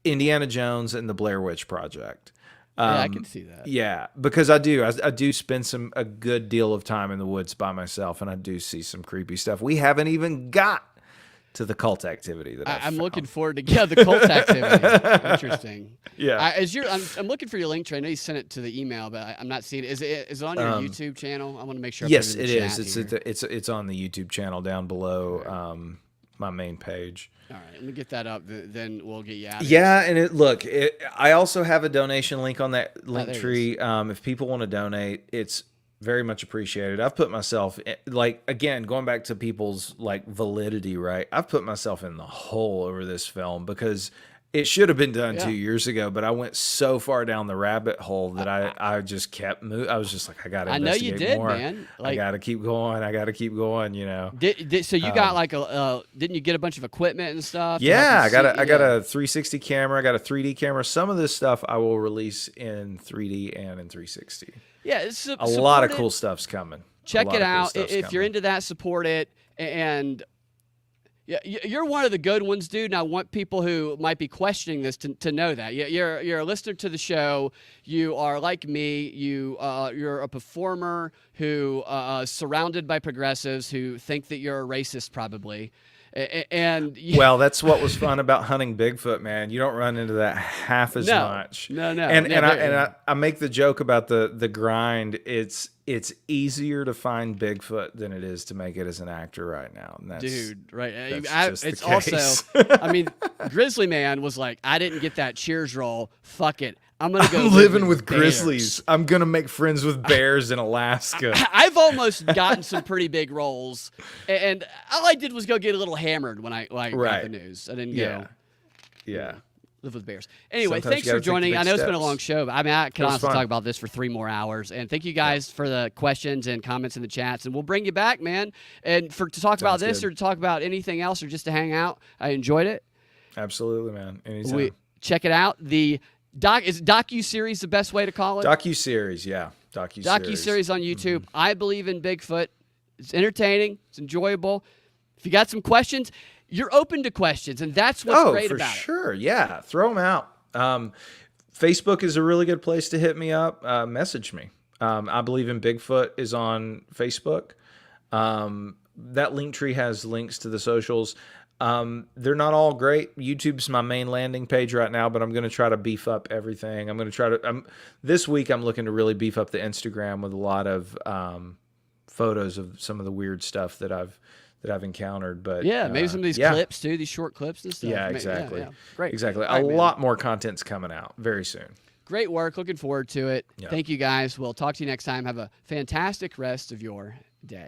Indiana Jones, and the Blair Witch Project. I can see that. Yeah, because I do spend a good deal of time in the woods by myself, and I do see some creepy stuff. We haven't even got to the cult activity that I'm looking forward to. Yeah, the cult activity. Interesting. Yeah. I'm looking for your link tree. I know you sent it to the email, but I'm not seeing it. Is it on your YouTube channel? I want to make sure. Yes, it is. It's on the YouTube channel down below my main page. All right, let me get that up. Then we'll get you out. Yeah, and I also have a donation link on that link tree. If people want to donate, it's very much appreciated. I've put myself again, going back to people's validity, right? I've put myself in the hole over this film because it should have been done 2 years ago, but I went so far down the rabbit hole that I just kept moving. I was just like, I got to investigate more. Man. I got to keep going. So you got didn't you get a bunch of equipment and stuff? Yeah, I got a 360 camera. I got a 3D camera. Some of this stuff I will release in 3D and in 360. Yeah, it's a lot of cool stuff's coming. Check it out if you're into that. Support it. And yeah, you're one of the good ones, dude. And I want people who might be questioning this to know that you're a listener to the show. You are like me. You're a performer who surrounded by progressives who think that you're a racist, probably. And Well, that's what was fun about hunting Bigfoot, man. You don't run into that half as much. No. And I make the joke about the grind. It's easier to find Bigfoot than it is to make it as an actor right now. And that's, dude, right? that's just It's the case. also, I mean, Grizzly Man was like, I didn't get that Cheers role. Fuck it. I'm gonna go. I'm living with grizzlies. I'm gonna make friends with bears in Alaska. I've almost gotten some pretty big roles, and all I did was go get a little hammered when I got the news. I didn't go. Yeah. Live with bears. Anyway, Sometimes thanks you for gotta take the joining. big I know it's been a steps. long show, but I mean, I can It was honestly fun. talk about this for 3 more hours. And thank you guys for the questions and comments in the chats. And we'll bring you back, man. And to talk about this good. or to talk about anything else or just to hang out, I enjoyed it. Absolutely, man. Anytime. Check it out. The docu-series the best way to call it? Docu-series, yeah. Docu-series on YouTube. I believe in Bigfoot. It's entertaining. It's enjoyable. If you got some questions, you're open to questions, and that's what's great about it. Oh, for sure. Yeah. Throw them out. Facebook is a really good place to hit me up. Message me. I believe in Bigfoot is on Facebook. That link tree has links to the socials. They're not all great. YouTube's my main landing page right now, but I'm going to try to beef up everything. I'm going to try to, this week I'm looking to really beef up the Instagram with a lot of, photos of some of the weird stuff that I've encountered. But Yeah, maybe some of these clips too, these short clips and stuff. Yeah, exactly. Yeah. Great. Exactly. All right, man. lot more content's coming out very soon. Great work. Looking forward to it. Yeah. Thank you guys. We'll talk to you next time. Have a fantastic rest of your day.